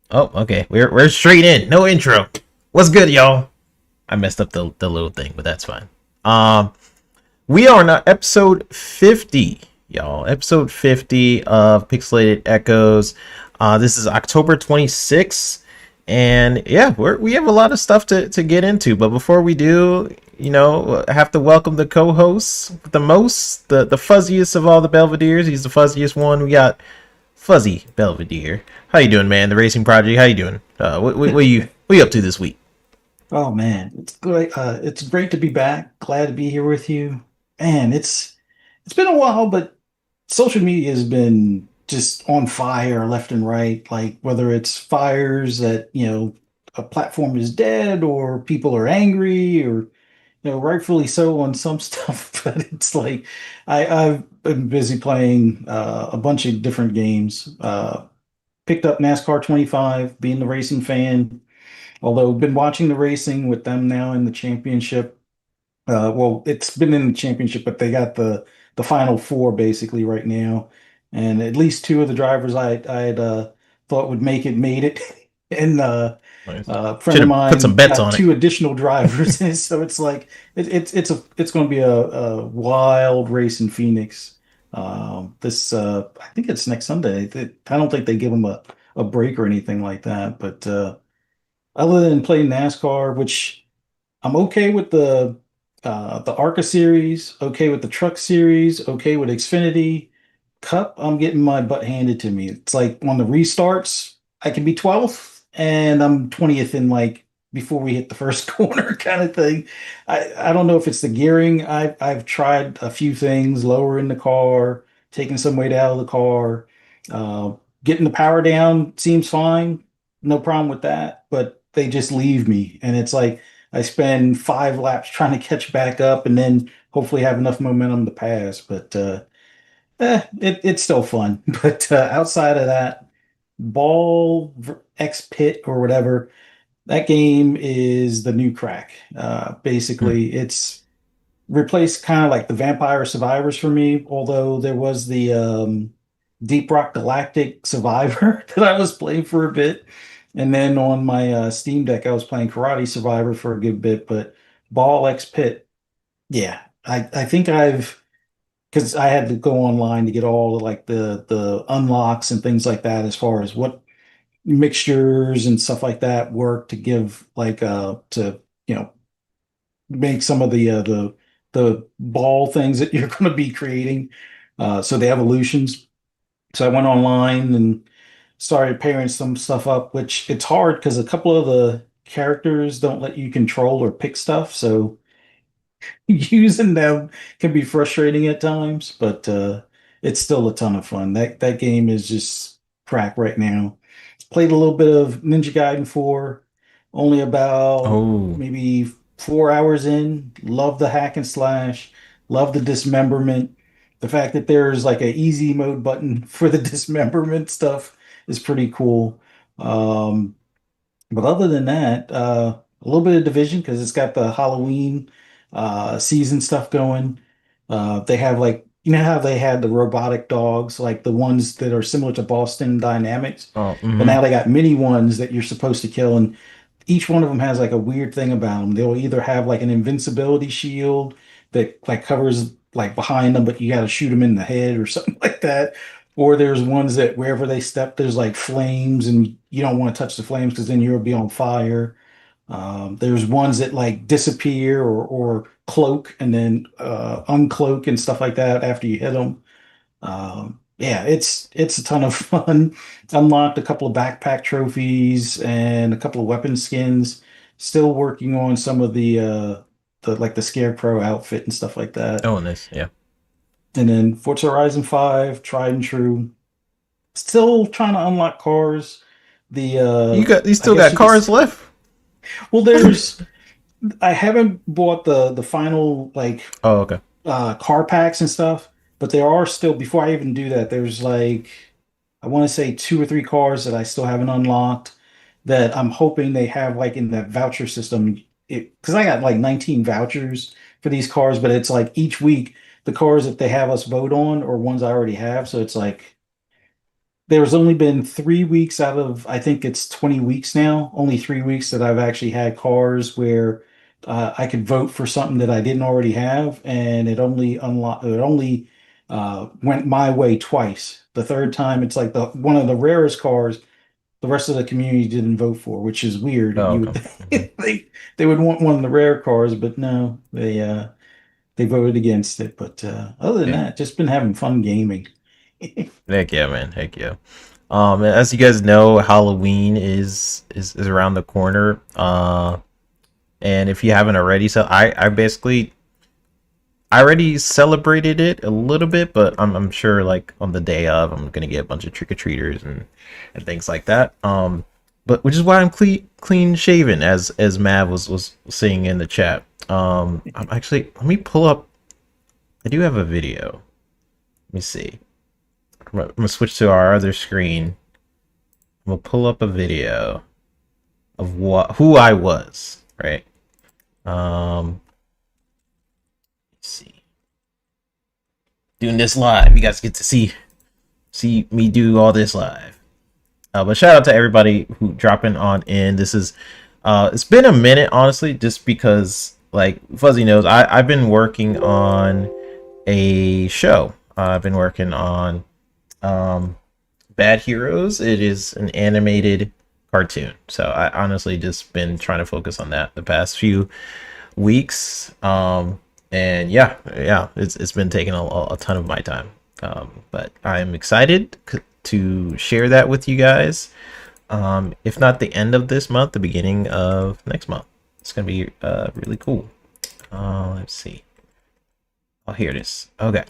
Oh, okay. We're straight in. No intro. What's good, y'all? I messed up the little thing, but that's fine. Um, we are on episode 50, y'all. Episode 50 of Pixelated Echoes. This is October 26th, and yeah, we have a lot of stuff to get into. But before we do, I have to welcome the co-host, the fuzziest of all the Belvederes. He's the fuzziest one. We got Fuzzy Belvedere. How you doing, man? The Racing Project. How you doing? What you up to this week? Oh man, it's great. It's great to be back. Glad to be here with you. Man, it's been a while, but social media has been just on fire left and right. Like whether it's fires that, a platform is dead or people are angry or, rightfully so on some stuff. But it's like I've been busy playing a bunch of different games. Picked up NASCAR 25, being the racing fan. Although been watching the racing with them now in the championship. Well, it's been in the championship, but they got the final four basically right now, and at least two of the drivers I had thought would make it made it, and Nice. a friend Should of have put some mine bets got on it. two additional drivers, and so it's like it's going to be a wild race in Phoenix. This I think it's next Sunday. I don't think they give them a break or anything like that, but. Other than playing NASCAR, which I'm okay with the ARCA series, okay with the Truck series, okay with Xfinity. Cup, I'm getting my butt handed to me. It's like on the restarts, I can be 12th and I'm 20th in like before we hit the first corner kind of thing. I don't know if it's the gearing. I've tried a few things, lowering the car, taking some weight out of the car, uh, getting the power down seems fine, no problem with that. But they just leave me, and it's like I spend 5 laps trying to catch back up, and then hopefully have enough momentum to pass. But it's still fun. But outside of that, X Pit or whatever, that game is the new crack. Hmm. Basically, it's replaced kind of like the Vampire Survivors for me, although there was the Deep Rock Galactic Survivor that I was playing for a bit. And then on my Steam Deck, I was playing Karate Survivor for a good bit. But Ball X Pit, yeah, I think I've because I had to go online to get all like the unlocks and things like that as far as what mixtures and stuff like that work to give like to make some of the ball things that you're going to be creating. So the evolutions. So I went online and started pairing some stuff up, which it's hard because a couple of the characters don't let you control or pick stuff. So using them can be frustrating at times, but it's still a ton of fun. That game is just crack right now. Played a little bit of Ninja Gaiden 4, only about Oh, maybe 4 hours in. Love the hack and slash, love the dismemberment. The fact that there's like a easy mode button for the dismemberment stuff is pretty cool. Um, but other than that, a little bit of Division because it's got the Halloween season stuff going. They have like how they had the robotic dogs, like the ones that are similar to Boston Dynamics, oh, but mm-hmm. now they got mini ones that you're supposed to kill, and each one of them has like a weird thing about them. They'll either have like an invincibility shield that like covers like behind them, but you got to shoot them in the head or something like that. Or there's ones that wherever they step, there's like flames, and you don't want to touch the flames because then you'll be on fire. There's ones that like disappear or cloak and then uncloak and stuff like that after you hit them. Yeah, it's a ton of fun. Unlocked a couple of backpack trophies and a couple of weapon skins. Still working on some of the like the Scarecrow outfit and stuff like that. Oh, nice. Yeah. And then Forza Horizon 5, tried and true. Still trying to unlock cars. The You I still guess got you could cars left? well there's I haven't bought the final like Oh, okay. car packs and stuff, but there are still before I even do that, there's like I want to say two or three cars that I still haven't unlocked that I'm hoping they have like in that voucher system. Because I got like 19 vouchers for these cars, but it's like each week the cars that they have us vote on or ones I already have. So it's like there's only been 3 weeks out of, I think it's 20 weeks now, only 3 weeks that I've actually had cars where I could vote for something that I didn't already have, and it only went my way twice. The third time, it's like the one of the rarest cars the rest of the community didn't vote for, which is weird. Oh, You okay. would Hmm. think they would want one of the rare cars, but no, they voted against it. But other than Yeah. that, just been having fun gaming. Heck yeah, man. Heck yeah. As you guys know, Halloween is around the corner. And if you haven't already, so I already celebrated it a little bit, but I'm sure like on the day of, I'm gonna get a bunch of trick or treaters and things like that. But which is why I'm clean shaven, as Mav was saying in the chat. I'm actually, let me pull up. I do have a video. Let me see. I'm gonna switch to our other screen. I'm gonna pull up a video of who I was, right? Let's see. Doing this live. You guys get to see me do all this live. But shout out to everybody who dropping on in. This is it's been a minute, honestly, just because like Fuzzy knows, I've been working on a show. I've been working on Bad Heroes. It is an animated cartoon. So I honestly just been trying to focus on that the past few weeks. And yeah, it's been taking a ton of my time. But I'm excited to share that with you guys. If not the end of this month, the beginning of next month. It's gonna be really cool. Let's see. Oh, here it is. Okay.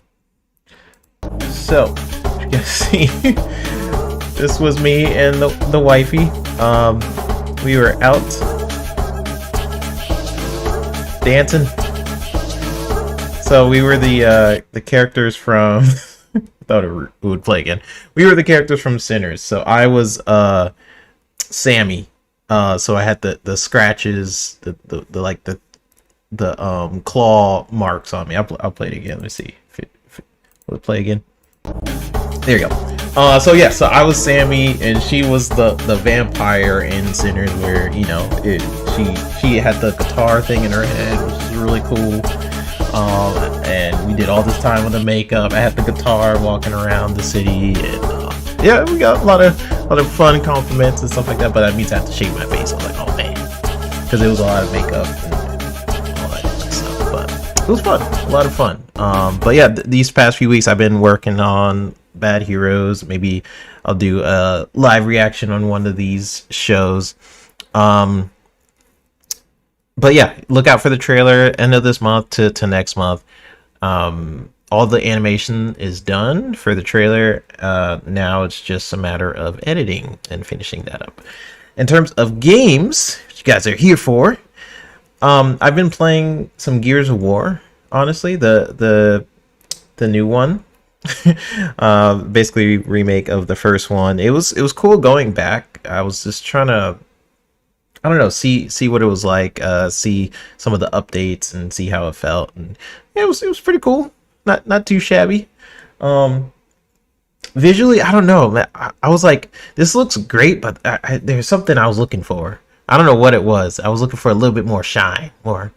So you can see this was me and the wifey. We were out dancing. So we were the characters from thought it would play again. We were the characters from Sinners. So I was Sammy. So I had the scratches, the like the claw marks on me. I'll play it again. Let me see if it will it play again. There you go. So yeah, so I was Sammy and she was the vampire in Sinners, where you know she had the guitar thing in her head, which is really cool. And we did all this time with the makeup. I had the guitar walking around the city, and yeah, we got a lot of fun compliments and stuff like that. But that means I have to shave my face. I was like, oh man, because it was a lot of makeup and all that different stuff. But it was fun, a lot of fun. But yeah, these past few weeks I've been working on Bad Heroes. Maybe I'll do a live reaction on one of these shows. But yeah, look out for the trailer end of this month to next month. All the animation is done for the trailer. Now it's just a matter of editing and finishing that up. In terms of games, which you guys are here for, I've been playing some Gears of War. Honestly, the new one, basically remake of the first one. It was cool going back. I was just trying to, I don't know, see what it was like, see some of the updates and see how it felt, and it was pretty cool. Not too shabby. Visually, I don't know. I was like, this looks great, but there's something I was looking for. I don't know what it was. I was looking for a little bit more shine, more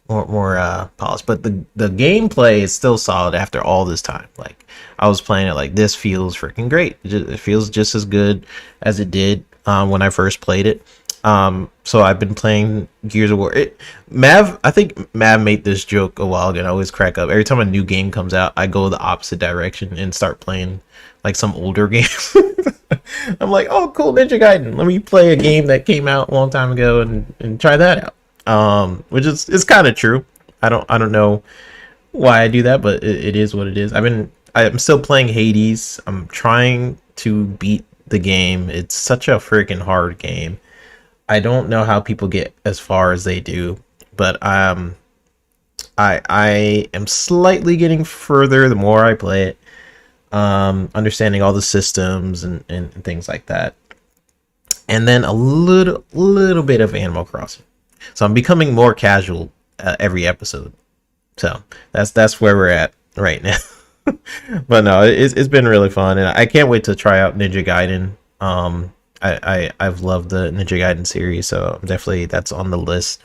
polish. But the gameplay is still solid after all this time. Like I was playing it, like this feels freaking great. It feels just as good as it did when I first played it. So I've been playing Gears of War. I think Mav made this joke a while ago, and I always crack up. Every time a new game comes out, I go the opposite direction and start playing like some older game. I'm like, oh, cool, Ninja Gaiden. Let me play a game that came out a long time ago and try that out. Which is kind of true. I don't know why I do that, but it is what it is. I'm still playing Hades. I'm trying to beat the game. It's such a freaking hard game. I don't know how people get as far as they do, but I am slightly getting further the more I play it, understanding all the systems and things like that, and then a little bit of Animal Crossing. So I'm becoming more casual every episode. So that's where we're at right now. But no, it's been really fun, and I can't wait to try out Ninja Gaiden. I've loved the Ninja Gaiden series, so definitely that's on the list.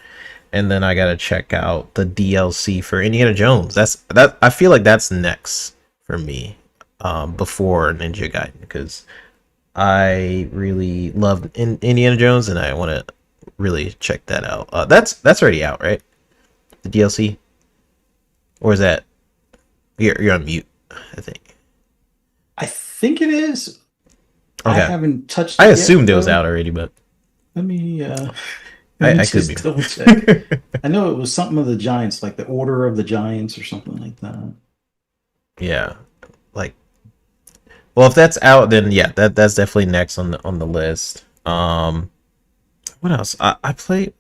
And then I gotta check out the DLC for Indiana Jones. That I feel like that's next for me, before Ninja Gaiden, because I really love Indiana Jones, and I want to really check that out. That's already out, right? The DLC, or is that you're on mute? I think. I think it is. I Okay, haven't touched I it yet, assumed it was though. out already, but Let me I could just be. double check. I know it was something of the Giants, like the Order of the Giants or something like that. Yeah, like, well, if that's out, then yeah, that's definitely next on the list. What else? I played.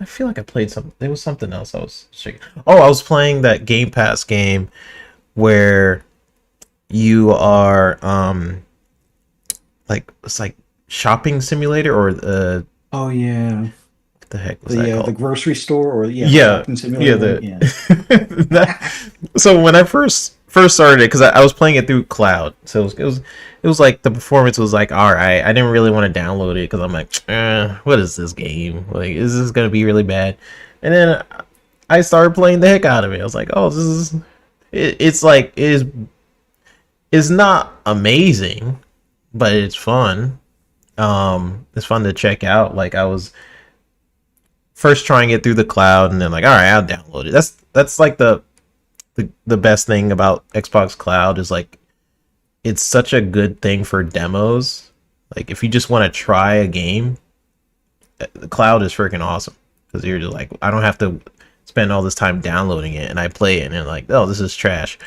I feel like I played some. There was something else I was checking. Oh, I was playing that Game Pass game where you are like, it's like shopping simulator, or Oh yeah, what the heck was that the called? grocery store, or yeah, the Yeah, shopping yeah. simulator. The Yeah. so when I first started it, because I was playing it through cloud, so it was like the performance was like all right. I didn't really want to download it because I'm like, what is this game? Like, is this gonna be really bad? And then I started playing the heck out of it. I was like, oh, this is it's like it's not amazing, but it's fun. It's fun to check out. Like, I was first trying it through the cloud, and then like, all right, I'll download it. That's like the best thing about Xbox Cloud is like, it's such a good thing for demos. Like, if you just want to try a game, the cloud is freaking awesome, because you're just like, I don't have to spend all this time downloading it, and I play it and like, oh, this is trash.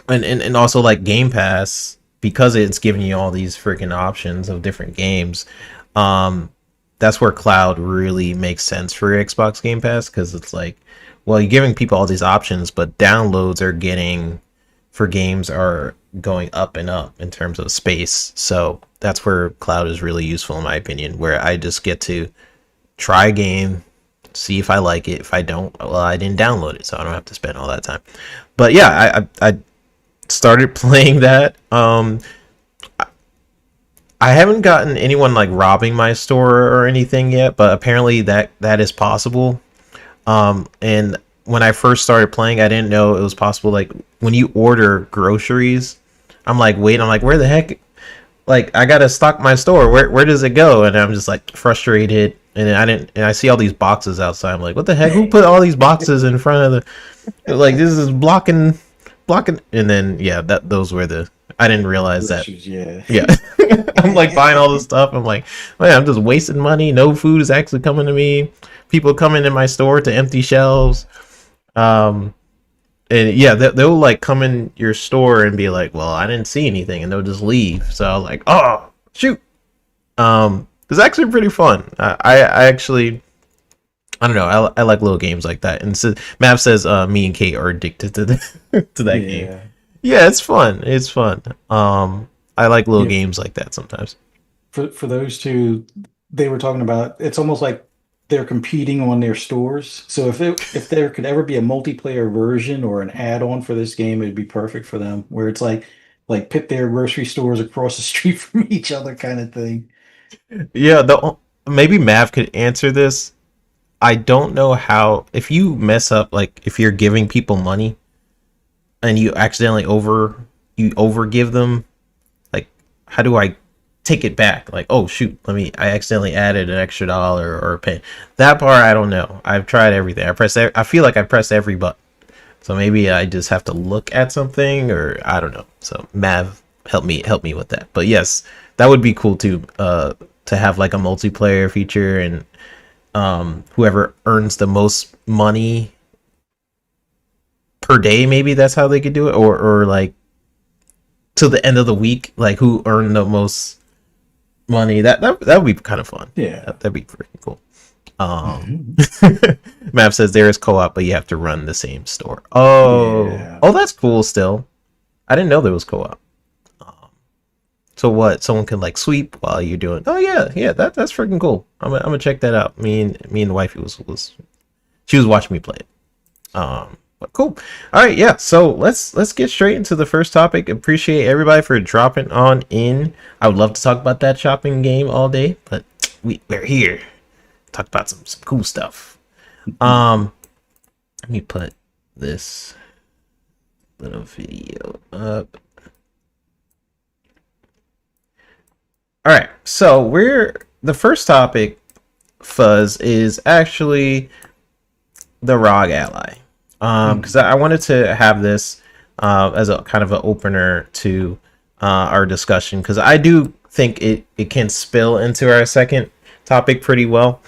And also, like, Game Pass, because it's giving you all these freaking options of different games. That's where cloud really makes sense for Xbox Game Pass, because it's like, well, you're giving people all these options, but downloads are getting for games are going up and up in terms of space. So that's where cloud is really useful, in my opinion, where I just get to try a game, see if I like it. If I don't, well, I didn't download it, so I don't have to spend all that time. But yeah, I started playing that. I haven't gotten anyone like robbing my store or anything yet, but apparently that is possible. And when I first started playing, I didn't know it was possible. Like, when you order groceries, I'm like, wait, I'm like, where the heck? Like, I gotta stock my store. Where does it go? And I'm just like frustrated. And I see all these boxes outside. I'm like, what the heck? Who put all these boxes in front of the? Like, this is blocking. And then yeah, those were the. I didn't realize that. Yeah. Yeah. I'm like buying all this stuff. I'm like, man, I'm just wasting money. No food is actually coming to me. People coming in my store to empty shelves. And yeah, they'll like come in your store and be like, well, I didn't see anything, and they'll just leave. So I was like, oh, shoot. It's actually pretty fun. I actually, I don't know. I like little games like that. And so Mav says, me and Kate are addicted to to that game. Yeah, it's fun. It's fun. I like little games like that sometimes. For those two, they were talking about, it's almost like they're competing on their stores. So if there could ever be a multiplayer version or an add-on for this game, it'd be perfect for them. Where it's like pit their grocery stores across the street from each other, kind of thing. Yeah, maybe Mav could answer this. I don't know how, if you mess up, like if you're giving people money and you accidentally overgive them, like, how do I take it back? Like, oh shoot, I accidentally added an extra dollar or a pen. That part I don't know. I've tried everything. I feel like I pressed every button. So maybe I just have to look at something, or I don't know. So Mav, help me with that. But yes, that would be cool too, to have like a multiplayer feature, and whoever earns the most money per day, maybe that's how they could do it, or like till the end of the week, like who earned the most money. That would be kind of fun. Yeah, that'd be pretty cool. Map says there is co-op, but you have to run the same store. Oh, that's cool. Still, I didn't know there was co-op. So what? Someone can like sweep while you're doing. Oh yeah. That's freaking cool. I'm gonna check that out. Me and the wifey was she was watching me play it. But cool. All right, yeah. So let's get straight into the first topic. Appreciate everybody for dropping on in. I would love to talk about that shopping game all day, but we're here. Talk about some cool stuff. Let me put this little video up. All right, so we're the first topic, Fuzz, is actually the ROG Ally. Because I wanted to have this as a kind of an opener to our discussion, because I do think it can spill into our second topic pretty well.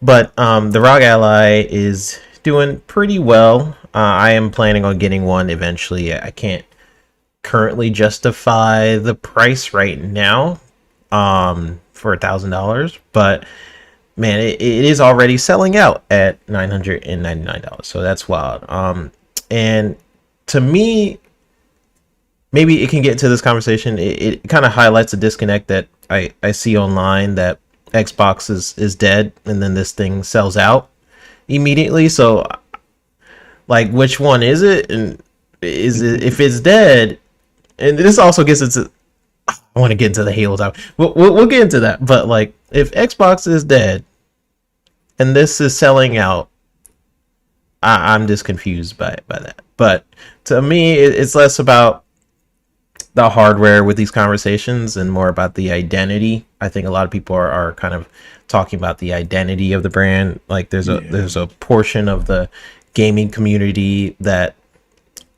But the ROG Ally is doing pretty well. I am planning on getting one eventually. I can't currently justify the price right now for $1,000, but man, it is already selling out at $999. So that's wild. And to me, maybe it can get into this conversation. It kind of highlights a disconnect that I see online, that Xbox is dead and then this thing sells out immediately. So like, which one is it? And is it, if it's dead, and this also gets into, I want to get into the Halo topic. We'll get into that. But like, if Xbox is dead and this is selling out, I'm just confused by that. But to me, it's less about the hardware with these conversations and more about the identity. I think a lot of people are kind of talking about the identity of the brand. Like there's a portion of the gaming community that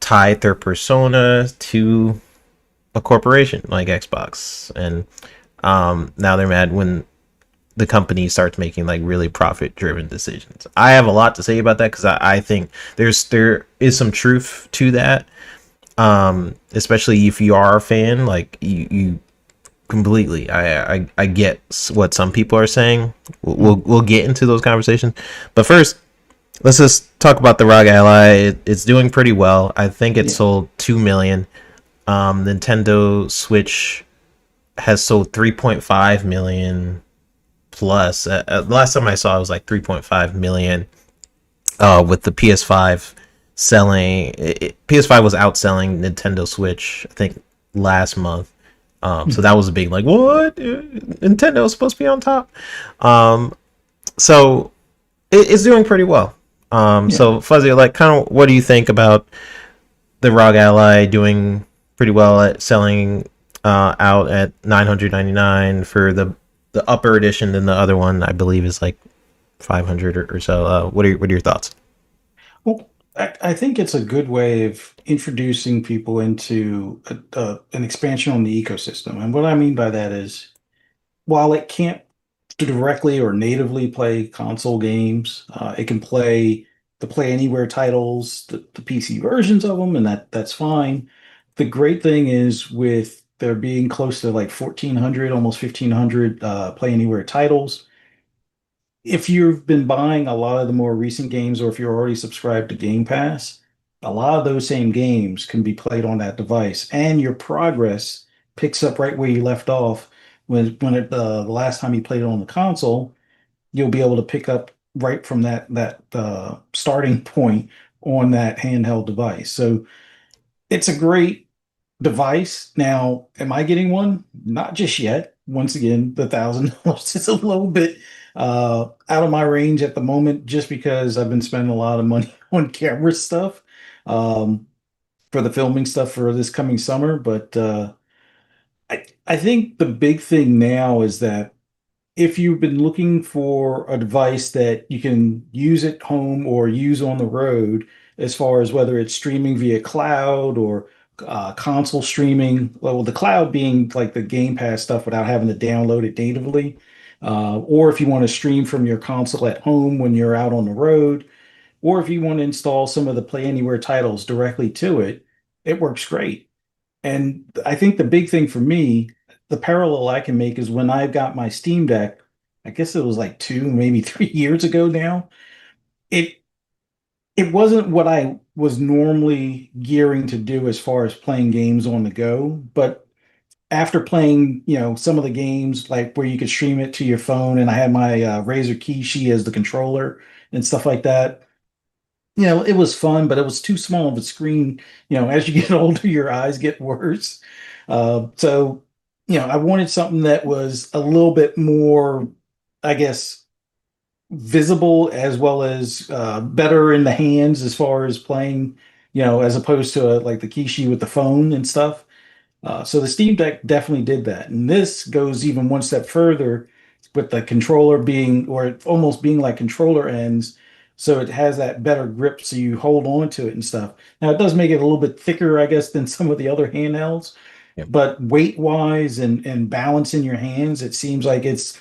tied their persona to a corporation like Xbox, and now they're mad when the company starts making like really profit driven decisions. I have a lot to say about that, because I think there is some truth to that, especially if you are a fan. Like you completely, I get what some people are saying. We'll get into those conversations, but first let's just talk about the ROG Ally. It's doing pretty well. I think it sold 2 million. Nintendo Switch has sold 3.5 million plus. Last time I saw it was like 3.5 million. With the PS5 selling, PS5 was outselling Nintendo Switch, I think, last month. So that was a big like, what? Nintendo is supposed to be on top. So it's doing pretty well. So Fuzzy, like, kind of, what do you think about the ROG Ally doing pretty well at selling out at $999 for the upper edition? Then the other one, I believe, is like 500 or so. What are your thoughts? Well, I think it's a good way of introducing people into an expansion on the ecosystem. And what I mean by that is, while it can't directly or natively play console games, it can play the Play Anywhere titles, the PC versions of them, and that's fine. The great thing is, with there being close to like 1,400, almost 1,500 Play Anywhere titles, if you've been buying a lot of the more recent games, or if you're already subscribed to Game Pass, a lot of those same games can be played on that device, and your progress picks up right where you left off. The last time you played it on the console, you'll be able to pick up right from that starting point on that handheld device. So it's a great device. Now, am I getting one? Not just yet. Once again, the $1,000 is a little bit out of my range at the moment, just because I've been spending a lot of money on camera stuff, for the filming stuff for this coming summer. But I think the big thing now is that if you've been looking for a device that you can use at home or use on the road, as far as whether it's streaming via cloud or console streaming, well, the cloud being like the Game Pass stuff without having to download it natively, or if you want to stream from your console at home when you're out on the road, or if you want to install some of the Play Anywhere titles directly to it, it works great. And I think the big thing for me, the parallel I can make, is when I got my Steam Deck, I guess it was like 2, maybe 3 years ago now. It it wasn't what I was normally gearing to do as far as playing games on the go, but after playing, some of the games like where you could stream it to your phone, and I had my Razer Kishi as the controller and stuff like that, it was fun, but it was too small of a screen. As you get older, your eyes get worse. So, I wanted something that was a little bit more, I guess, visible as well as better in the hands as far as playing, as opposed to like the Kishi with the phone and stuff. So the Steam Deck definitely did that. And this goes even one step further with the controller being, or almost being like controller ends. So it has that better grip so you hold on to it and stuff. Now it does make it a little bit thicker, I guess, than some of the other handhelds, Yep. but weight wise and balance in your hands, it seems like it's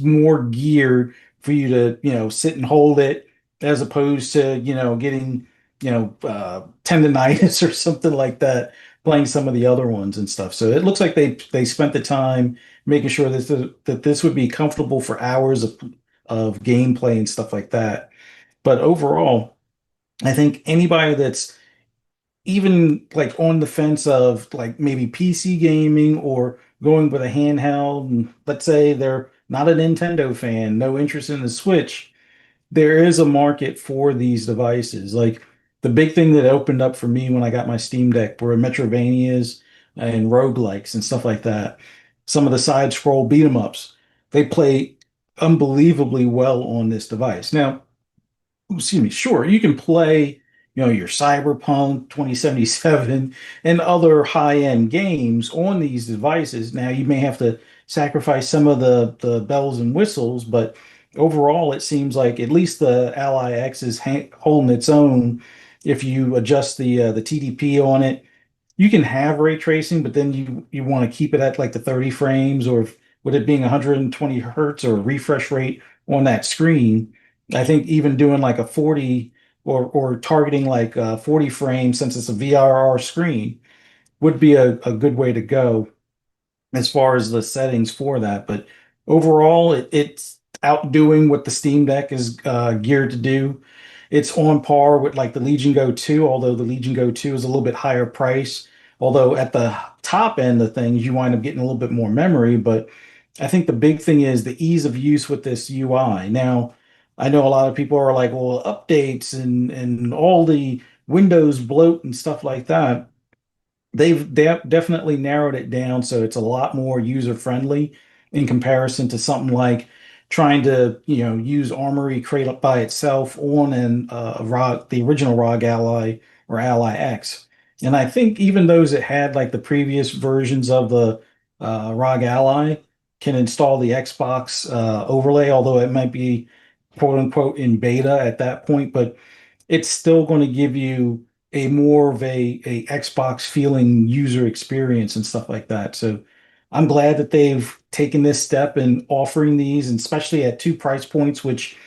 more geared for you to, sit and hold it as opposed to, getting, tendonitis or something like that playing some of the other ones and stuff. So it looks like they spent the time making sure that this would be comfortable for hours of gameplay and stuff like that. But overall, I think anybody that's even like on the fence of like maybe PC gaming or going with a handheld, and let's say they're not a Nintendo fan, no interest in the Switch, there is a market for these devices. Like the big thing that opened up for me when I got my Steam Deck were Metroidvanias and roguelikes and stuff like that. Some of the side scroll beat 'em ups. They play unbelievably well on this device. Now, excuse me, sure, you can play, your Cyberpunk 2077 and other high-end games on these devices. Now, you may have to sacrifice some of the bells and whistles, but overall, it seems like at least the Ally X is holding its own. If you adjust the TDP on it, you can have ray tracing, but then you want to keep it at like the 30 frames, or with it being 120 hertz or refresh rate on that screen. I think even doing like a 40 or targeting like 40 frames since it's a VRR screen would be a good way to go as far as the settings for that. But overall, it's outdoing what the Steam Deck is geared to do. It's on par with like the Legion Go 2, although the Legion Go 2 is a little bit higher price. Although at the top end of things, you wind up getting a little bit more memory. But I think the big thing is the ease of use with this UI. Now, I know a lot of people are like, well, updates and all the Windows bloat and stuff like that. They've definitely narrowed it down so it's a lot more user friendly in comparison to something like trying to, use Armory Crate up by itself on the original ROG Ally or Ally X. And I think even those that had like the previous versions of the ROG Ally can install the Xbox overlay, although it might be quote unquote in beta at that point, but it's still going to give you a more of a Xbox feeling user experience and stuff like that. So I'm glad that they've taken this step in offering these, and especially at two price points, which,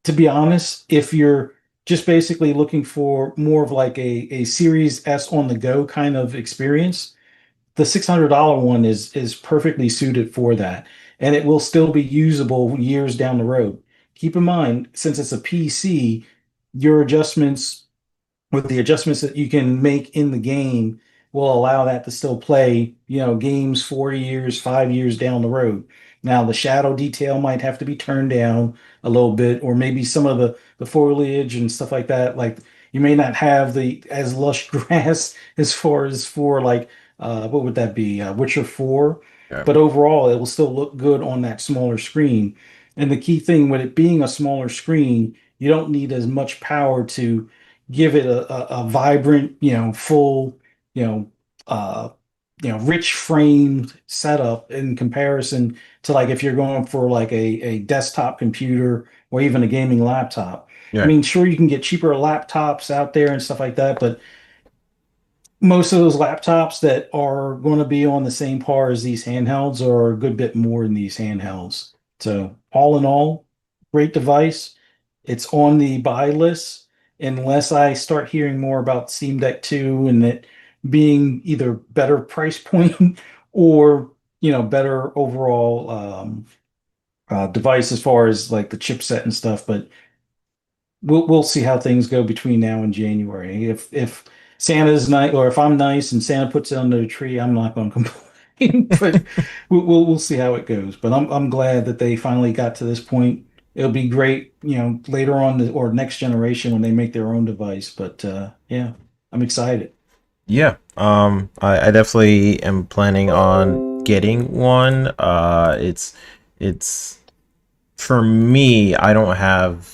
to be honest, if you're just basically looking for more of like a Series S on the go kind of experience, the $600 one is perfectly suited for that. And it will still be usable years down the road. Keep in mind, since it's a PC, your adjustments with the adjustments that you can make in the game will allow that to still play, games 4 years, 5 years down the road. Now, the shadow detail might have to be turned down a little bit, or maybe some of the foliage and stuff like that. Like you may not have the as lush grass as far as for like what would that be? Witcher 4. Yeah. But overall, it will still look good on that smaller screen. And the key thing with it being a smaller screen, you don't need as much power to give it a vibrant, full, you know, uh, rich framed setup in comparison to like if you're going for like a desktop computer or even a gaming laptop. I Yeah. mean, sure, you can get cheaper laptops out there and stuff like that, but most of those laptops that are going to be on the same par as these handhelds are a good bit more in these handhelds. So, all in all, great device. It's on the buy list unless I start hearing more about Steam Deck 2 and it being either better price point or, better overall device as far as like the chipset and stuff. But we'll see how things go between now and January. If Santa's nice, or if I'm nice and Santa puts it under the tree, I'm not going to complain. But we'll see how it goes. But I'm glad that they finally got to this point it'll be great, later on or next generation when they make their own device. But yeah, I'm excited. Yeah. I definitely am planning on getting one. It's for me, I have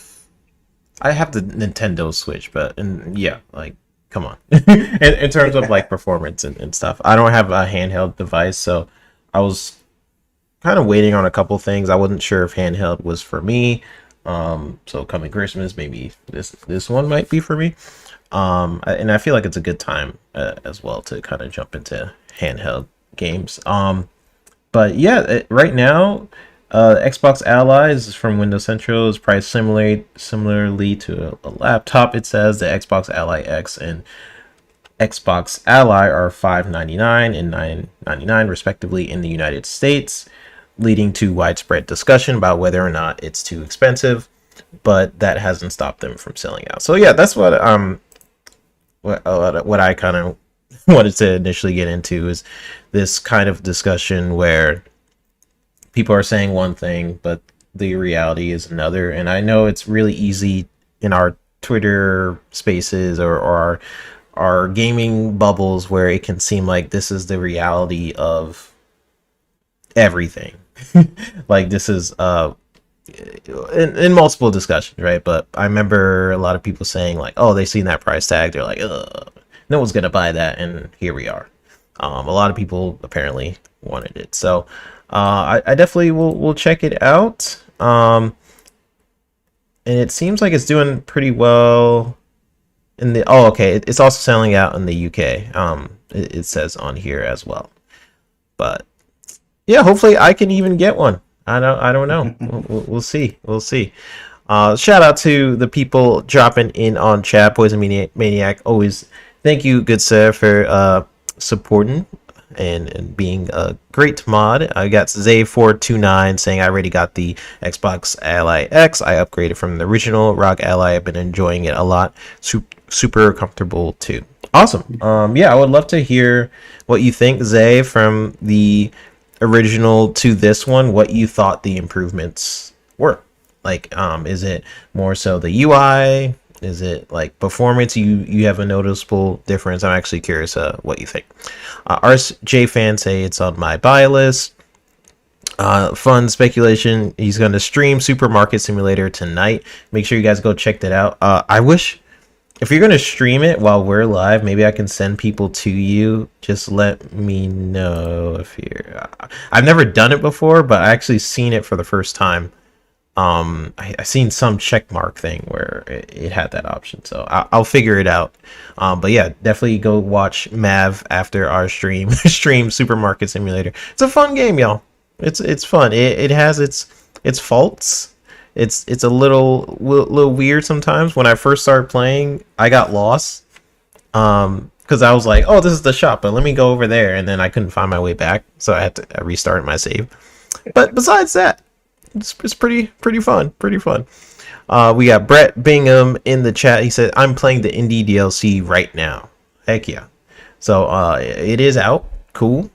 the Nintendo Switch, but and yeah, like come on. In terms of like performance and stuff. I don't have a handheld device, so I was kind of waiting on a couple things. I wasn't sure if handheld was for me. So coming Christmas, maybe this one might be for me. And I feel like it's a good time as well to kind of jump into handheld games. But yeah, right now, Xbox Ally is from Windows Central is priced similarly to a laptop. It says the Xbox Ally X and Xbox Ally are $599 and $999 respectively in the United States, leading to widespread discussion about whether or not it's too expensive, but that hasn't stopped them from selling out. So yeah, that's what I kind of wanted to initially get into, is this kind of discussion where people are saying one thing, but the reality is another. And I know it's really easy in our Twitter spaces or our gaming bubbles where it can seem like this is the reality of everything. Like this is in multiple discussions, right? But I remember a lot of people saying like, oh, they seen that price tag, they're like, ugh, no one's gonna buy that, and here we are. A lot of people apparently wanted it, so I definitely will check it out. And it seems like it's doing pretty well in the it's also selling out in the UK. It says on here as well, but yeah, hopefully I can even get one. I don't know. We'll see. We'll see. Shout out to the people dropping in on chat. Poison Maniac, always thank you, good sir, for supporting and being a great mod. I got Zay429 saying I already got the Xbox Ally X. I upgraded from the original ROG Ally. I've been enjoying it a lot. Super comfortable too. Awesome. Yeah, I would love to hear what you think, Zay, from the original to this one, what you thought the improvements were. Like, is it more so the UI? Is it like performance? You have a noticeable difference? I'm actually curious what you think. RJ fans say it's on my buy list. Fun speculation. He's going to stream Supermarket Simulator tonight. Make sure you guys go check that out. I wish, if you're going to stream it while we're live, maybe I can send people to you. Just let me know if you're... I've never done it before, but I actually seen it for the first time. I seen some check mark thing where it had that option, so I'll figure it out. But yeah, definitely go watch Mav after our stream Supermarket Simulator. It's a fun game, y'all. It's fun. It has its faults. It's a little weird sometimes. When I first started playing, I got lost because I was like, oh, this is the shop, but let me go over there, and then I couldn't find my way back, so I had to restart my save. But besides that, it's pretty fun. We got Brett Bingham in the chat. He said, I'm playing the indie DLC right now. Heck yeah. So it is out. Cool.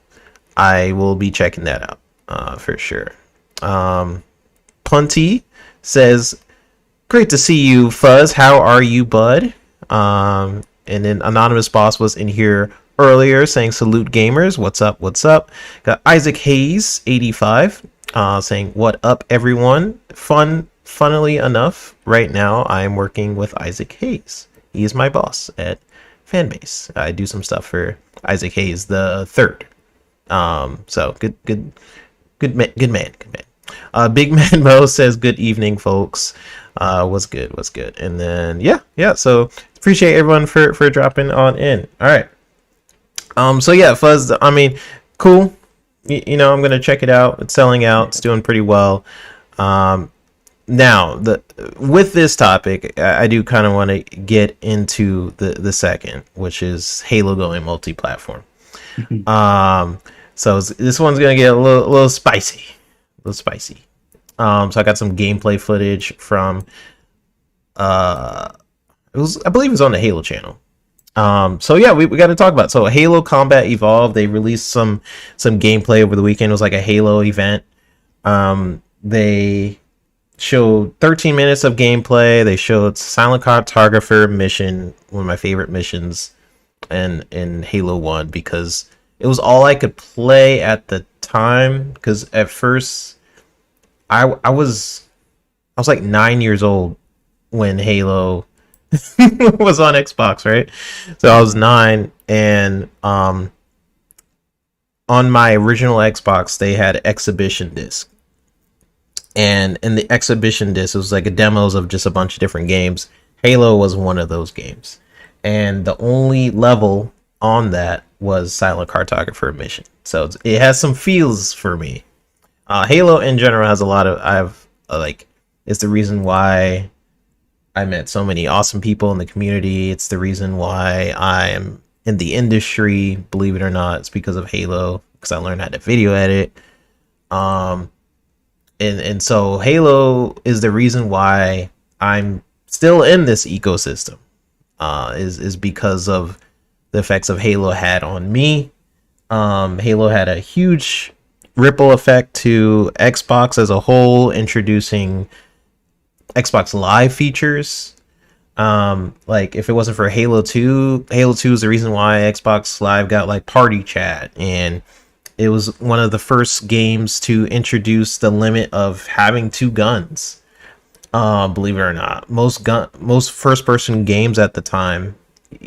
I will be checking that out for sure. Punty says, great to see you, Fuzz. How are you, bud? And then Anonymous Boss was in here earlier saying, salute gamers. What's up? Got Isaac Hayes 85 saying, what up, everyone? Funnily enough, right now I am working with Isaac Hayes. He is my boss at Fanbase. I do some stuff for Isaac Hayes the third. So good man. Big Man Mo says, good evening, folks. What's good? And then yeah. So appreciate everyone for dropping on in. All right. So yeah, Fuzz. I mean, cool. I'm gonna check it out. It's selling out. It's doing pretty well. Now with this topic, I do kind of want to get into the second, which is Halo going multi-platform. So this one's gonna get a little spicy. So I got some gameplay footage from I believe it was on the Halo channel. So yeah, we got to talk about it. So Halo Combat Evolved, they released some gameplay over the weekend. It was like a Halo event. They showed 13 minutes of gameplay. They showed Silent Cartographer mission, one of my favorite missions in Halo 1, because it was all I could play at the time. Because at first I was like 9 years old when Halo was on Xbox, right? So I was 9, and on my original Xbox they had exhibition disc, and in the exhibition disc it was like a demos of just a bunch of different games. Halo was one of those games, and the only level on that was Silent Cartographer mission. So it has some feels for me. Halo in general has a lot of, it's the reason why I met so many awesome people in the community. It's the reason why I am in the industry, believe it or not. It's because of Halo, because I learned how to video edit. And so Halo is the reason why I'm still in this ecosystem. Is because of the effects of Halo had on me. Halo had a huge ripple effect to Xbox as a whole, introducing Xbox Live features. Like if it wasn't for Halo 2 is the reason why Xbox Live got like party chat, and it was one of the first games to introduce the limit of having 2 guns. Believe it or not, most first person games at the time,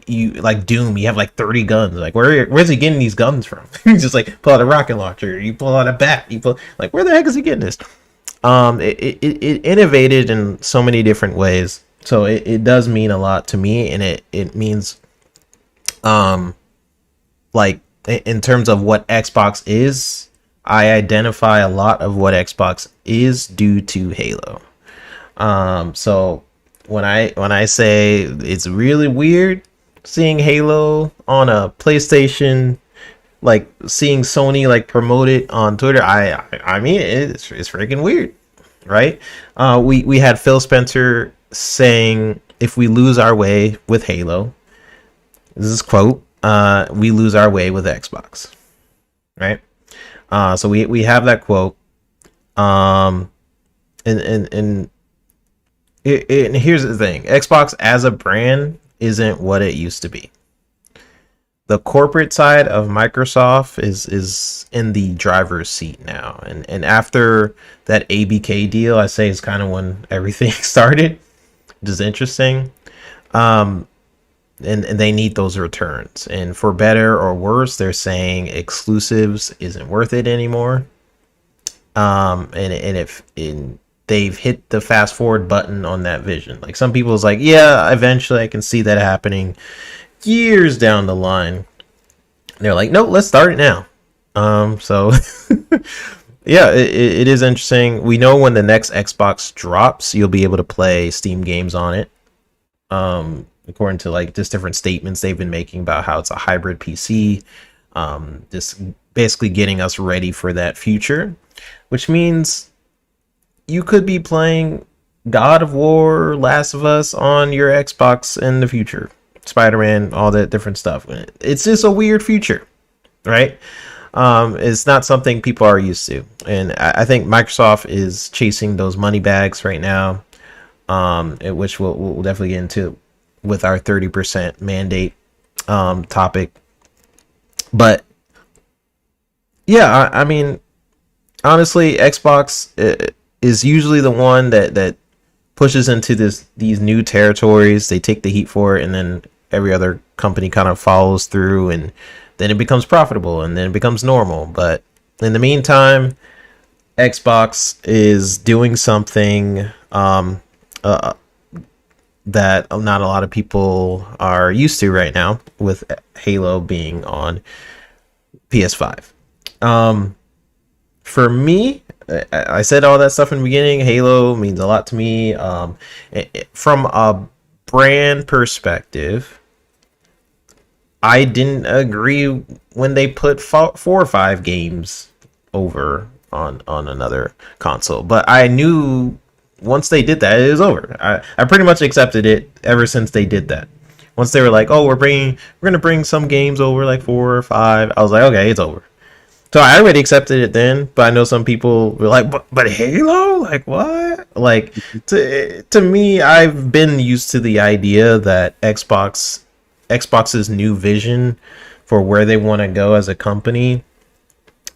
you like Doom, you have like 30 guns. Like where's he getting these guns from? You just like pull out a rocket launcher, you pull out a bat, you pull, like, where the heck is he getting this? It innovated in so many different ways, so it does mean a lot to me, and it means like in terms of what Xbox is, I identify a lot of what Xbox is due to Halo. So when I say it's really weird seeing Halo on a PlayStation, like seeing Sony like promote it on Twitter, I mean it's freaking weird, right? We had Phil Spencer saying, if we lose our way with Halo, this is quote, we lose our way with Xbox, right? So we have that quote. And here's the thing: Xbox as a brand isn't what it used to be. The corporate side of Microsoft is in the driver's seat now, and after that ABK deal, I say is kind of when everything started, which is interesting. And they need those returns, and for better or worse, they're saying exclusives isn't worth it anymore. And they've hit the fast forward button on that vision. Like some people's like, yeah, eventually I can see that happening years down the line. And they're like, no, let's start it now. So yeah, it is interesting. We know when the next Xbox drops, you'll be able to play Steam games on it. According to like just different statements they've been making about how it's a hybrid PC. Just basically getting us ready for that future, which means you could be playing God of War, Last of Us on your Xbox in the future. Spider-Man, all that different stuff. It's just a weird future, right? It's not something people are used to. And I think Microsoft is chasing those money bags right now, which we'll definitely get into with our 30% mandate topic. But yeah, I mean, honestly, Xbox is usually the one that pushes into these new territories. They take the heat for it, and then every other company kind of follows through, and then it becomes profitable, and then it becomes normal. But in the meantime, Xbox is doing something that not a lot of people are used to right now, with Halo being on PS5. For me, I said all that stuff in the beginning. Halo means a lot to me. From a brand perspective, I didn't agree when they put 4 or 5 games over on another console, but I knew once they did that, it was over. I pretty much accepted it ever since they did that. Once they were like, oh, we're gonna bring some games over, like 4 or 5, I was like, okay, it's over. So I already accepted it then, but I know some people were like, but Halo? Like what? Like to me, I've been used to the idea that Xbox's new vision for where they want to go as a company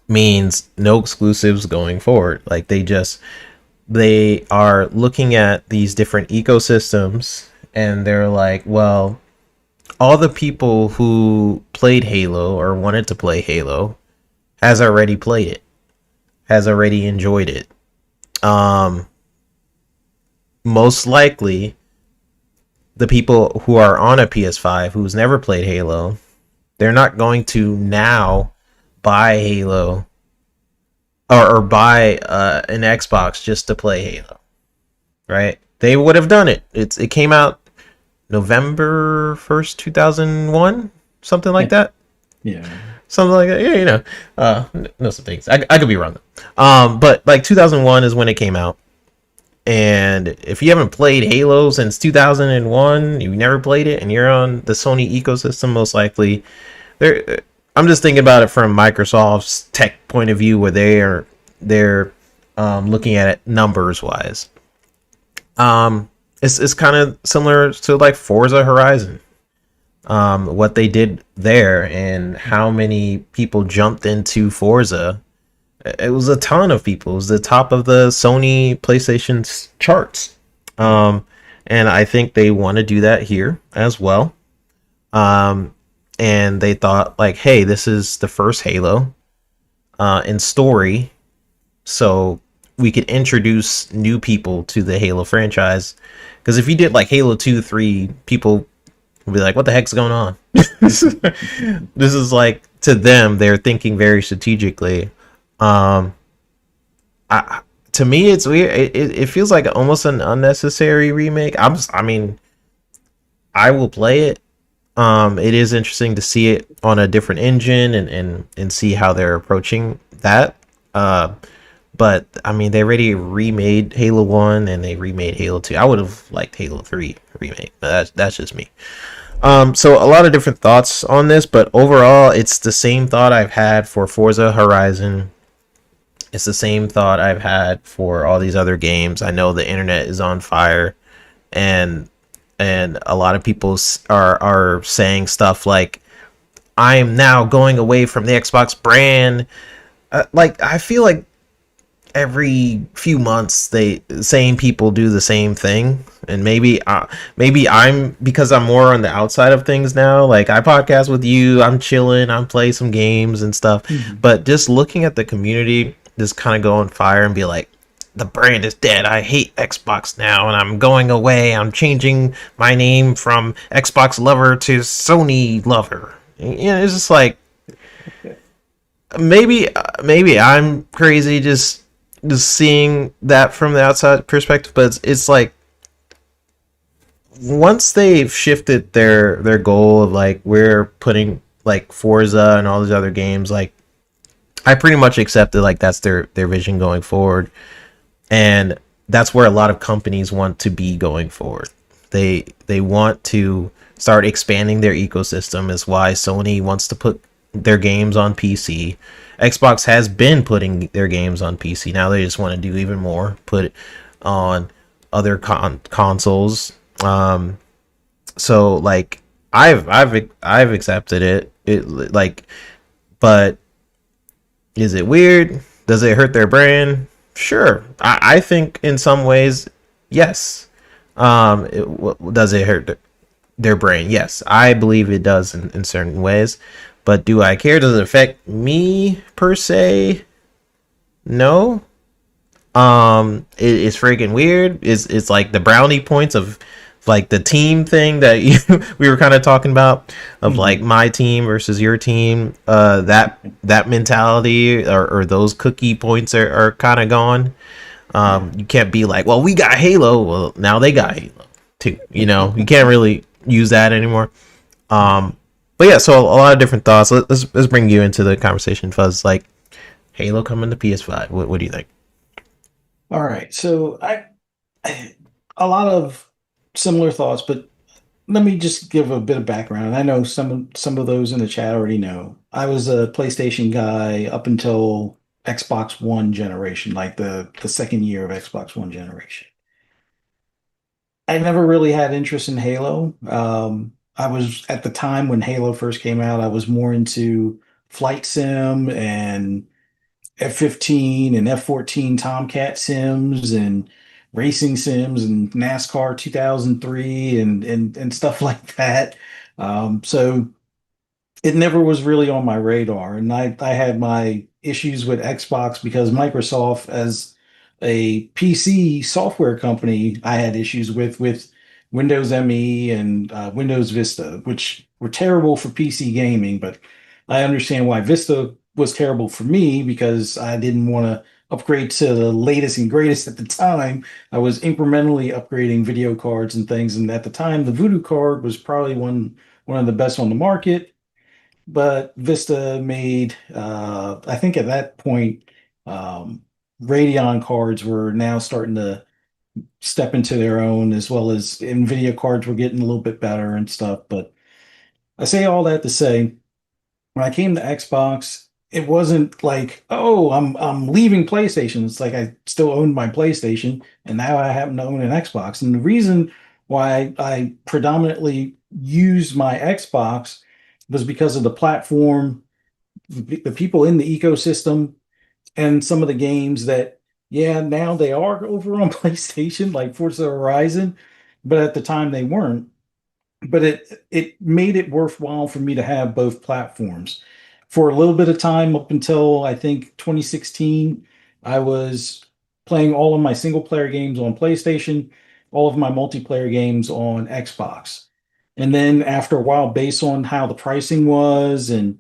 means no exclusives going forward. Like they are looking at these different ecosystems and they're like, well, all the people who played Halo or wanted to play Halo has already played it, has already enjoyed it. Um, Most likely, the people who are on a PS5 who's never played Halo, they're not going to now buy Halo or buy an Xbox just to play Halo, right? They would have done it. It came out November 1st, 2001, something like that. Yeah. Something like that. Yeah, know some things. I could be wrong though. But like 2001 is when it came out. And if you haven't played Halo since 2001, you've never played it, and you're on the Sony ecosystem, most likely, I'm just thinking about it from Microsoft's tech point of view, where they're looking at it numbers wise. It's kind of similar to like Forza Horizon. What they did there and how many people jumped into Forza. It was a ton of people. It was the top of the Sony PlayStation charts. And I think they want to do that here as well. And they thought like, hey, this is the first Halo in story. So we could introduce new people to the Halo franchise. Because if you did like Halo 2, 3, people would be like, what the heck's going on? This is like, to them, they're thinking very strategically. To me, it's weird. It feels like almost an unnecessary remake. I mean, I will play it. It is interesting to see it on a different engine and see how they're approaching that. But I mean, they already remade Halo 1 and they remade Halo 2. I would have liked Halo 3 remake, but that's just me. So a lot of different thoughts on this, but overall, it's the same thought I've had for Forza Horizon. It's the same thought I've had for all these other games. I know the internet is on fire, and a lot of people are saying stuff like, "I am now going away from the Xbox brand." Like I feel like every few months the same people do the same thing, and maybe I'm, because I'm more on the outside of things now, like I podcast with you, I'm chilling, I'm playing some games and stuff. But just looking at the community just kind of go on fire and be like, the brand is dead, I hate Xbox now and I'm going away, I'm changing my name from Xbox lover to Sony lover. It's just like, maybe I'm crazy just seeing that from the outside perspective, but it's like, once they've shifted their goal of like, we're putting like Forza and all these other games, like I pretty much accepted like that's their vision going forward, and that's where a lot of companies want to be going forward. They want to start expanding their ecosystem. Is why Sony wants to put their games on PC. Xbox has been putting their games on PC. Now they just want to do even more, put it on other consoles. So like I've accepted it. It like, but is it weird? Does it hurt their brand? Sure. I think in some ways, yes. Does it hurt their brand? Yes. I believe it does in certain ways. But do I care? Does it affect me per se? No. It's freaking weird. It's like the brownie points of like the team thing that we were kind of talking about, of like my team versus your team. That mentality or those cookie points are kind of gone. You can't be like, well, we got Halo, well now they got Halo too. You can't really use that anymore. But yeah, so a lot of different thoughts. Let's bring you into the conversation, Fuzz. Like, Halo coming to PS5. What do you think? All right. So I a lot of similar thoughts, but let me just give a bit of background. I know some of those in the chat already know. I was a PlayStation guy up until Xbox One generation, like the second year of Xbox One generation. I never really had interest in Halo. I was at the time when Halo first came out, I was more into flight sim and F-15 and F-14 Tomcat sims and racing sims and NASCAR 2003 and stuff like that. So it never was really on my radar. And I had my issues with Xbox because Microsoft, as a PC software company, I had issues with Windows ME and Windows Vista, which were terrible for PC gaming. But I understand why Vista was terrible for me because I didn't want to upgrade to the latest and greatest at the time. I was incrementally upgrading video cards and things. And at the time, the Voodoo card was probably one of the best on the market, but Vista made, I think at that point, Radeon cards were now starting to step into their own, as well as NVIDIA cards were getting a little bit better and stuff. But I say all that to say, when I came to Xbox, it wasn't like, oh, I'm leaving PlayStation. It's like I still owned my PlayStation, and now I happen to own an Xbox. And the reason why I predominantly used my Xbox was because of the platform, the people in the ecosystem, and some of the games that, yeah, now they are over on PlayStation, like Forza Horizon, but at the time they weren't. But it made it worthwhile for me to have both platforms. For a little bit of time, up until I think 2016, I was playing all of my single player games on PlayStation, all of my multiplayer games on Xbox. And then after a while, based on how the pricing was, and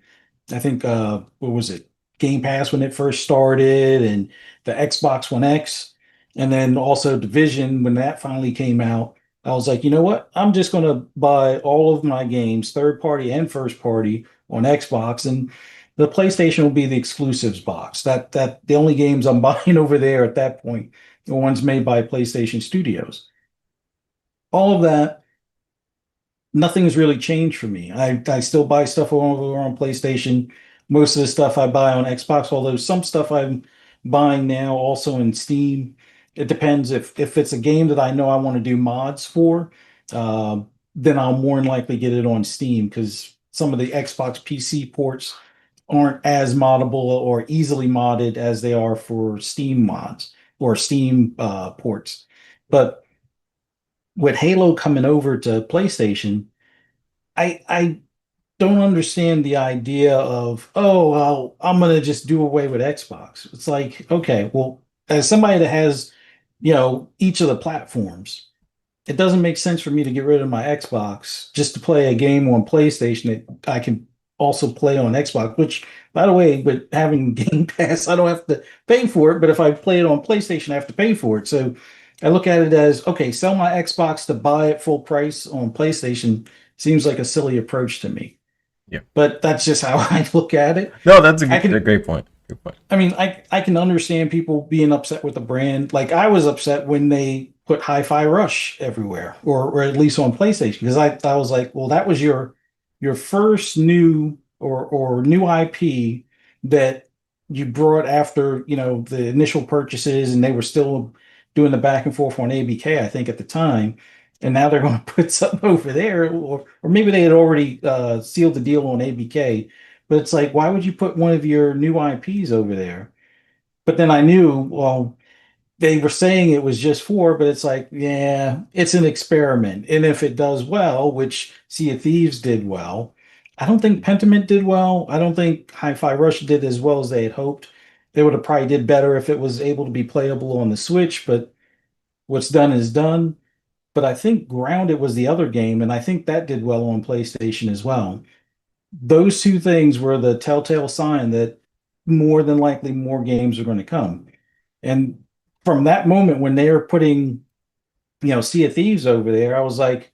I think what was it? Game Pass when it first started, and the Xbox One X, and then also Division when that finally came out. I was like, you know what? I'm just going to buy all of my games, third party and first party, on Xbox, and the PlayStation will be the exclusives box. That the only games I'm buying over there at that point are ones made by PlayStation Studios. All of that, nothing's really changed for me. I still buy stuff over on PlayStation. Most of the stuff I buy on Xbox, although some stuff I'm buying now also in Steam. It depends if it's a game that I know I want to do mods for, uh, then I'll more than likely get it on Steam because some of the Xbox PC ports aren't as moddable or easily modded as they are for Steam mods or Steam ports. But with Halo coming over to PlayStation, I don't understand the idea of, oh, well, I'm gonna just do away with Xbox. It's like, okay, well, as somebody that has, each of the platforms, it doesn't make sense for me to get rid of my Xbox just to play a game on PlayStation that I can also play on Xbox, which, by the way, with having Game Pass, I don't have to pay for it, but if I play it on PlayStation, I have to pay for it. So I look at it as, okay, sell my Xbox to buy it full price on PlayStation seems like a silly approach to me. Yeah. But that's just how I look at it. No, that's I a can great point. Good point. I mean, I can understand people being upset with the brand. Like I was upset when they put Hi-Fi Rush everywhere, or at least on PlayStation, because I was like, well, that was your first new new IP that you brought after, the initial purchases, and they were still doing the back and forth on ABK, I think, at the time. And now they're going to put something over there, or maybe they had already sealed the deal on ABK. But it's like, why would you put one of your new IPs over there? But then I knew, well, they were saying it was just four, but it's like, yeah, it's an experiment. And if it does well, which Sea of Thieves did well, I don't think Pentiment did well. I don't think Hi-Fi Rush did as well as they had hoped. They would have probably did better if it was able to be playable on the Switch, but what's done is done. But I think Grounded was the other game, and I think that did well on PlayStation as well. Those two things were the telltale sign that more than likely more games are going to come. And from that moment when they were putting, Sea of Thieves over there, I was like,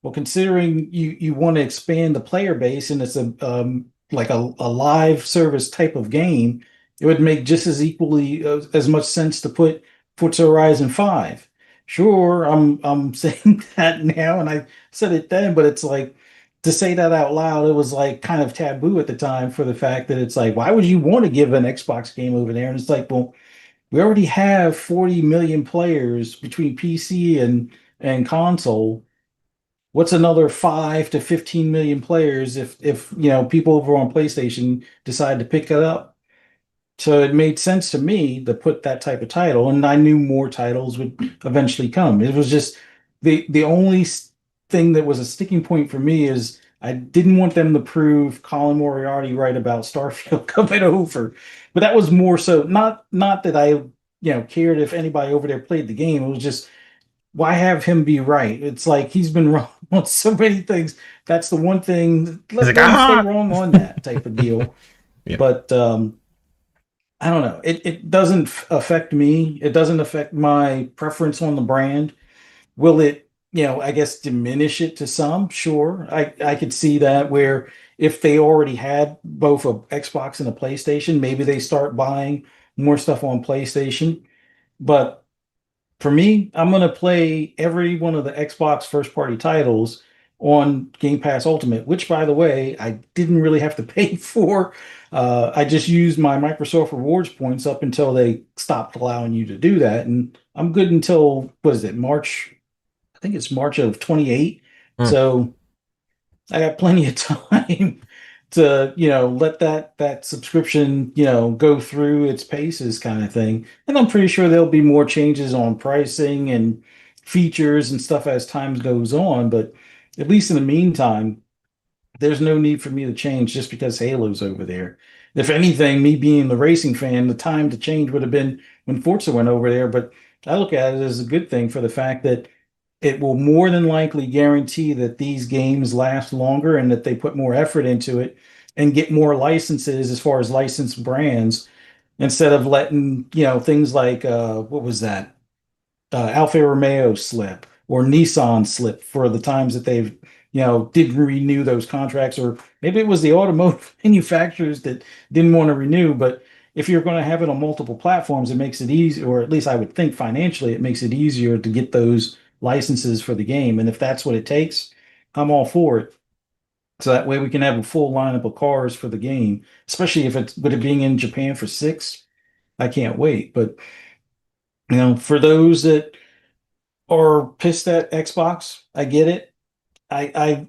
well, considering you want to expand the player base and it's a like a live service type of game, it would make just as equally as much sense to put Forza Horizon 5. sure, I'm saying that now, and I said it then, but it's like to say that out loud, it was like kind of taboo at the time for the fact that it's like, why would you want to give an Xbox game over there? And it's like, well, we already have 40 million players between PC and console. What's another 5 to 15 million players if people over on PlayStation decide to pick it up? So it made sense to me to put that type of title, and I knew more titles would eventually come. It was just the only thing that was a sticking point for me is I didn't want them to prove Colin Moriarty right about Starfield coming over. But that was more so not that I cared if anybody over there played the game. It was just why have him be right? It's like he's been wrong on so many things. That's the one thing. He's Let like, him stay ah, wrong on that type of deal. yeah. But I don't know. It doesn't affect me. It doesn't affect my preference on the brand. Will it, I guess diminish it to some? Sure. I could see that where if they already had both a Xbox and a PlayStation, maybe they start buying more stuff on PlayStation. But for me, I'm going to play every one of the Xbox first party titles on Game Pass Ultimate, which, by the way, I didn't really have to pay for. I just used my Microsoft Rewards points up until they stopped allowing you to do that. And I'm good until, what is it, March? I think it's March of 28. Mm. So I got plenty of time to, let that subscription, go through its paces kind of thing. And I'm pretty sure there'll be more changes on pricing and features and stuff as time goes on. But at least in the meantime, there's no need for me to change just because Halo's over there. If anything, me being the racing fan, the time to change would have been when Forza went over there. But I look at it as a good thing for the fact that it will more than likely guarantee that these games last longer and that they put more effort into it and get more licenses as far as licensed brands instead of letting, things like what was that? Alfa Romeo slip or Nissan slip for the times that they've, didn't renew those contracts, or maybe it was the automotive manufacturers that didn't want to renew. But if you're going to have it on multiple platforms, it makes it easy, or at least I would think financially, it makes it easier to get those licenses for the game. And if that's what it takes, I'm all for it. So that way we can have a full lineup of cars for the game, especially if it's with it being in Japan for six. I can't wait. But for those that are pissed at Xbox. I get it. I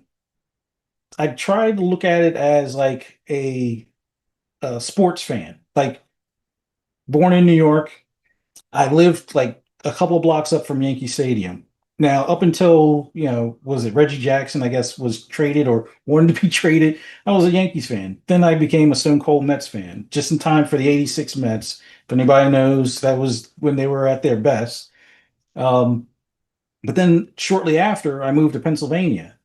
I try to look at it as like a sports fan. Like born in New York, I lived like a couple of blocks up from Yankee Stadium. Now, up until, was it Reggie Jackson, I guess, was traded or wanted to be traded, I was a Yankees fan. Then I became a Stone Cold Mets fan, just in time for the 86 Mets. If anybody knows, that was when they were at their best. Um, but then shortly after, I moved to Pennsylvania.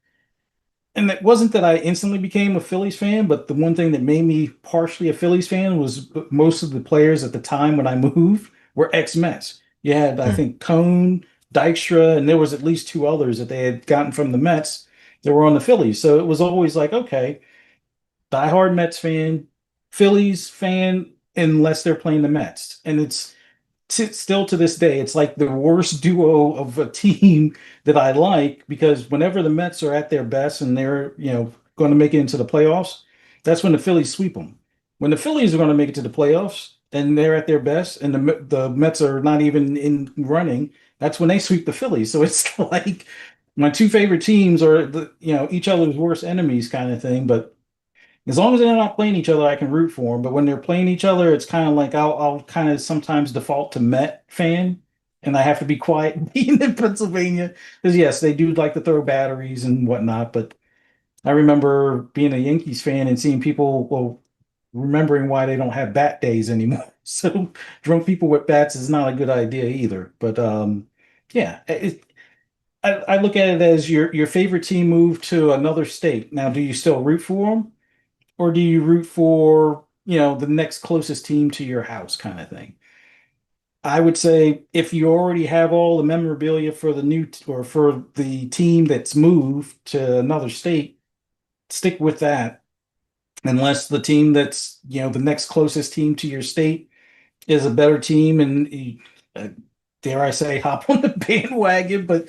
And it wasn't that I instantly became a Phillies fan, but the one thing that made me partially a Phillies fan was most of the players at the time when I moved were ex-Mets. You had, I Mm. think, Cone, Dykstra, and there was at least two others that they had gotten from the Mets that were on the Phillies. So it was always like, okay, diehard Mets fan, Phillies fan, unless they're playing the Mets. And it's still to this day, it's like the worst duo of a team that I like because whenever the Mets are at their best and they're, going to make it into the playoffs, that's when the Phillies sweep them. When the Phillies are going to make it to the playoffs and they're at their best and the Mets are not even in running, that's when they sweep the Phillies. So it's like my two favorite teams are each other's worst enemies kind of thing, but as long as they're not playing each other, I can root for them. But when they're playing each other, it's kind of like I'll kind of sometimes default to Met fan, and I have to be quiet being in Pennsylvania because yes, they do like to throw batteries and whatnot. But I remember being a Yankees fan and seeing people, well, remembering why they don't have bat days anymore. So drunk people with bats is not a good idea either. But yeah, I look at it as your favorite team moved to another state. Now, do you still root for them? Or do you root for, the next closest team to your house kind of thing? I would say if you already have all the memorabilia for the or for the team that's moved to another state, stick with that. Unless the team that's, the next closest team to your state is a better team and dare I say, hop on the bandwagon, but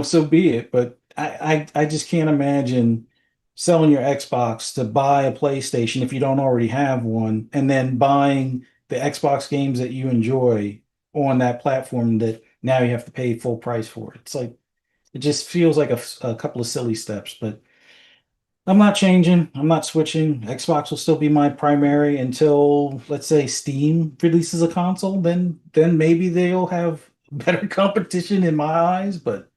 so be it. But I just can't imagine selling your Xbox to buy a PlayStation if you don't already have one, and then buying the Xbox games that you enjoy on that platform that now you have to pay full price for. It's like it just feels like a couple of silly steps, but I'm not changing. I'm not switching. Xbox will still be my primary until, let's say, Steam releases a console. Then maybe they'll have better competition in my eyes. But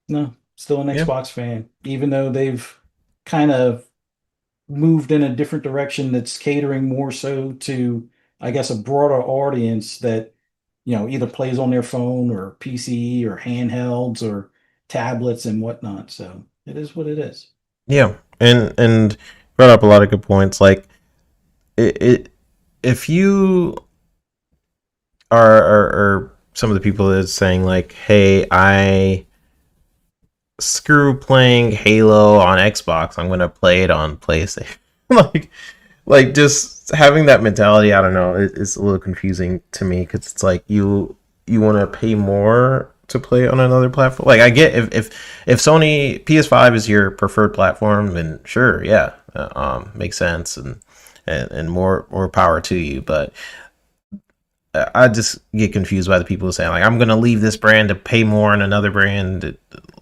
no, still an Yeah. Xbox fan, even though they've kind of moved in a different direction that's catering more so to, I guess, a broader audience that either plays on their phone or PC or handhelds or tablets and whatnot. So it is what it is. Yeah. And brought up a lot of good points. Like it if you are some of the people that's saying like, hey, I screw playing Halo on Xbox, I'm gonna play it on PlayStation. like just having that mentality, I don't know, it's a little confusing to me because it's like you want to pay more to play on another platform. Like I get if Sony PS5 is your preferred platform, then sure, yeah, makes sense, and more power to you. But I just get confused by the people saying like I'm gonna leave this brand to pay more on another brand.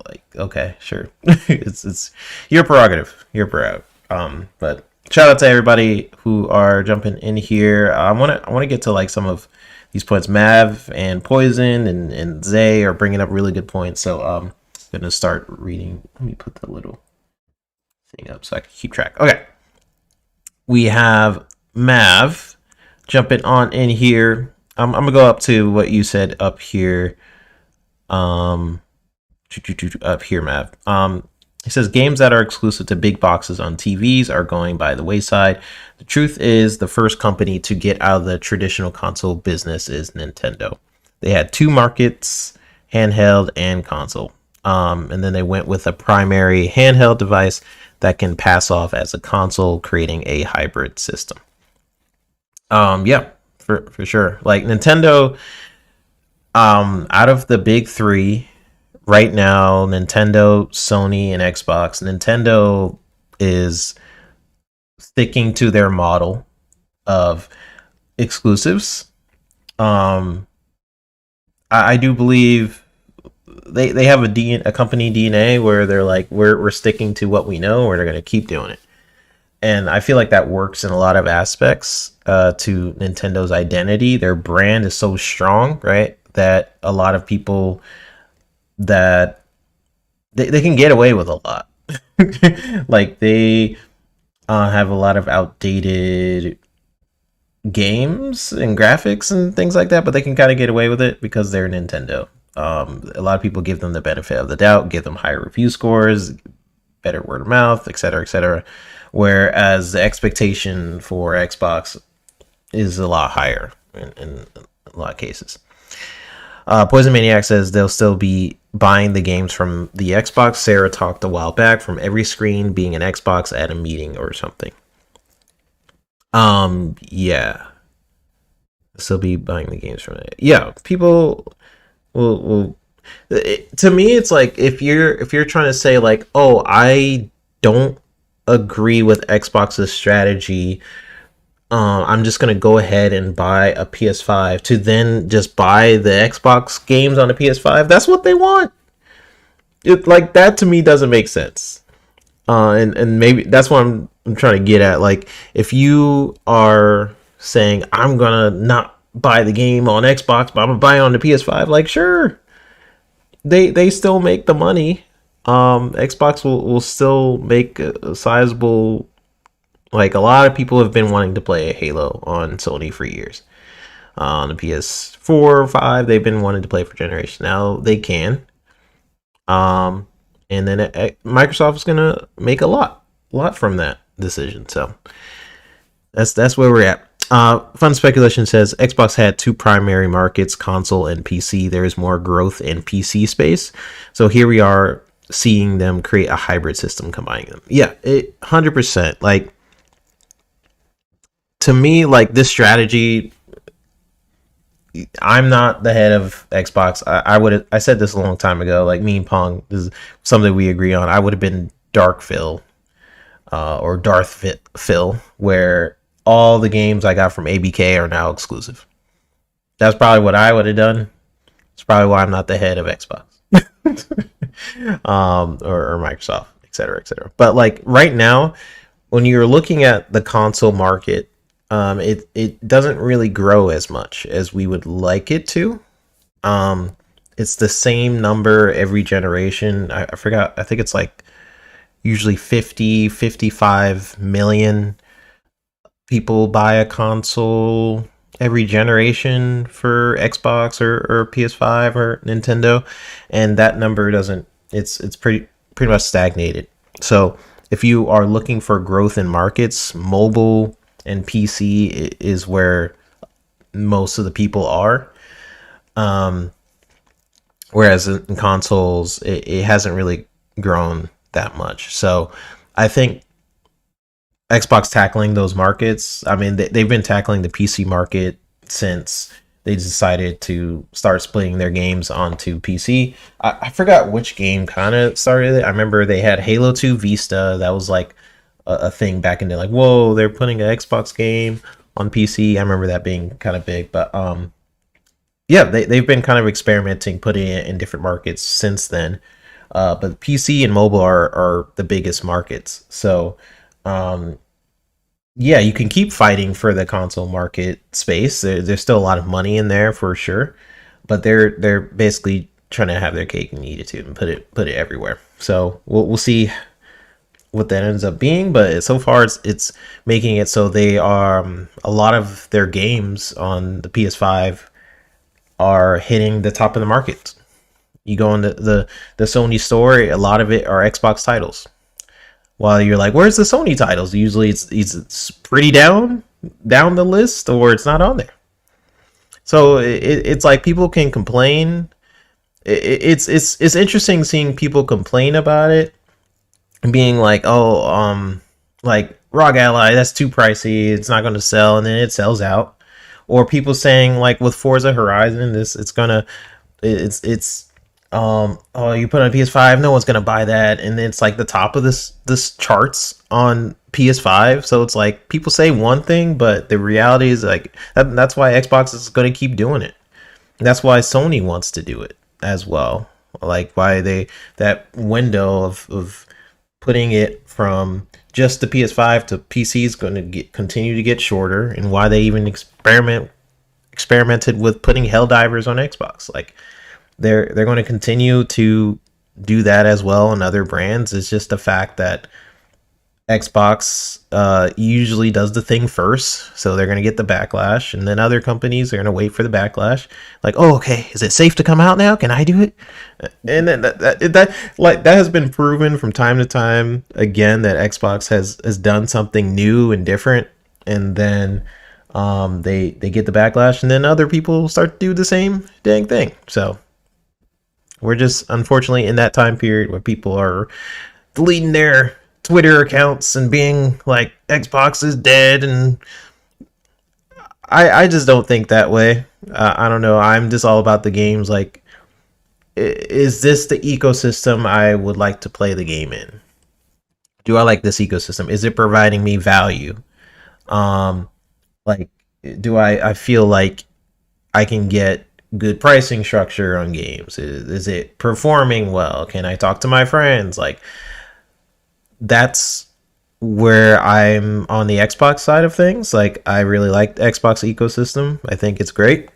Like okay, sure, it's your prerogative, your prerogative. But shout out to everybody who are jumping in here. I want to get to like some of these points. Mav and Poison and Zay are bringing up really good points. So I'm gonna start reading. Let me put the little thing up so I can keep track. Okay, we have Mav jumping on in here. I'm gonna go up to what you said up here. Um, up here, Mav. It says games that are exclusive to big boxes on TVs are going by the wayside. The truth is, the first company to get out of the traditional console business is Nintendo. They had two markets, handheld and console. And then they went with a primary handheld device that can pass off as a console, creating a hybrid system. Yeah, for sure. Like Nintendo, out of the big three, right now, Nintendo, Sony, and Xbox. Nintendo is sticking to their model of exclusives. I do believe they have a company DNA where they're like we're sticking to what we know, or they're going to keep doing it. And I feel like that works in a lot of aspects to Nintendo's identity. Their brand is so strong, right, that a lot of people that they can get away with a lot. Like they have a lot of outdated games and graphics and things like that, but they can kind of get away with it because they're Nintendo. A lot of people give them the benefit of the doubt, give them higher review scores, better word of mouth, etc., etc. Whereas the expectation for Xbox is a lot higher in a lot of cases. Poison Maniac says they'll still be buying the games from the Xbox. Sarah talked a while back from every screen being an Xbox at a meeting or something. Yeah. Still be buying the games from it. Yeah, people will to me it's like if you're trying to say like, oh, I don't agree with Xbox's strategy, I'm just gonna go ahead and buy a PS5 to then just buy the Xbox games on the PS5. That's what they want. It like that to me doesn't make sense. And maybe that's what I'm trying to get at. Like if you are saying I'm gonna not buy the game on Xbox, but I'm gonna buy it on the PS5, like sure, they still make the money. Xbox will still make a sizable. Like a lot of people have been wanting to play Halo on Sony for years. On the PS4 or 5, they've been wanting to play for generations. Now they can. And then Microsoft is gonna make a lot from that decision. So that's where we're at. Fun Speculation says Xbox had two primary markets, console and PC. There is more growth in PC space. So here we are seeing them create a hybrid system combining them. Yeah, 100%. Like to me, like this strategy I'm not the head of Xbox. I said this a long time ago. Like me and Pong, this is something we agree on. I would have been Dark Phil, or Phil, where all the games I got from ABK are now exclusive. That's probably what I would have done. It's probably why I'm not the head of Xbox, or Microsoft, etc., etc. But like right now, when you're looking at the console market, it doesn't really grow as much as we would like it to. It's the same number every generation. I forgot. I think it's like usually 50, 55 million people buy a console every generation for Xbox or PS5 or Nintendo, and that number doesn't. It's pretty much stagnated. So if you are looking for growth in markets, mobile and PC is where most of the people are. Whereas in consoles, it hasn't really grown that much. So I think Xbox tackling those markets. I mean, they've been tackling the PC market since they decided to start splitting their games onto PC. I forgot which game kind of started it. I remember they had Halo 2 Vista. That was like a thing back in the like, whoa, they're putting an Xbox game on PC. I remember that being kind of big. But yeah, they've been kind of experimenting, putting it in different markets since then. But PC and mobile are the biggest markets. So yeah, you can keep fighting for the console market space. There's still a lot of money in there for sure, but they're basically trying to have their cake and eat it too and put it everywhere. So we'll see what that ends up being, but so far it's making it so they are a lot of their games on the PS5 are hitting the top of the market. You go into the Sony store, a lot of it are Xbox titles. While you're like, where's the Sony titles? Usually it's pretty down the list, or it's not on there. So it's like people can complain. It's interesting seeing people complain about it and being like, oh, like ROG Ally, that's too pricey. It's not going to sell, and then it sells out. Or people saying like with Forza Horizon, oh, you put on PS5, no one's gonna buy that, and it's like the top of this charts on PS5. So it's like people say one thing, but the reality is like that's why Xbox is gonna keep doing it. That's why Sony wants to do it as well. Like why that window of putting it from just the PS5 to PC is going to continue to get shorter, and why they even experimented with putting Helldivers on Xbox. Like they're going to continue to do that as well in other brands. It's just the fact that Xbox usually does the thing first, so they're going to get the backlash, and then other companies are going to wait for the backlash. Like, oh, okay, is it safe to come out now? Can I do it? And then that has been proven from time to time again that Xbox has done something new and different, and then they get the backlash, and then other people start to do the same dang thing. So we're just unfortunately in that time period where people are deleting their Twitter accounts and being like Xbox is dead, and I just don't think that way. I don't know. I'm just all about the games. Like, is this the ecosystem I would like to play the game in? Do I like this ecosystem? Is it providing me value? Like, do I feel like I can get good pricing structure on games? Is it performing well? Can I talk to my friends? Like, that's where I'm on the Xbox side of things. Like, I really like the Xbox ecosystem. I think it's great.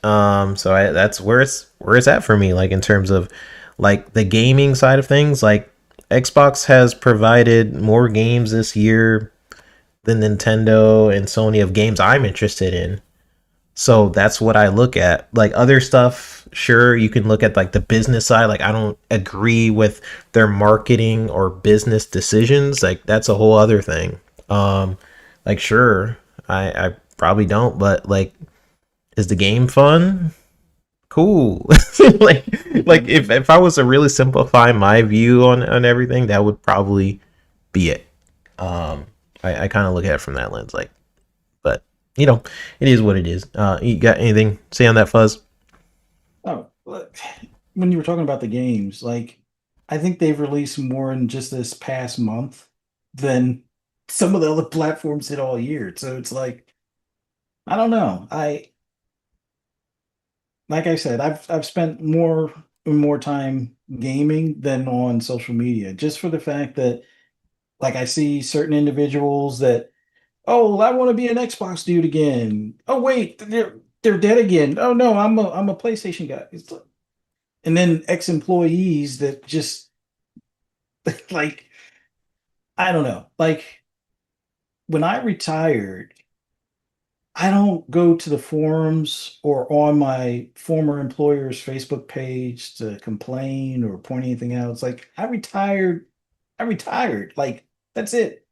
That's where it's at for me. Like in terms of like the gaming side of things, like Xbox has provided more games this year than Nintendo and Sony of games I'm interested in. So that's what I look at. Like other stuff, sure, you can look at like the business side. Like I don't agree with their marketing or business decisions. Like that's a whole other thing. Like sure, I probably don't, but like, is the game fun? Cool. like if I was to really simplify my view on everything, that would probably be it. I kind of look at it from that lens. Like, but you know, it is what it is. You got anything to say on that, Fuzz? Oh, look, when you were talking about the games, like I think they've released more in just this past month than some of the other platforms did all year. So it's like I don't know. I like I said, I've spent more and more time gaming than on social media, just for the fact that like I see certain individuals that, oh, I want to be an Xbox dude again. Oh wait, they're dead again. Oh no, I'm a PlayStation guy. And then ex-employees that just like I don't know. Like when I retired, I don't go to the forums or on my former employer's Facebook page to complain or point anything out. It's like I retired. I retired. Like that's it.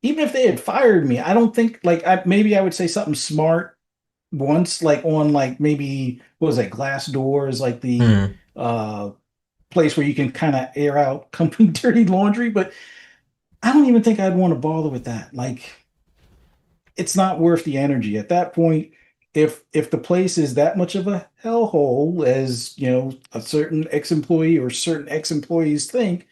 Even if they had fired me, I don't think like maybe I would say something smart once, like on like maybe what was it, Glassdoor is like the Mm. uh place where you can kind of air out company dirty laundry, but I don't even think I'd want to bother with that. Like it's not worth the energy at that point. If the place is that much of a hellhole as you know a certain ex-employee or certain ex-employees think,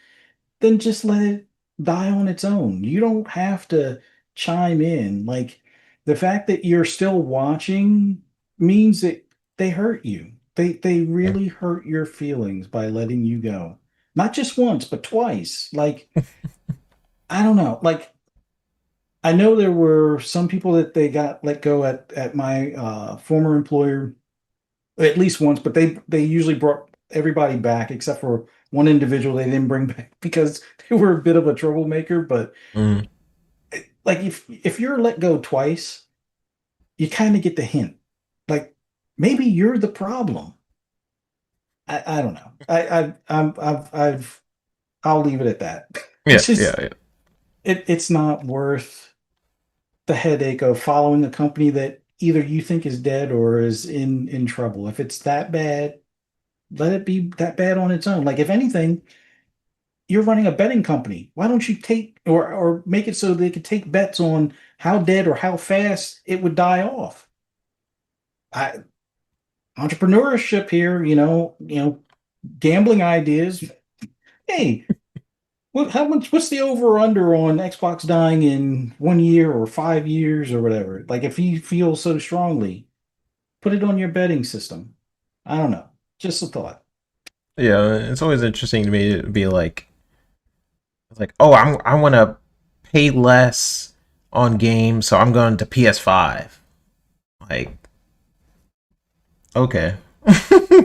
then just let it die on its own. You don't have to chime in. Like the fact that you're still watching means that they hurt you. They Yeah. really hurt your feelings by letting you go. Not just once, but twice. Like I don't know. Like I know there were some people that they got let go at my former employer at least once, but they usually brought everybody back except for one individual they didn't bring back because they were a bit of a troublemaker. But Mm. like if you're let go twice, you kind of get the hint. Like maybe you're the problem. I don't know. I'll leave it at that. Yeah, It's yeah, just yeah. it's not worth the headache of following a company that either you think is dead or is in trouble. If it's that bad, let it be that bad on its own. Like if anything, you're running a betting company. Why don't you take or make it so they could take bets on how dead or how fast it would die off? I, entrepreneurship here, gambling ideas. Hey, how much? What's the over or under on Xbox dying in 1 year or 5 years or whatever? Like if you feel so strongly, put it on your betting system. I don't know. Just a thought. Yeah, it's always interesting to me to be like, oh, I want to pay less on games, so I'm going to PS5. Like, okay,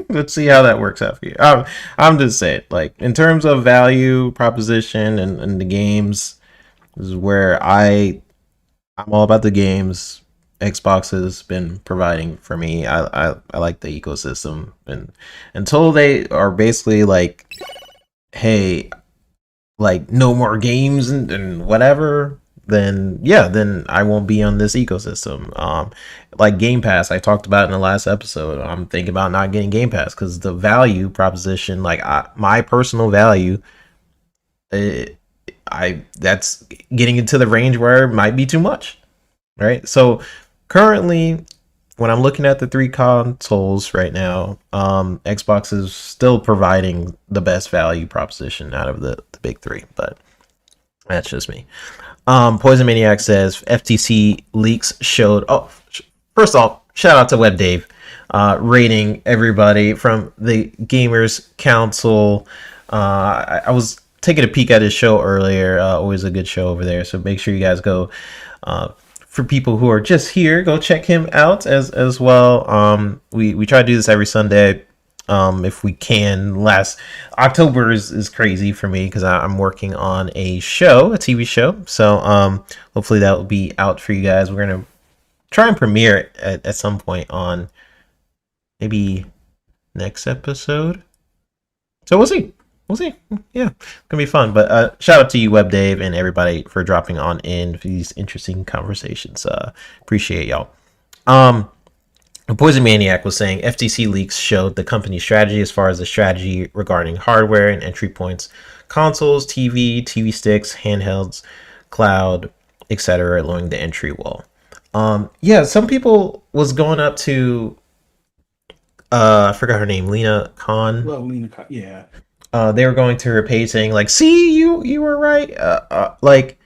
let's see how that works out for you. I'm just saying, like, in terms of value proposition and the games, this is where I'm all about the games. Xbox has been providing for me. I like the ecosystem, and until they are basically like, hey, like no more games and whatever, then yeah, then I won't be on this ecosystem. Like Game Pass, I talked about in the last episode. I'm thinking about not getting Game Pass because the value proposition, like my personal value, it, I that's getting into the range where it might be too much, right? So currently, when I'm looking at the three consoles right now, Xbox is still providing the best value proposition out of the big three, but that's just me. Poison Maniac says FTC leaks showed. Oh, first off, shout out to Web Dave, rating everybody from the Gamers Council. I was taking a peek at his show earlier. Always a good show over there. So make sure you guys go. For people who are just here, go check him out as well. We try to do this every Sunday. If we can. Last October is crazy for me because I'm working on a TV show. So hopefully that will be out for you guys. We're gonna try and premiere it at some point on maybe next episode. So we'll see. We'll see. Yeah, it's gonna be fun. But shout out to you, Web Dave, and everybody for dropping on in for these interesting conversations. Appreciate y'all. Poison Maniac was saying FTC leaks showed the company's strategy as far as the strategy regarding hardware and entry points, consoles, TV sticks, handhelds, cloud, etc., along the entry wall. Yeah, some people was going up to I forgot her name, Lena Khan. Well, Lena, yeah. They were going to her page saying like, "See, you were right." Like,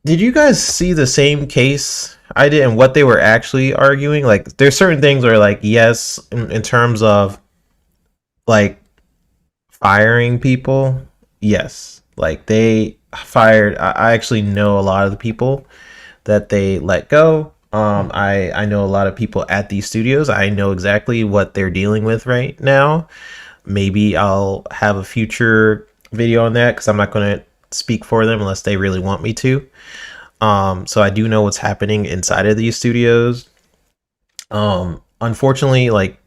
did you guys see the same case I did and what they were actually arguing? Like, there's certain things where like, yes, in terms of like firing people, yes, like they fired. I actually know a lot of the people that they let go. I know a lot of people at these studios. I know exactly what they're dealing with right now. Maybe I'll have a future video on that because I'm not going to speak for them unless they really want me to. So I do know what's happening inside of these studios. Unfortunately, like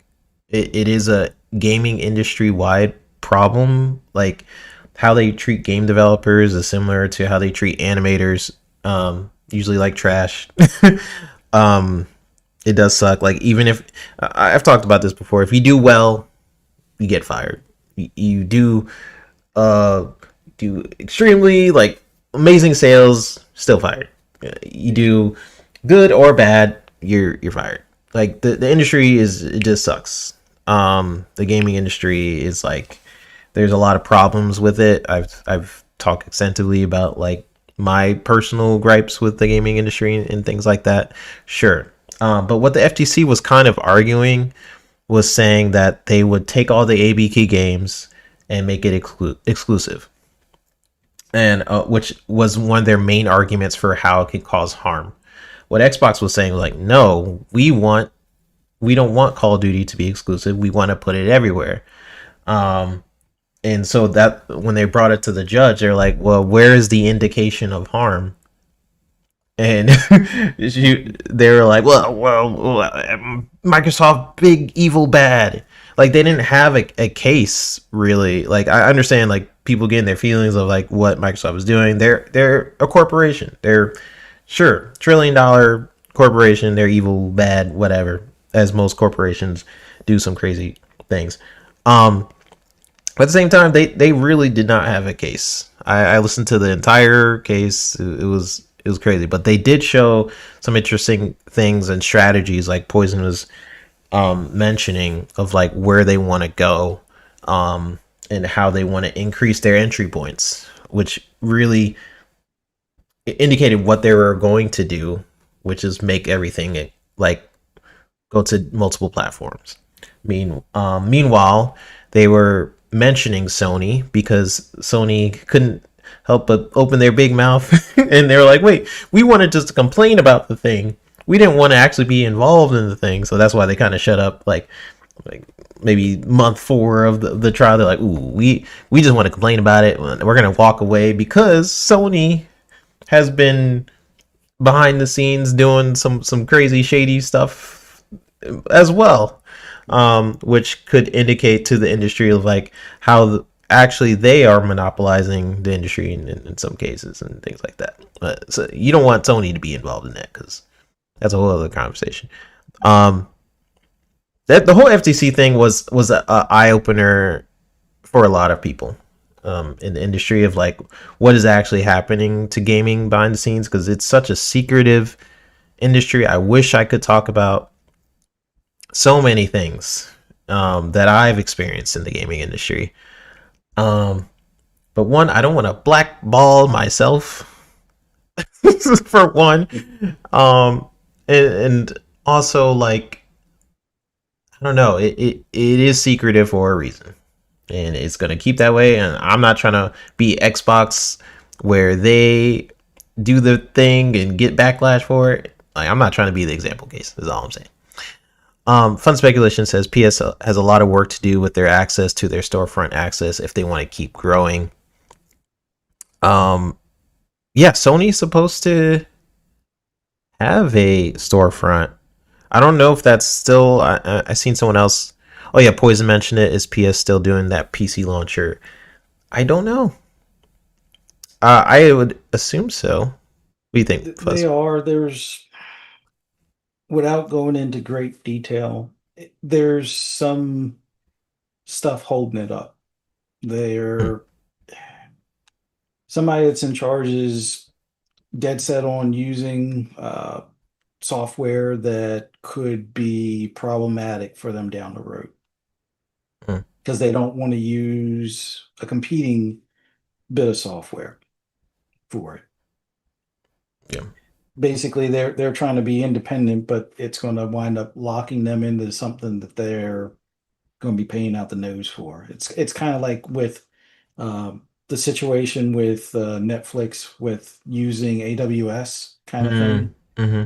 it is a gaming industry wide problem. Like how they treat game developers is similar to how they treat animators. Usually like trash. um, it does suck. Like even if I've talked about this before, if you do well, you get fired. You uh do extremely like amazing sales, still fired. You do good or bad, you're fired. Like the industry is it just sucks. The gaming industry is like there's a lot of problems with it. I've talked extensively about like my personal gripes with the gaming industry and things like that. Sure. But what the FTC was kind of arguing was saying that they would take all the ABK games and make it exclusive, and which was one of their main arguments for how it could cause harm. What Xbox was saying was like, no, we don't want Call of Duty to be exclusive. We want to put it everywhere. And so that when they brought it to the judge, they're like, well, where is the indication of harm? And they were like, Microsoft, big evil bad. Like they didn't have a case really. Like I understand like people getting their feelings of like what Microsoft is doing. They're a corporation. They're sure $1 trillion corporation. They're evil, bad, whatever. As most corporations do some crazy things. But at the same time, they really did not have a case. I listened to the entire case. It was crazy, but they did show some interesting things and strategies, like Poison was mentioning of like where they want to go, and how they want to increase their entry points, which really indicated what they were going to do, which is make everything like go to multiple platforms. Meanwhile, they were mentioning Sony because Sony couldn't help but open their big mouth and they were like, wait, we wanted just to complain about the thing. We didn't want to actually be involved in the thing. So that's why they kind of shut up like maybe month 4 of the trial. They're like, ooh, we just want to complain about it. We're going to walk away because Sony has been behind the scenes doing some crazy shady stuff as well, which could indicate to the industry of like how actually they are monopolizing the industry in some cases and things like that. So you don't want Sony to be involved in that because that's a whole other conversation. Um, that the whole FTC thing was an eye opener for a lot of people in the industry of like what is actually happening to gaming behind the scenes because it's such a secretive industry. I wish I could talk about so many things that I've experienced in the gaming industry. Um, but one, I don't want to blackball myself for one. And also like I don't know, it is secretive for a reason. And it's gonna keep that way. And I'm not trying to be Xbox where they do the thing and get backlash for it. Like I'm not trying to be the example case, is all I'm saying. Fun Speculation says PS has a lot of work to do with their access to their storefront access if they want to keep growing. Um, yeah, Sony's supposed to have a storefront. I don't know if that's still. I seen someone else. Oh yeah, Poison mentioned it. Is PS still doing that PC launcher? I don't know. I would assume so. What do you think, They Fuzz? are. There's, without going into great detail, there's some stuff holding it up. Hmm. There, somebody that's in charge is dead set on using software that could be problematic for them down the road Mm, because they don't want to use a competing bit of software for it. yeah. Basically, they're trying to be independent, but it's going to wind up locking them into something that they're going to be paying out the nose for. It's kind of like with the situation with Netflix with using AWS kind of Mm, thing. hmm.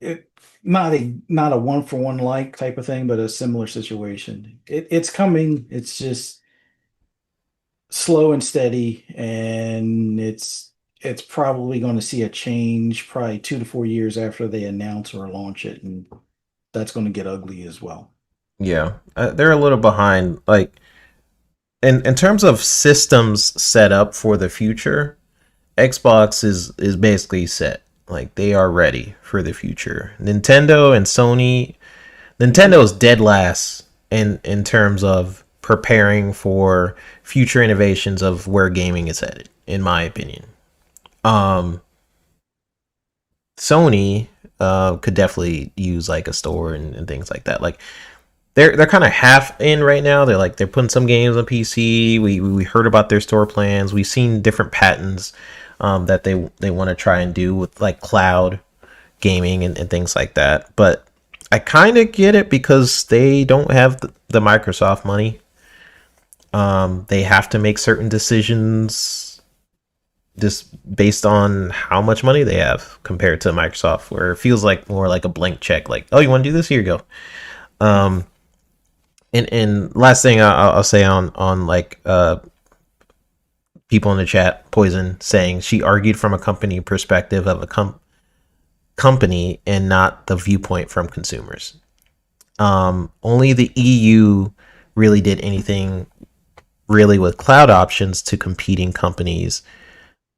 It not a one for one like type of thing, but a similar situation. It's coming. It's just slow and steady, and it's probably going to see a change probably 2 to 4 years after they announce or launch it, and that's going to get ugly as well. Yeah, they're a little behind. Like in terms of systems set up for the future, Xbox is basically set. Like they are ready for the future. Nintendo and Sony, Nintendo is dead last in terms of preparing for future innovations of where gaming is headed, in my opinion. Um, Sony could definitely use like a store and things like that. Like they're kind of half in right now. They're putting some games on PC. We heard about their store plans. We've seen different patents that they want to try and do with like cloud gaming and things like that. But I kind of get it because they don't have the Microsoft money. They have to make certain decisions just based on how much money they have compared to Microsoft, where it feels like more like a blank check. Like, oh, you want to do this? Here you go. Um, and last thing I'll say on like people in the chat, Poison saying she argued from a company perspective of a company and not the viewpoint from consumers. Only the EU really did anything really with cloud options to competing companies,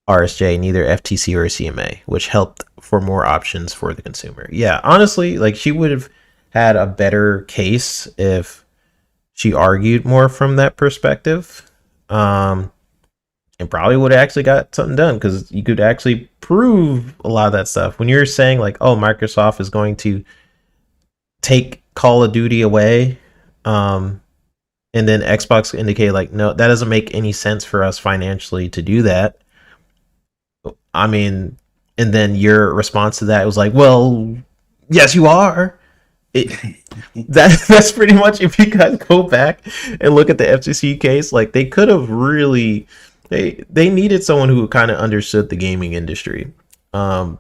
RSJ, neither FTC or CMA, which helped for more options for the consumer. Yeah, honestly, like she would have had a better case if she argued more from that perspective. And probably would have actually got something done because you could actually prove a lot of that stuff. When you're saying like, oh, Microsoft is going to take Call of Duty away, and then Xbox indicate like, no, that doesn't make any sense for us financially to do that. I mean, and then your response to that was like, well, yes, you are. It, that's pretty much, if you guys go back and look at the FCC case, like they could have really they needed someone who kind of understood the gaming industry,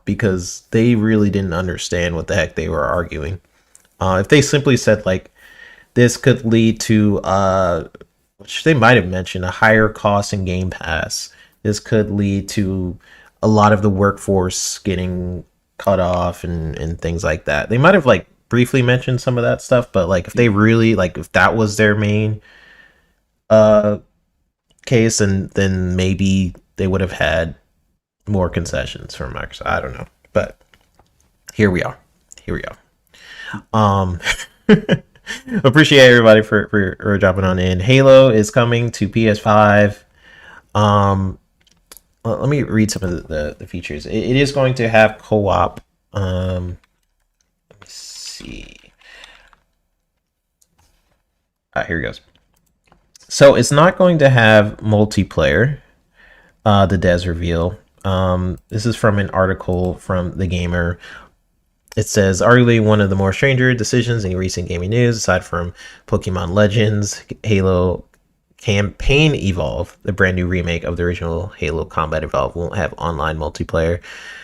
because they really didn't understand what the heck they were arguing. If they simply said like this could lead to which they might have mentioned, a higher cost in Game Pass, this could lead to a lot of the workforce getting cut off and things like that. They might have like briefly mentioned some of that stuff, but like if they really like if that was their main uh case, and then maybe they would have had more concessions from Microsoft. I don't know, but here we are. Here we are. Um, appreciate everybody for dropping on in. Halo is coming to PS5. Um, let me read some of the features. It is going to have co-op. Let me see. Here it goes. So it's not going to have multiplayer. The Des reveal. This is from an article from The Gamer. It says, arguably one of the more stranger decisions in recent gaming news, aside from Pokemon Legends, Halo Campaign Evolve, the brand new remake of the original Halo Combat Evolve, won't have online multiplayer.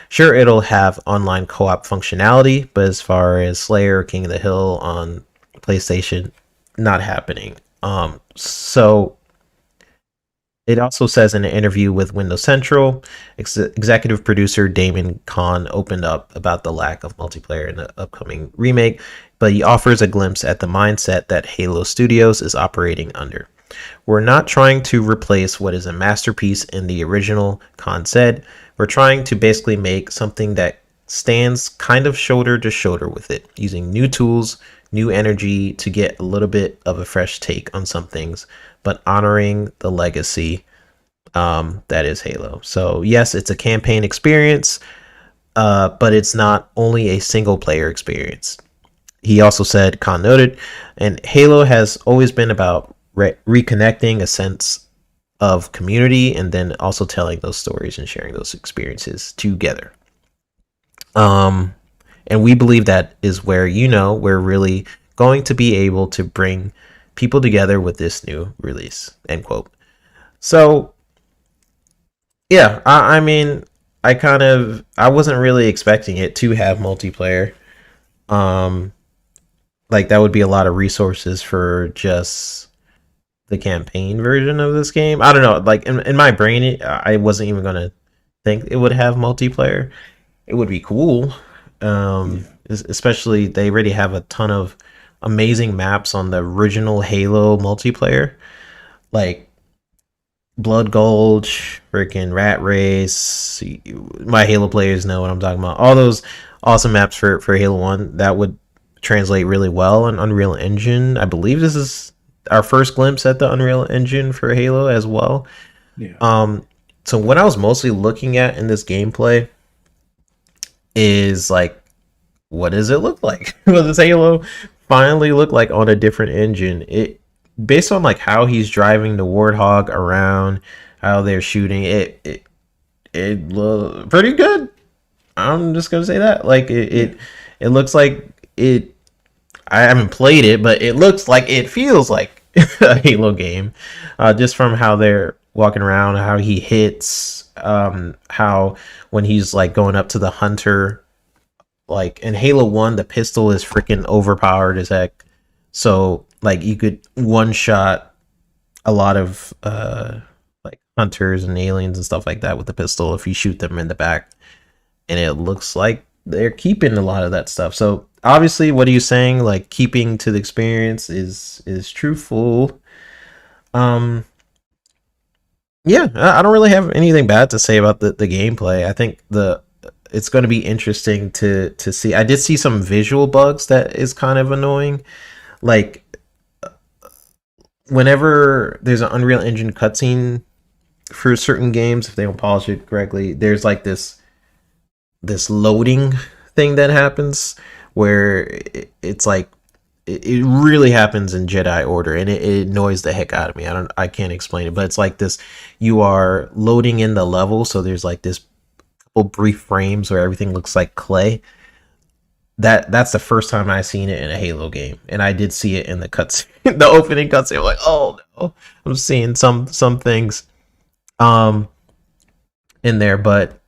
Sure, it'll have online co-op functionality, but as far as Slayer or King of the Hill on PlayStation, not happening. So it also says in an interview with Windows Central, executive producer Damon Kahn opened up about the lack of multiplayer in the upcoming remake, but he offers a glimpse at the mindset that Halo Studios is operating under. We're not trying to replace what is a masterpiece in the original, Kahn said. We're trying to basically make something that stands kind of shoulder to shoulder with it, using new tools, new energy to get a little bit of a fresh take on some things, but honoring the legacy that is Halo. So yes, it's a campaign experience, but it's not only a single player experience. He also said, Khan noted, and Halo has always been about reconnecting a sense of community and then also telling those stories and sharing those experiences together. Um, and we believe that is where, we're really going to be able to bring people together with this new release, end quote. So, yeah, I mean, I wasn't really expecting it to have multiplayer. Um, like that would be a lot of resources for just the campaign version of this game. I don't know. Like in my brain, I wasn't even gonna think it would have multiplayer. It would be cool. Yeah. Especially they already have a ton of amazing maps on the original Halo multiplayer, like Blood Gulch, freaking Rat Race. My Halo players know what I'm talking about. All those awesome maps for Halo 1 that would translate really well on Unreal Engine. I believe this is our first glimpse at the Unreal Engine for Halo as well. Yeah. Um, so what I was mostly looking at in this gameplay is like, what does it look like? What does Halo finally look like on a different engine? It based on like how he's driving the Warthog around, how they're shooting it look pretty good. I'm just gonna say that. Like Yeah. it looks like it. I haven't played it, but it looks like it feels like a Halo game, just from how they're walking around, how he hits, how when he's like going up to the hunter, like in Halo 1, the pistol is freaking overpowered as heck. So like you could one shot a lot of like hunters and aliens and stuff like that with the pistol if you shoot them in the back. And it looks like they're keeping a lot of that stuff. So obviously, what are you saying? Like keeping to the experience is truthful. Um, yeah, I don't really have anything bad to say about the gameplay. I think the it's going to be interesting to see. I did see some visual bugs that is kind of annoying. Like whenever there's an Unreal Engine cutscene for certain games, if they don't polish it correctly, there's like this loading thing that happens where it's like it really happens in Jedi Order, and it annoys the heck out of me. I can't explain it, but it's like this: you are loading in the level, so there's like this couple brief frames where everything looks like clay. That's the first time I seen it in a Halo game, and I did see it in the cutscene, the opening cutscene. I'm like, oh no, I'm seeing some things um in there, but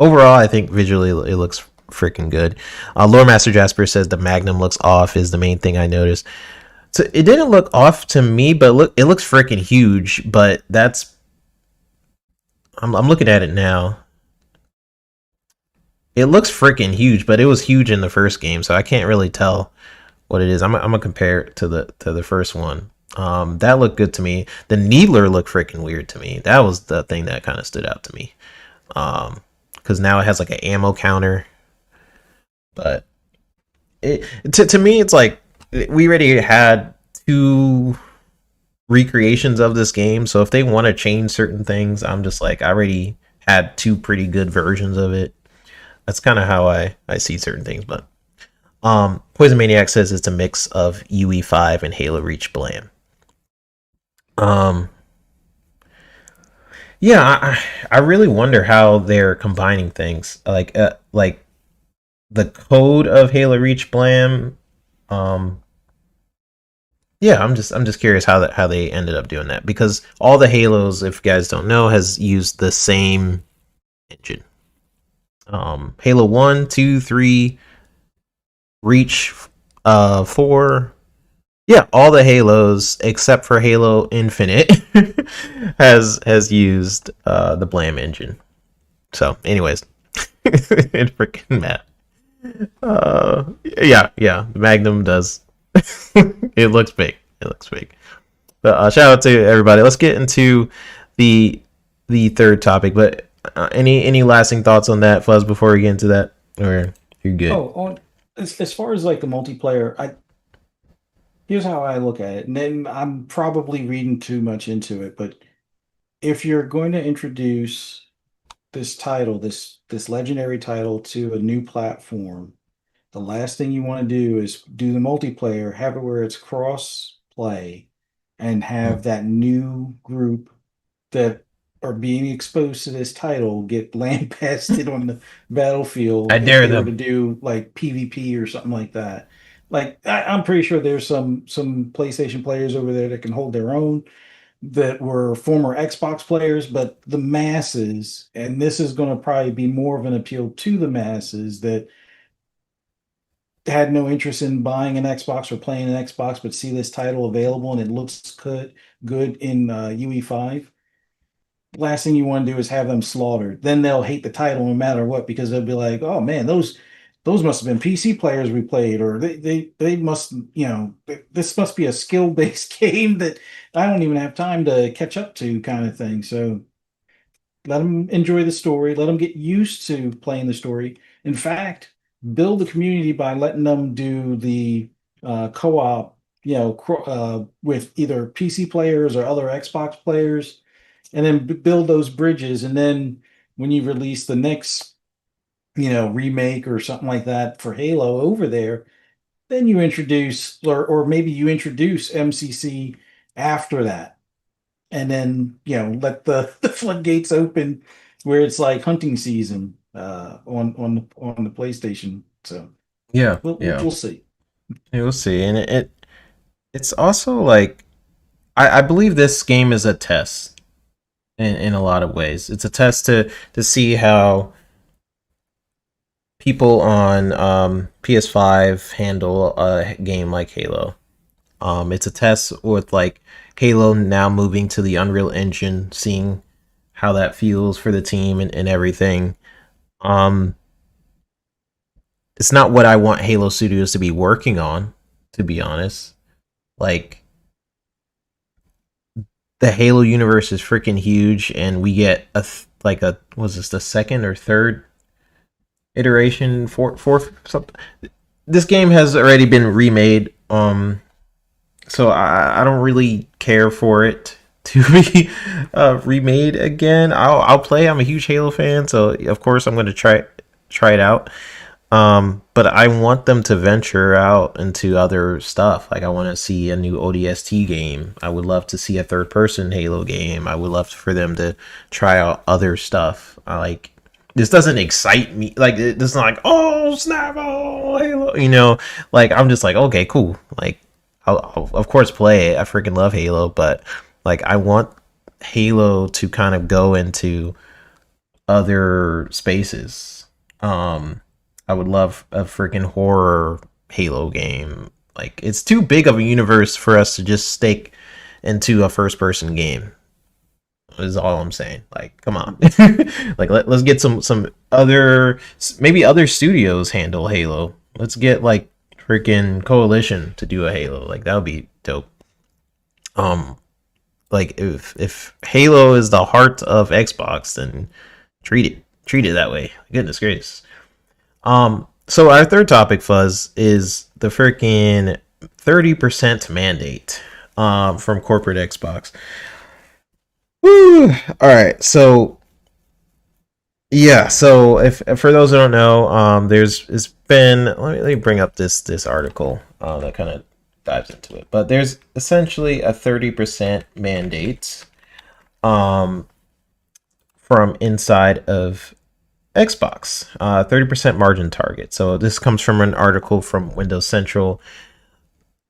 overall, I think visually it looks freaking good. Lore Master Jasper says the Magnum looks off is the main thing I noticed. So it didn't look off to me, but it looks freaking huge. But I'm looking at it now. It looks freaking huge, but it was huge in the first game, so I can't really tell what it is. I'm gonna compare it to the first one. That looked good to me. The Needler looked freaking weird to me. That was the thing that kind of stood out to me. Because now it has like an ammo counter. But to me, it's like we already had two recreations of this game. So if they want to change certain things, I'm just like, I already had two pretty good versions of it. That's kind of how I see certain things. But Poison Maniac says it's a mix of UE5 and Halo Reach Blam. Um, yeah, I really wonder how they're combining things like the code of Halo Reach Blam. Um, yeah, I'm just curious how they ended up doing that, because all the Halos, if you guys don't know, has used the same engine. Halo 1, 2, 3, Reach 4. Yeah, all the Halos except for Halo Infinite has used the Blam engine. So, anyways, it freaking mad. Yeah, Magnum does. It looks big. It looks big. But shout out to everybody. Let's get into the third topic. But any lasting thoughts on that, Fuzz, before we get into that? Or you're good? Oh, on as far as like the multiplayer, I here's how I look at it, and then I'm probably reading too much into it, but if you're going to introduce this title, this legendary title to a new platform, the last thing you want to do is do the multiplayer, have it where it's cross play, and have that new group that are being exposed to this title get lambasted on the I battlefield if dare they were to them. do like PvP or something like that. Like I'm pretty sure there's some PlayStation players over there that can hold their own that were former Xbox players, but the masses, and this is going to probably be more of an appeal to the masses that had no interest in buying an Xbox or playing an Xbox, but see this title available and it looks good in UE5. Last thing you want to do is have them slaughtered. Then they'll hate the title no matter what because they'll be like, "Oh man, those must have been PC players we played, or they must, this must be a skill-based game that I don't even have time to catch up to," kind of thing. So let them enjoy the story, let them get used to playing the story. In fact, build the community by letting them do the co-op, with either PC players or other Xbox players, and then build those bridges. And then when you release the next, remake or something like that for Halo over there, then you introduce, or maybe you introduce MCC after that, and then let the floodgates open where it's like hunting season on the PlayStation. So Yeah, we'll yeah. see. We'll see. And it's also like I believe this game is a test in a lot of ways. It's a test to see how people on PS5 handle a game like Halo. It's a test with like Halo now moving to the Unreal Engine, seeing how that feels for the team and everything. Um, it's not what I want Halo Studios to be working on, to be honest. Like the Halo universe is freaking huge, and we get like a was this the second or third iteration, fourth something. This game has already been remade. So I don't really care for it to be remade again. I'll play. I'm a huge Halo fan, so of course I'm going to try it out. But I want them to venture out into other stuff. Like I want to see a new ODST game. I would love to see a third person Halo game. I would love for them to try out other stuff. I like this doesn't excite me. Like it's not like oh snap oh Halo. Like I'm just like okay cool. Like I'll of course play it. I freaking love Halo, but like I want Halo to kind of go into other spaces. I would love a freaking horror Halo game. Like it's too big of a universe for us to just stake into a first person game. Is all I'm saying. Like, come on. Like let's get some other maybe other studios handle Halo. Let's get like freaking Coalition to do a Halo. Like that would be dope. Um like if Halo is the heart of Xbox, then treat it that way. Goodness gracious. So our third topic, Fuzz, is the freaking 30% mandate from corporate Xbox. Woo! All right, so yeah, so if for those who don't know, it's been let me bring up this article that kind of dives into it, but there's essentially a 30% mandate from inside of Xbox, 30% margin target. So this comes from an article from Windows Central.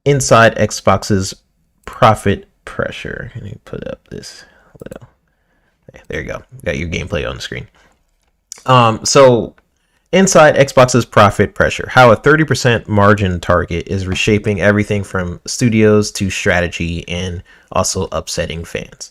Inside Xbox's profit pressure. Let me put up this little. There you go. Got your gameplay on the screen. So inside Xbox's profit pressure, how a 30% margin target is reshaping everything from studios to strategy and also upsetting fans.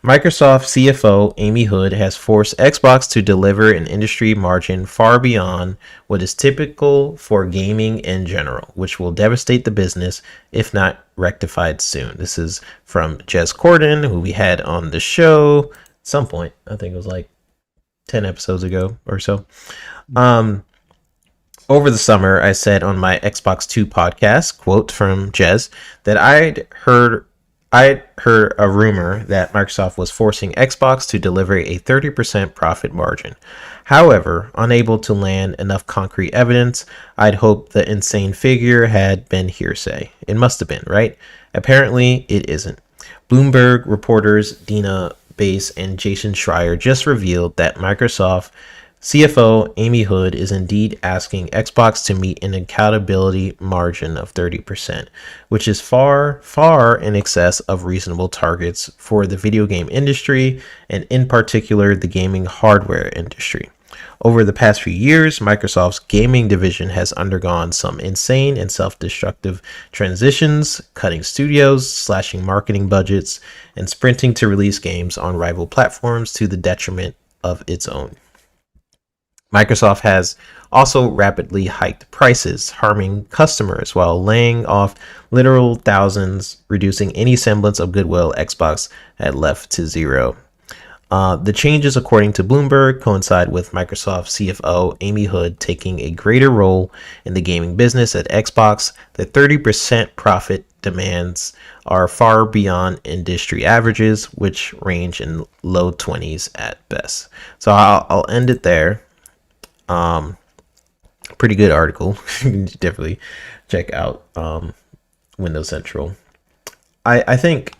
Microsoft CFO Amy Hood has forced Xbox to deliver an industry margin far beyond what is typical for gaming in general, which will devastate the business if not rectified soon. This is from Jez Corden, who we had on the show at some point. I think it was like 10 episodes ago or so. Over the summer, I said on my Xbox 2 podcast, quote from Jez, that I heard a rumor that Microsoft was forcing Xbox to deliver a 30% profit margin. However, unable to land enough concrete evidence, I'd hoped the insane figure had been hearsay. It must have been, right? Apparently, it isn't. Bloomberg reporters Dina Bass and Jason Schreier just revealed that Microsoft CFO Amy Hood is indeed asking Xbox to meet an accountability margin of 30%, which is far, far in excess of reasonable targets for the video game industry and, in particular, the gaming hardware industry. Over the past few years, Microsoft's gaming division has undergone some insane and self-destructive transitions, cutting studios, slashing marketing budgets, and sprinting to release games on rival platforms to the detriment of its own. Microsoft has also rapidly hiked prices, harming customers while laying off literal thousands, reducing any semblance of goodwill Xbox had left to zero. The changes, according to Bloomberg, coincide with Microsoft CFO Amy Hood taking a greater role in the gaming business at Xbox. The 30% profit demands are far beyond industry averages, which range in low 20s at best. So I'll end it there. Pretty good article. You can definitely check out Windows Central. I think,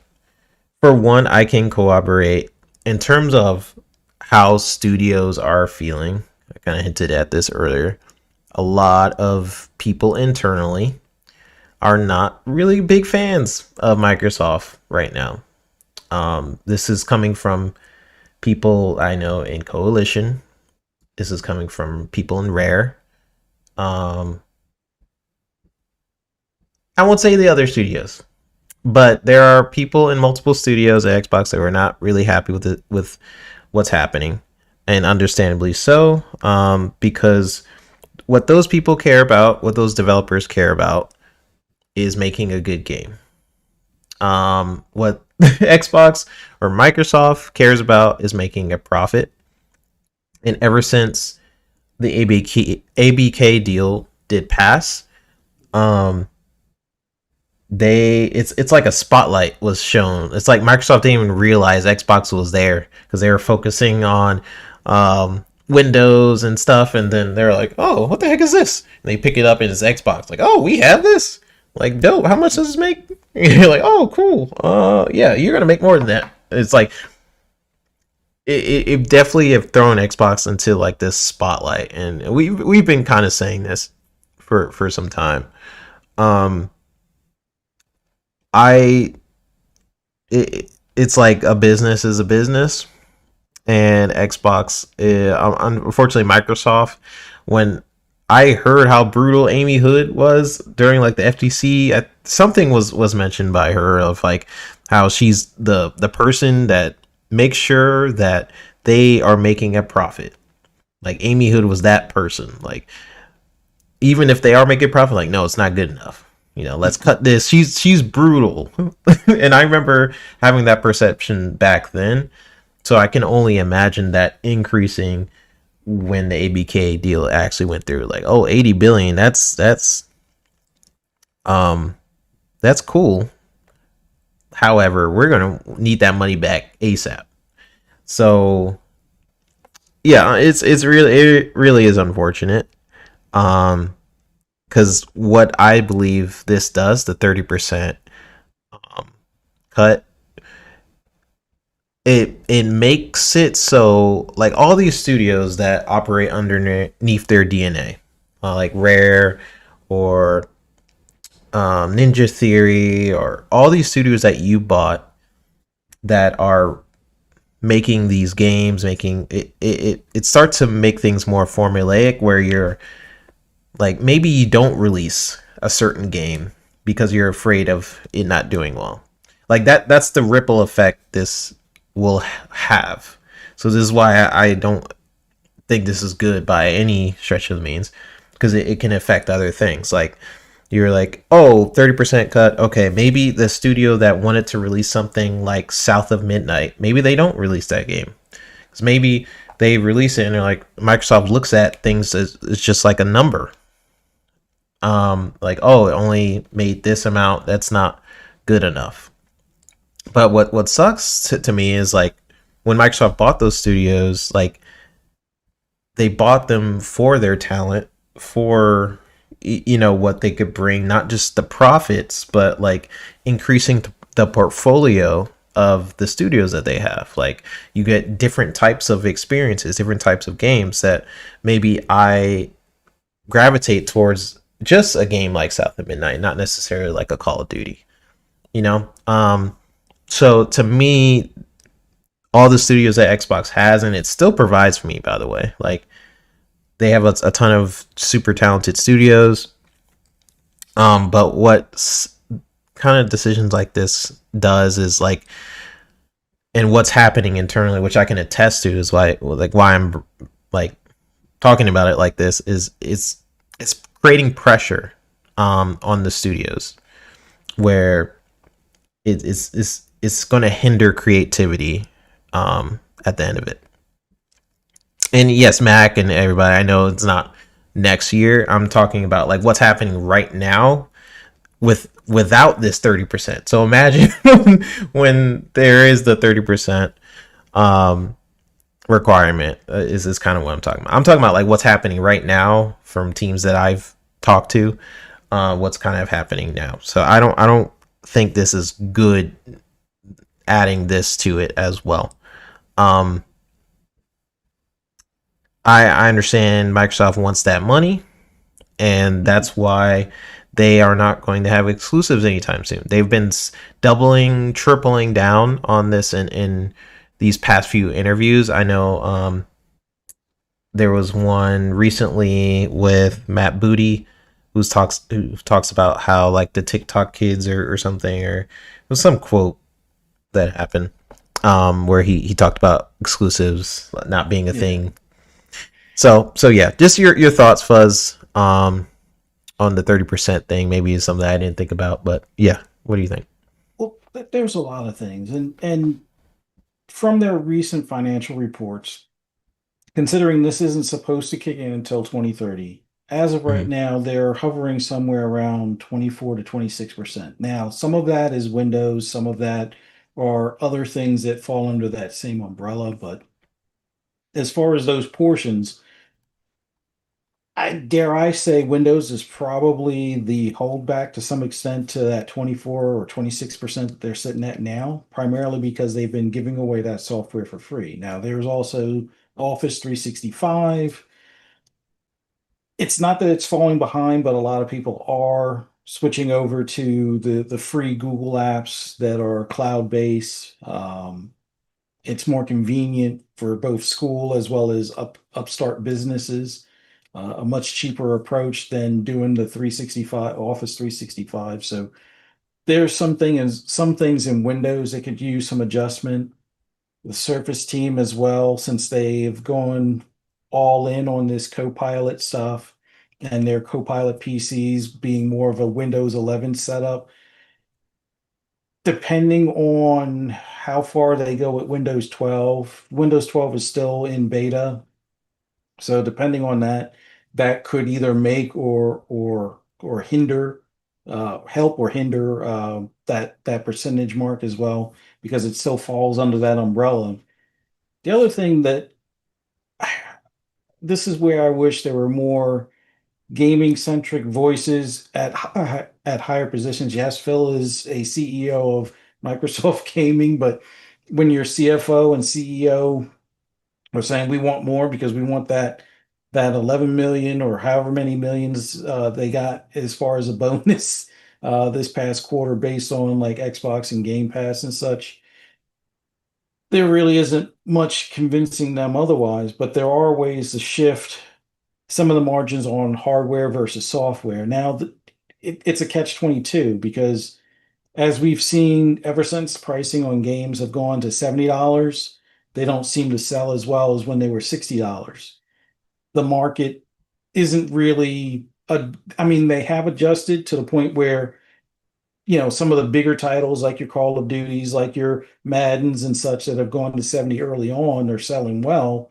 for one, I can corroborate in terms of how studios are feeling. I kind of hinted at this earlier. A lot of people internally are not really big fans of Microsoft right now. This is coming from people I know in Coalition. This is coming from people in Rare. I won't say the other studios, but there are people in multiple studios at Xbox that were not really happy with it, with what's happening, and understandably so, because what those people care about, what those developers care about, is making a good game. What Xbox or Microsoft cares about is making a profit. And ever since the ABK deal did pass, it's like a spotlight was shown. It's like Microsoft didn't even realize Xbox was there because they were focusing on Windows and stuff, and then they're like, "Oh, what the heck is this?" And they pick it up and it's Xbox. Like, "Oh, we have this? Like, dope. How much does this make?" And you're like, "Oh, cool. Yeah, you're gonna make more than that." It's like it definitely have thrown Xbox into like this spotlight, and we've been kind of saying this for some time. It's like a business is a business, and Xbox, unfortunately, Microsoft. When I heard how brutal Amy Hood was during like the FTC, something was mentioned by her of like how she's the person that make sure that they are making a profit. Like Amy Hood was that person. Like, even if they are making a profit, like, no, it's not good enough. Let's cut this. She's brutal. And I remember having that perception back then. So I can only imagine that increasing when the ABK deal actually went through. Like, oh, 80 billion. That's cool. However, we're gonna need that money back ASAP. So yeah, it really is unfortunate. Because what I believe this does, the 30% cut, it makes it so like all these studios that operate underneath their DNA, like Rare or Ninja Theory, or all these studios that you bought that are making these games, making it starts to make things more formulaic, where you're like, maybe you don't release a certain game because you're afraid of it not doing well. Like that's the ripple effect this will have. So this is why I don't think this is good by any stretch of the means, because it can affect other things. Like, you're like, oh, 30% cut. Okay, maybe the studio that wanted to release something like South of Midnight, maybe they don't release that game. Because maybe they release it and they're like, Microsoft looks at things as it's just like a number. Like, oh, it only made this amount. That's not good enough. But what sucks to me is like when Microsoft bought those studios, like they bought them for their talent, for what they could bring, not just the profits, but like increasing the portfolio of the studios that they have. Like you get different types of experiences, different types of games that maybe I gravitate towards just a game like South of Midnight, not necessarily like a Call of Duty, you know? So to me, all the studios that Xbox has, and it still provides for me, by the way, like they have a ton of super talented studios. But what kind of decisions like this does is like, and what's happening internally, which I can attest to, is why I'm like talking about it like this is it's creating pressure on the studios where it's going to hinder creativity at the end of it. And yes, Mac and everybody, I know it's not next year. I'm talking about like what's happening right now without this 30%. So imagine when there is the 30% um requirement, is kind of what I'm talking about. I'm talking about like what's happening right now from teams that I've talked to, what's kind of happening now. So I don't think this is good adding this to it as well. Um I understand Microsoft wants that money, and that's why they are not going to have exclusives anytime soon. They've been doubling, tripling down on this in these past few interviews. I know there was one recently with Matt Booty who talks about how like the TikTok kids or something, or it was some quote that happened where he talked about exclusives not being a Yeah. thing. So yeah, just your thoughts, Fuzz, on the 30% thing. Maybe is something I didn't think about, but yeah, what do you think? Well, there's a lot of things, and from their recent financial reports, considering this isn't supposed to kick in until 2030, as of right Mhm. now, they're hovering somewhere around 24 to 26%. Now, some of that is Windows, some of that are other things that fall under that same umbrella. But as far as those portions, I dare I say Windows is probably the holdback to some extent to that 24 or 26% that they're sitting at now, primarily because they've been giving away that software for free. Now, there's also Office 365. It's not that it's falling behind, but a lot of people are switching over to the free Google apps that are cloud-based. It's more convenient for both school as well as upstart businesses. A much cheaper approach than doing the 365 Office 365. So there's some things in Windows that could use some adjustment. The Surface team as well, since they've gone all in on this Copilot stuff and their Copilot PCs being more of a Windows 11 setup. Depending on how far they go with Windows 12 is still in beta. So depending on that, that could either make or hinder, help or hinder that percentage mark as well, because it still falls under that umbrella. The other thing that this is where I wish there were more gaming centric voices at higher positions. Yes, Phil is a CEO of Microsoft Gaming, but when your CFO and CEO are saying we want more because we want that 11 million or however many millions they got as far as a bonus this past quarter based on like Xbox and Game Pass and such, there really isn't much convincing them otherwise. But there are ways to shift some of the margins on hardware versus software. Now, it's a catch 22 because as we've seen ever since pricing on games have gone to $70, they don't seem to sell as well as when they were $60. The market isn't really I mean, they have adjusted to the point where, some of the bigger titles like your Call of Duties, like your Maddens and such that have gone to 70 early on, they're selling well,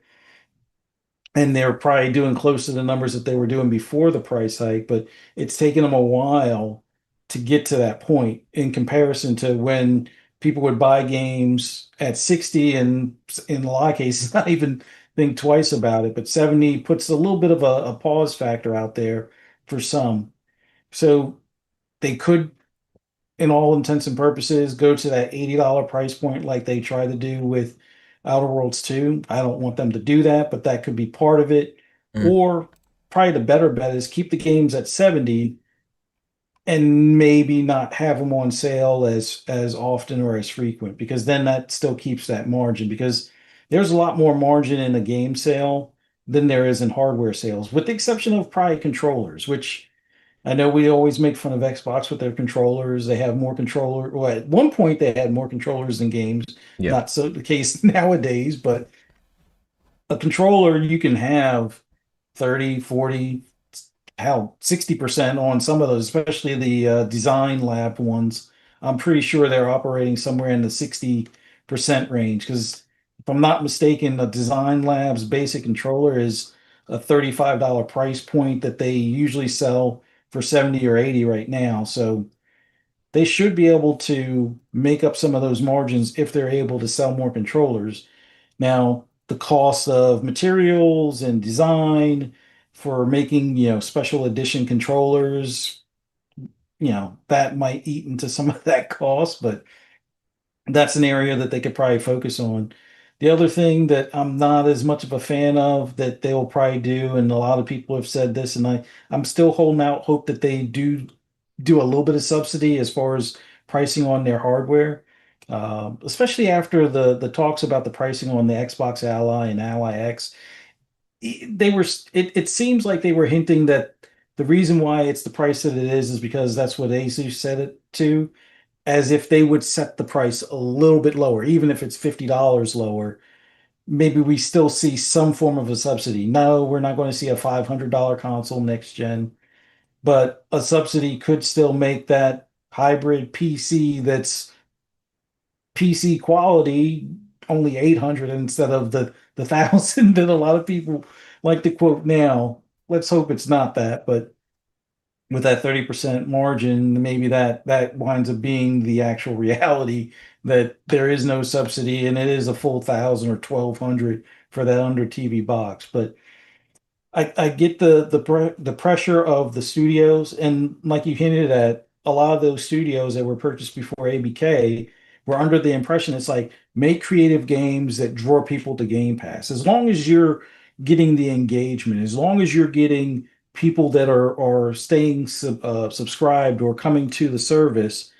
and they're probably doing close to the numbers that they were doing before the price hike, but it's taken them a while to get to that point in comparison to when people would buy games at 60 and in a lot of cases not even think twice about it. But 70 puts a little bit of a pause factor out there for some. So they could, in all intents and purposes, go to that $80 price point like they try to do with Outer Worlds 2. I don't want them to do that, but that could be part of it. Mm, Or probably the better bet is keep the games at 70 and maybe not have them on sale as often or as frequent, because then that still keeps that margin, because there's a lot more margin in a game sale than there is in hardware sales, with the exception of probably controllers, which I know we always make fun of Xbox with their controllers. They have more controller. Well, at one point they had more controllers than games. yeah. Not so the case nowadays, but a controller you can have 30, 40, hell, 60% on some of those, especially the design lab ones. I'm pretty sure they're operating somewhere in the 60% range, because if I'm not mistaken, the design lab's basic controller is a $35 price point that they usually sell for 70 or 80 right now. So they should be able to make up some of those margins if they're able to sell more controllers. Now, the cost of materials and design for making, special edition controllers, that might eat into some of that cost, but that's an area that they could probably focus on. The other thing that I'm not as much of a fan of that they'll probably do, and a lot of people have said this, and I'm still holding out hope that they do a little bit of subsidy as far as pricing on their hardware, especially after the talks about the pricing on the Xbox Ally and Ally X. They were it seems like they were hinting that the reason why it's the price that it is because that's what Asus said it to, as if they would set the price a little bit lower, even if it's $50 lower. Maybe we still see some form of a subsidy. No, we're not going to see a $500 console next gen, but a subsidy could still make that hybrid PC that's PC quality only 800 instead of the thousand that a lot of people like to quote now. Let's hope it's not that, but with that 30% margin, maybe that winds up being the actual reality, that there is no subsidy and it is a full 1,000 or 1,200 for that under TV box. But I get the pressure of the studios, and like you hinted at, a lot of those studios that were purchased before ABK were under the impression it's like make creative games that draw people to Game Pass. As long as you're getting the engagement, as long as you're getting people that are staying subscribed or coming to the service,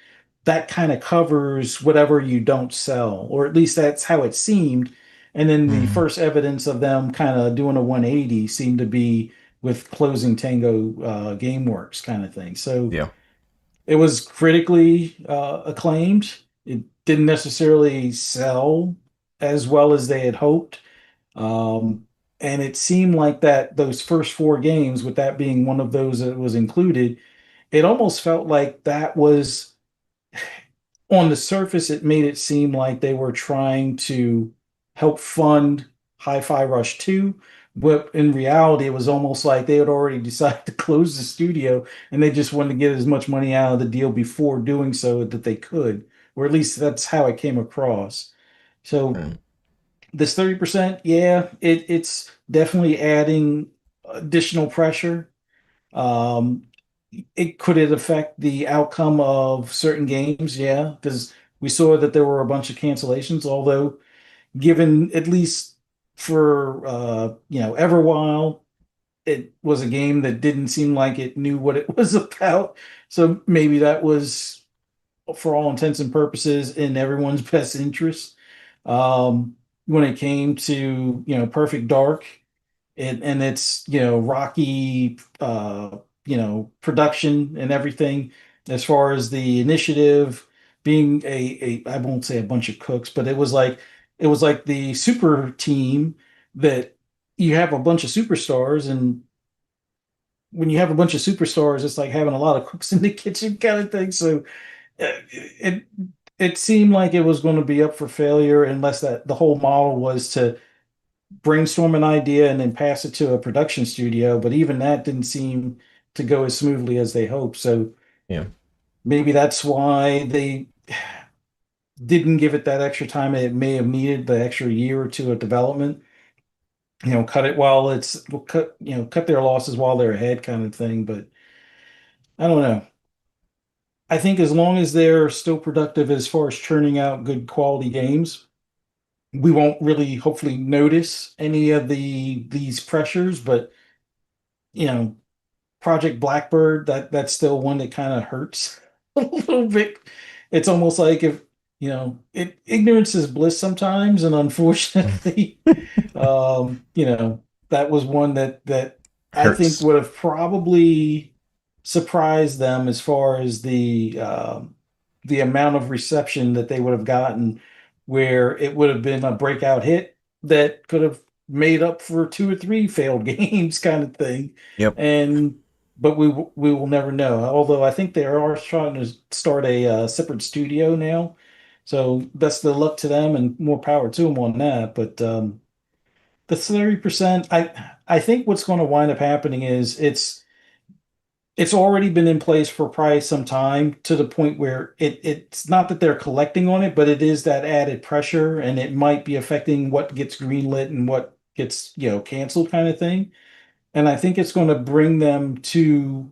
that kind of covers whatever you don't sell, or at least that's how it seemed. And then the Mm, first evidence of them kind of doing a 180 seemed to be with closing Tango GameWorks kind of thing. So yeah. it was critically acclaimed. It didn't necessarily sell as well as they had hoped. Um, and it seemed like that those first four games, with that being one of those that was included, it almost felt like that was, on the surface, it made it seem like they were trying to help fund Hi-Fi Rush 2, but in reality, it was almost like they had already decided to close the studio and they just wanted to get as much money out of the deal before doing so that they could, or at least that's how it came across. So Mm, this 30%, yeah, it's definitely adding additional pressure. Um, could it affect the outcome of certain games? Yeah, because we saw that there were a bunch of cancellations, although given at least for Everwild, it was a game that didn't seem like it knew what it was about. So maybe that was, for all intents and purposes, in everyone's best interest. When it came to, Perfect Dark, and it's, rocky, production and everything, as far as the initiative being a I won't say a bunch of cooks, but it was like the super team, that you have a bunch of superstars, and when you have a bunch of superstars, it's like having a lot of cooks in the kitchen kind of thing. So it it seemed like it was going to be up for failure unless that the whole model was to brainstorm an idea and then pass it to a production studio. But even that didn't seem to go as smoothly as they hoped. So yeah. maybe that's why didn't give it that extra time it may have needed, the extra year or two of development. Cut it while it's cut, cut their losses while they're ahead kind of thing. But I don't know. I think as long as they're still productive as far as churning out good quality games, we won't really hopefully notice any of these pressures. But you know, Project Blackbird, that's still one that kind of hurts a little bit. It's almost like if ignorance is bliss sometimes, and unfortunately, that was one that I think Hurts. would have probably surprised them as far as the amount of reception that they would have gotten, where it would have been a breakout hit that could have made up for two or three failed games, kind of thing. Yep. And but we will never know. Although I think they are trying to start a separate studio now, so best of luck to them and more power to them on that. But the 30%, I think what's going to wind up happening is it's already been in place for probably some time, to the point where it's not that they're collecting on it, but it is that added pressure, and it might be affecting what gets greenlit and what gets canceled, kind of thing. And I think it's going to bring them to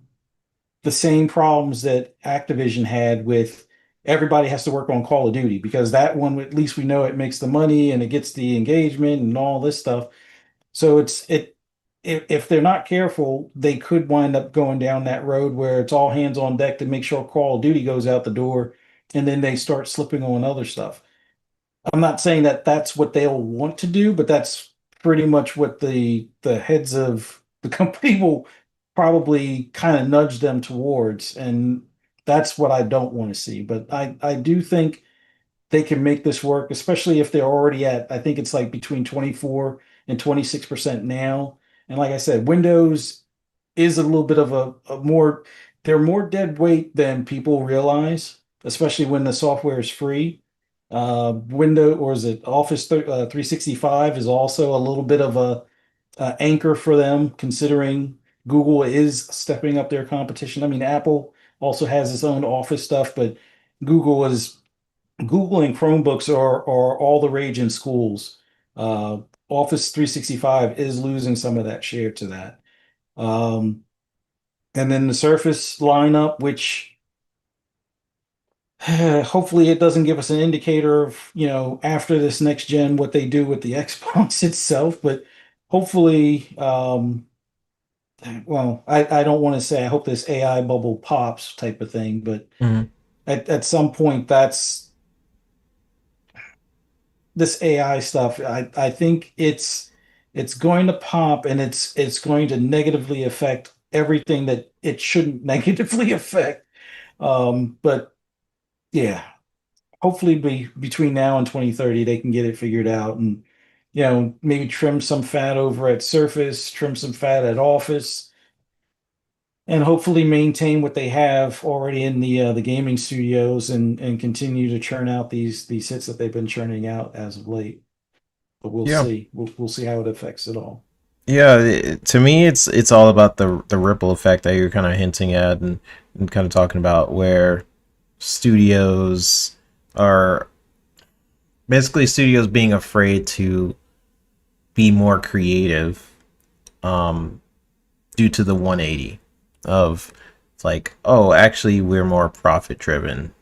the same problems that Activision had with everybody has to work on Call of Duty, because that one, at least we know it makes the money and it gets the engagement and all this stuff. So if they're not careful, they could wind up going down that road where it's all hands on deck to make sure Call of Duty goes out the door, and then they start slipping on other stuff. I'm not saying that that's what they'll want to do, but that's pretty much what the heads of the company will probably kind of nudge them towards, and that's what I don't want to see. But I do think they can make this work, especially if they're already at, I think it's like between 24 and 26% now. And like I said, Windows is a little bit of a more, they're more dead weight than people realize, especially when the software is free. Window, or is it Office 365 is also a little bit of a anchor for them, considering Google is stepping up their competition. I mean, Apple also has its own Office stuff, but Google is Google and Chromebooks are all the rage in schools. Office 365 is losing some of that share to that. Um, and then the Surface lineup, which hopefully it doesn't give us an indicator of, after this next gen, what they do with the Xbox itself, but hopefully, well, I don't want to say I hope this AI bubble pops type of thing, but Mhm. at some point this AI stuff, I think it's going to pop, and it's going to negatively affect everything that it shouldn't negatively affect. But yeah, hopefully between now and 2030 they can get it figured out, and maybe trim some fat over at Surface, trim some fat at Office, and hopefully maintain what they have already in the gaming studios, and continue to churn out these hits that they've been churning out as of late. But we'll Yeah. see. We'll see how it affects it all. Yeah, to me, it's all about the ripple effect that you're kind of hinting at, and kind of talking about, where studios are basically studios being afraid to be more creative, um, due to the 180 of, it's like, oh, actually, we're more profit driven.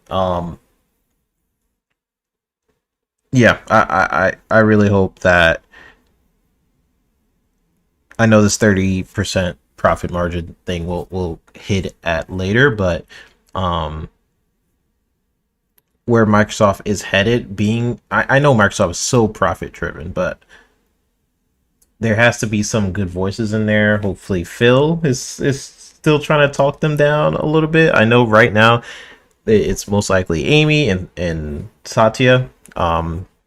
Yeah, I really hope that, I know this 30% profit margin thing will hit at later, but um where Microsoft is headed, being, I know Microsoft is so profit driven, but there has to be some good voices in there. Hopefully Phil is still trying to talk them down a little bit. I know right now it's most likely Amy and Satya,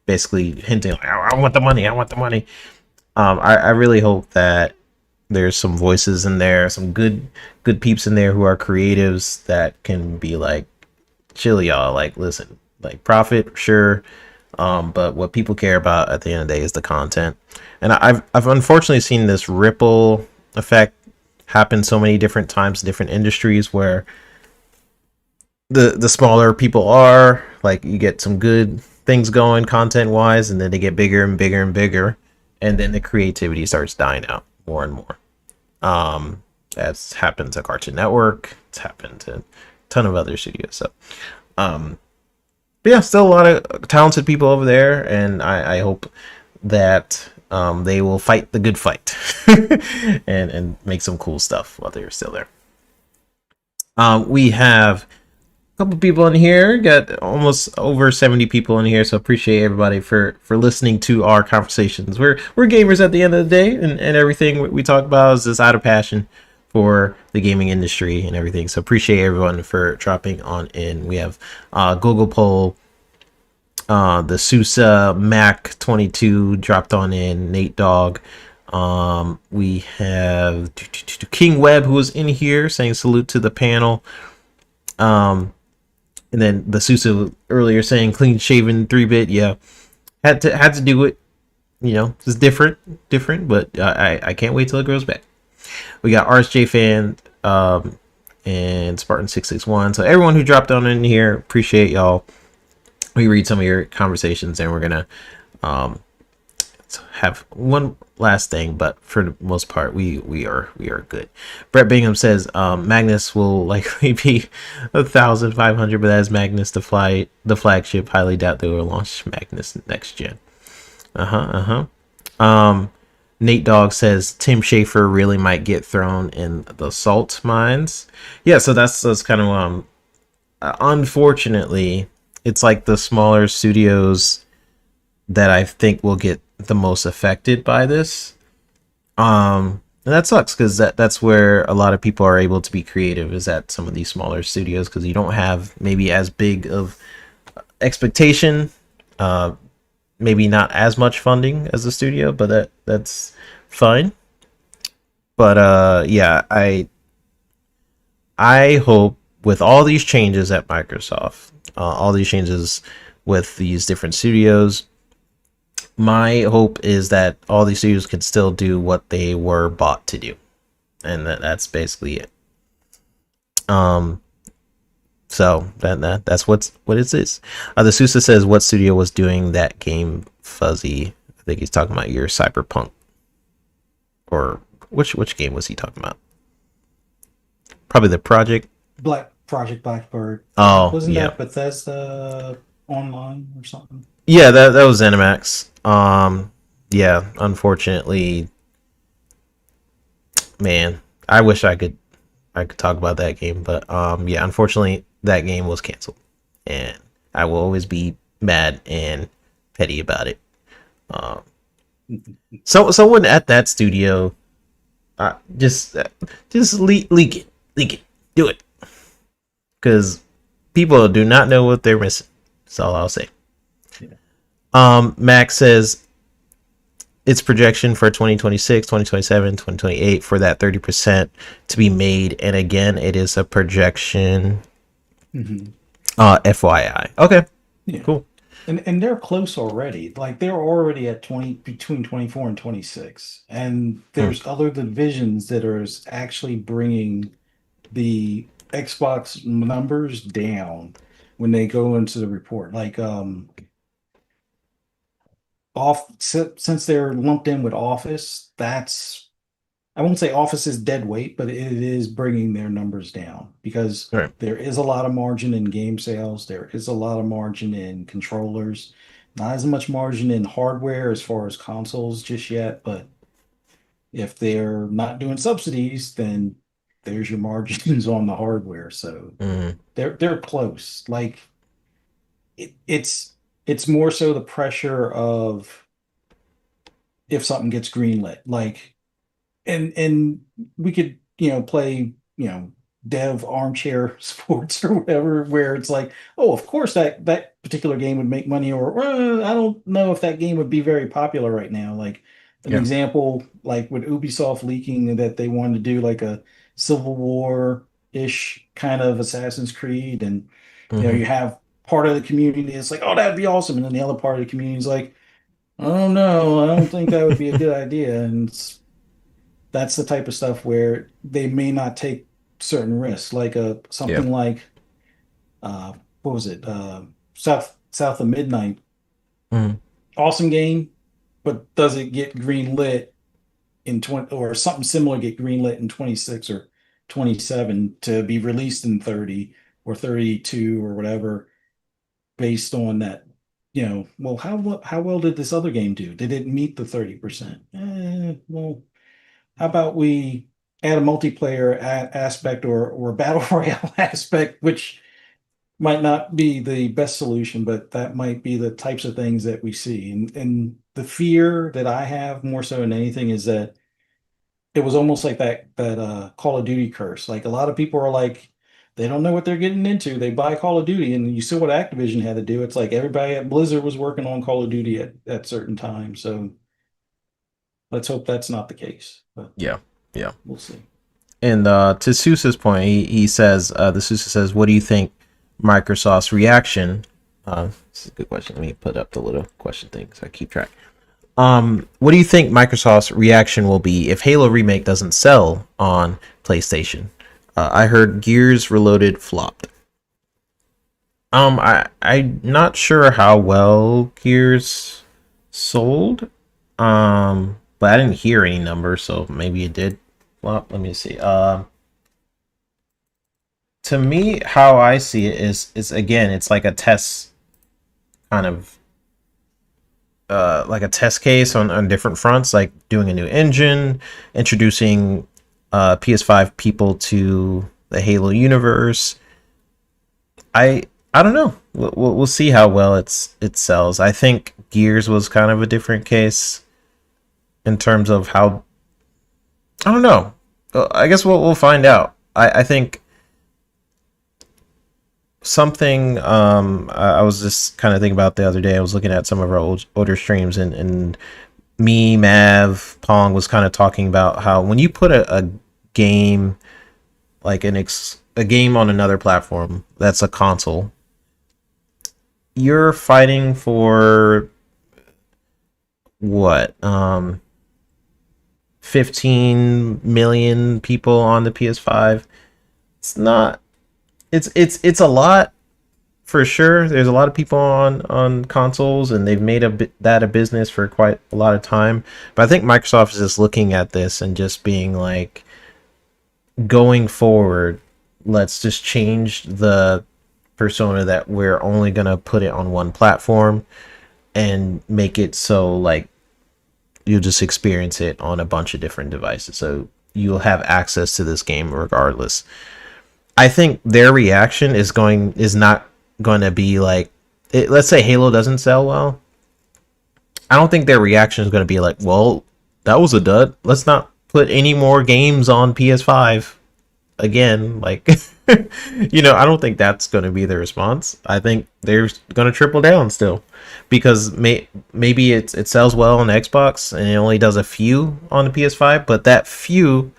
basically hinting like, I want the money, I want the money. I really hope that there's some voices in there, some good peeps in there who are creatives that can be like, chill, y'all, like, listen, like, profit, sure, but what people care about at the end of the day is the content. And I've unfortunately seen this ripple effect happen so many different times in different industries, where the smaller people are, like you get some good things going content wise, and then they get bigger and bigger and bigger, and then the creativity starts dying out more and more. That's happened to Cartoon Network. It's happened to a ton of other studios. So, um, but yeah, still a lot of talented people over there, and I hope that they will fight the good fight and make some cool stuff while they're still there. We have couple people in here, got almost over 70 people in here, so appreciate everybody for listening to our conversations. We're gamers at the end of the day, and everything we talk about is just out of passion for the gaming industry and everything. So appreciate everyone for dropping on in. We have Google Poll, the Sousa Mac 22 dropped on in, Nate Dog. We have King Webb, who was in here saying salute to the panel. And then the Sousa earlier saying clean shaven 3-bit. Yeah, had to do it. You know, it's different, but I can't wait till it grows back. We got RSJ fan and Spartan 661. So everyone who dropped on in here, appreciate y'all. We read some of your conversations, and we're gonna have one last thing, but for the most part, we are good. Brett Bingham says Magnus will likely be 1,500, but as Magnus the flagship, highly doubt they will launch Magnus next gen. Nate Dogg says Tim Schafer really might get thrown in the salt mines. Yeah, so that's kind of unfortunately, it's like the smaller studios that I think will get the most affected by this. And that sucks because that's where a lot of people are able to be creative, is at some of these smaller studios, because you don't have maybe as big of expectation, maybe not as much funding as the studio, but that's fine. But yeah, I hope with all these changes at Microsoft, all these changes with these different studios, my hope is that all these studios can still do what they were bought to do, and that's basically it. So that's what it is. The Sousa says, what studio was doing that game, Fuzzy? I think he's talking about your Cyberpunk, or which game was he talking about? Probably the Project Blackbird. Oh, Wasn't yeah. that Bethesda Online or something? Yeah, that was ZeniMax. Yeah, unfortunately, man, I wish I could talk about that game, but yeah, unfortunately, that game was canceled, and I will always be mad and petty about it. So someone at that studio, just leak it, do it, because people do not know what they're missing. That's all I'll say. Max says its projection for 2026, 2027, 2028 for that 30% to be made, and again, it is a projection. FYI. Okay. Yeah. Cool. And they're close already. Like they're already at 20, between 24 and 26. And there's other divisions that are actually bringing the Xbox numbers down when they go into the report. Like since they're lumped in with Office, that's, I won't say Office is dead weight, but it is bringing their numbers down, because Right. there is a lot of margin in game sales. There is a lot of margin in controllers, not as much margin in hardware as far as consoles just yet. But if they're not doing subsidies, then there's your margins on the hardware. So they're close. Like it's more so the pressure of if something gets greenlit. Like and we could, play, dev armchair sports or whatever, where it's like, oh, of course that particular game would make money, or I don't know if that game would be very popular right now. Like an Yeah. example, like with Ubisoft leaking that they wanted to do like a Civil War-ish kind of Assassin's Creed, and you have part of the community that's like, oh, that'd be awesome, and then the other part of the community is like, oh no, I don't think that would be a good idea. And that's the type of stuff where they may not take certain risks, like Yeah. something like what was it? South of Midnight. Mm. Awesome game, but does it get green lit in 20 or something similar get greenlit in 26 or 27 to be released in 30 or 32 or whatever based on that, well, how well did this other game do? Did it meet the 30%? Well, how about we add a multiplayer aspect or a battle royale aspect, which might not be the best solution, but that might be the types of things that we see. And the fear that I have more so than anything is that it was almost like that Call of Duty curse. Like a lot of people are like, they don't know what they're getting into. They buy Call of Duty, and you see what Activision had to do. It's like everybody at Blizzard was working on Call of Duty at certain times. So let's hope that's not the case. But Yeah, yeah. we'll see. And to Sousa's point, he says, the Sousa says, what do you think Microsoft's reaction? This is a good question. Let me put up the little question thing so I keep track. What do you think Microsoft's reaction will be if Halo Remake doesn't sell on PlayStation? I heard Gears Reloaded flopped. I'm not sure how well Gears sold. But I didn't hear any numbers, so maybe it did flop. Let me see. To me, how I see it is again, it's like a test kind of like a test case on different fronts, like doing a new engine, introducing PS5 people to the Halo universe. I don't know. We'll see how well it sells. I think Gears was kind of a different case in terms of how. I don't know. I guess we'll find out. I think something I was just kind of thinking about the other day. I was looking at some of our older streams, and me, Mav, Pong was kind of talking about how when you put a game like a game on another platform that's a console, you're fighting for what 15 million people on the PS5. It's not. It's a lot for sure. There's a lot of people on consoles, and they've made that a business for quite a lot of time. But I think Microsoft is just looking at this and just being like, going forward, let's just change the persona that we're only gonna put it on one platform and make it so like you'll just experience it on a bunch of different devices, so you'll have access to this game regardless. I think their reaction is not going to be like, let's say Halo doesn't sell well. I don't think their reaction is going to be like, well, that was a dud, let's not put any more games on PS5 again. Like, I don't think that's going to be the response. I think they're going to triple down still, because maybe it sells well on Xbox and it only does a few on the PS5, but that few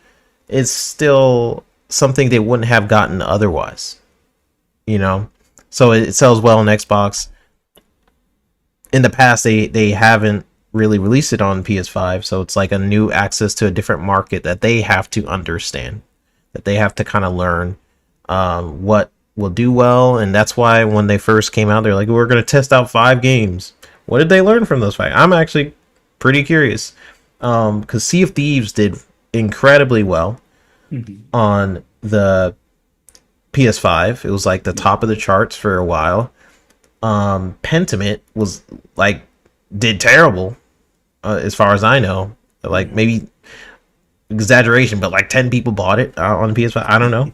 is still something they wouldn't have gotten otherwise. So it sells well on Xbox. In the past, they haven't really released it on PS5, so it's like a new access to a different market that they have to understand, that they have to kind of learn what will do well. And that's why when they first came out, they're like, we're going to test out 5 games. What did they learn from those 5? I'm actually pretty curious, because Sea of Thieves did incredibly well on the PS5. It was like the top of the charts for a while. Pentiment was like did terrible, as far as I know. Like, maybe exaggeration, but like 10 people bought it on the PS5. I don't know.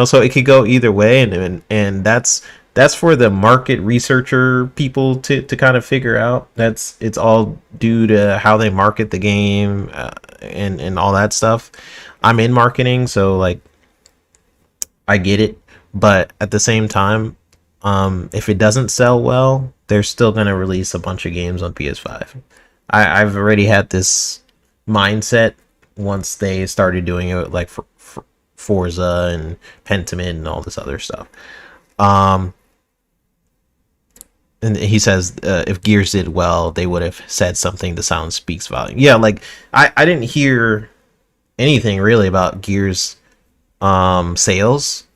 So it could go either way, and that's for the market researcher people to kind of figure out. It's all due to how they market the game, and all that stuff. I'm in marketing, so like I get it, but at the same time, if it doesn't sell well, they're still going to release a bunch of games on PS5. I've already had this mindset once they started doing it, like for Forza and Pentiment and all this other stuff. And he says if Gears did well, they would have said something. The sound speaks volume. Yeah, like I didn't hear anything really about Gears sales.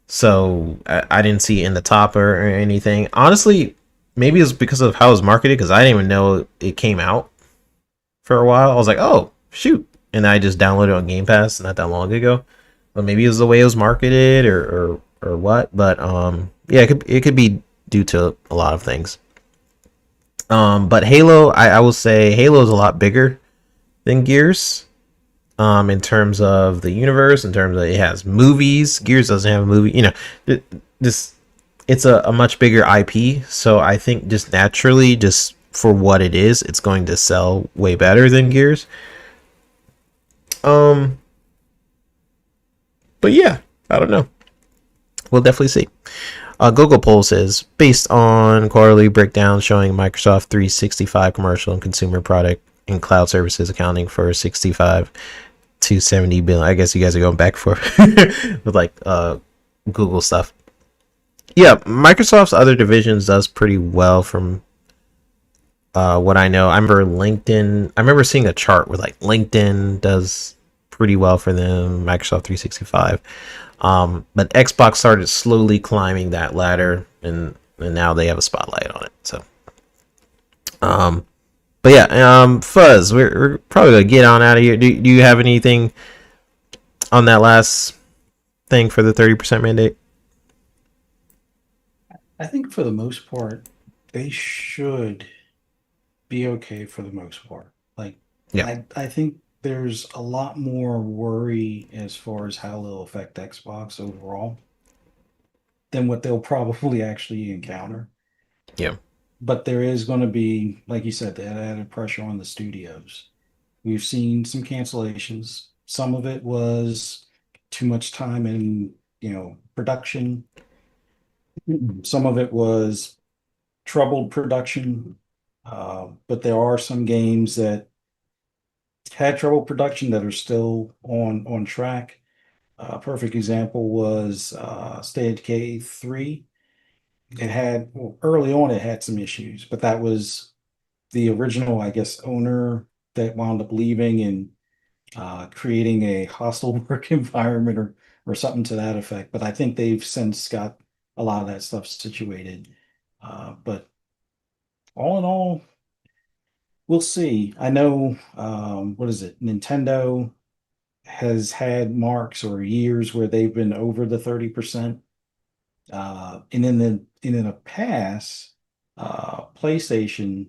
So I didn't see it in the top or anything. Honestly, maybe it's because of how it was marketed, because I didn't even know it came out for a while. I was like, oh shoot, and I just downloaded it on Game Pass not that long ago. But maybe it was the way it was marketed or what. But yeah, it could be due to a lot of things. But Halo, I will say Halo is a lot bigger than Gears. In terms of the universe, in terms of it has movies. Gears doesn't have a movie. This it's a much bigger IP. So I think just naturally, just for what it is, it's going to sell way better than Gears. Um, but yeah, I don't know. We'll definitely see. Google Poll says, based on quarterly breakdown showing Microsoft 365 commercial and consumer product and cloud services accounting for 65 to 70 billion. I guess you guys are going back for with like Google stuff. Yeah, Microsoft's other divisions does pretty well from what I know. I remember LinkedIn. I remember seeing a chart where like LinkedIn does pretty well for them. Microsoft 365. But Xbox started slowly climbing that ladder, and now they have a spotlight on it. So, but yeah, Fuzz, we're probably gonna get on out of here. Do you have anything on that last thing for the 30% mandate? I think for the most part, they should be okay for the most part. Like, Yeah, I think there's a lot more worry as far as how it'll affect Xbox overall than what they'll probably actually encounter. yeah, But there is going to be, like you said, that added pressure on the studios. We've seen some cancellations. Some of it was too much time in, production. Some of it was troubled production. But there are some games that had trouble production that are still on track. A perfect example was State of Decay 3. It had well, early on it had some issues, but that was the original, I guess, owner that wound up leaving and creating a hostile work environment or something to that effect. But I think they've since got a lot of that stuff situated. But all in all, we'll see. I know, what is it? Nintendo has had marks or years where they've been over the 30%. And in the past, PlayStation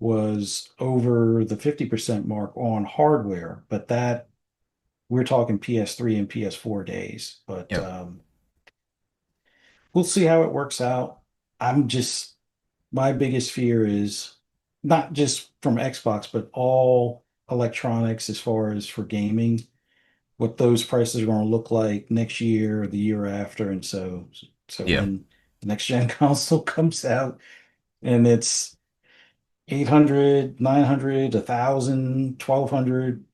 was over the 50% mark on hardware, but that we're talking PS3 and PS4 days. But yeah, we'll see how it works out. I'm just my biggest fear is not just from Xbox, but all electronics as far as for gaming, what those prices are going to look like next year or the year after. And so yeah, when the next gen console comes out and it's 800, 900, 1,000, 1,200,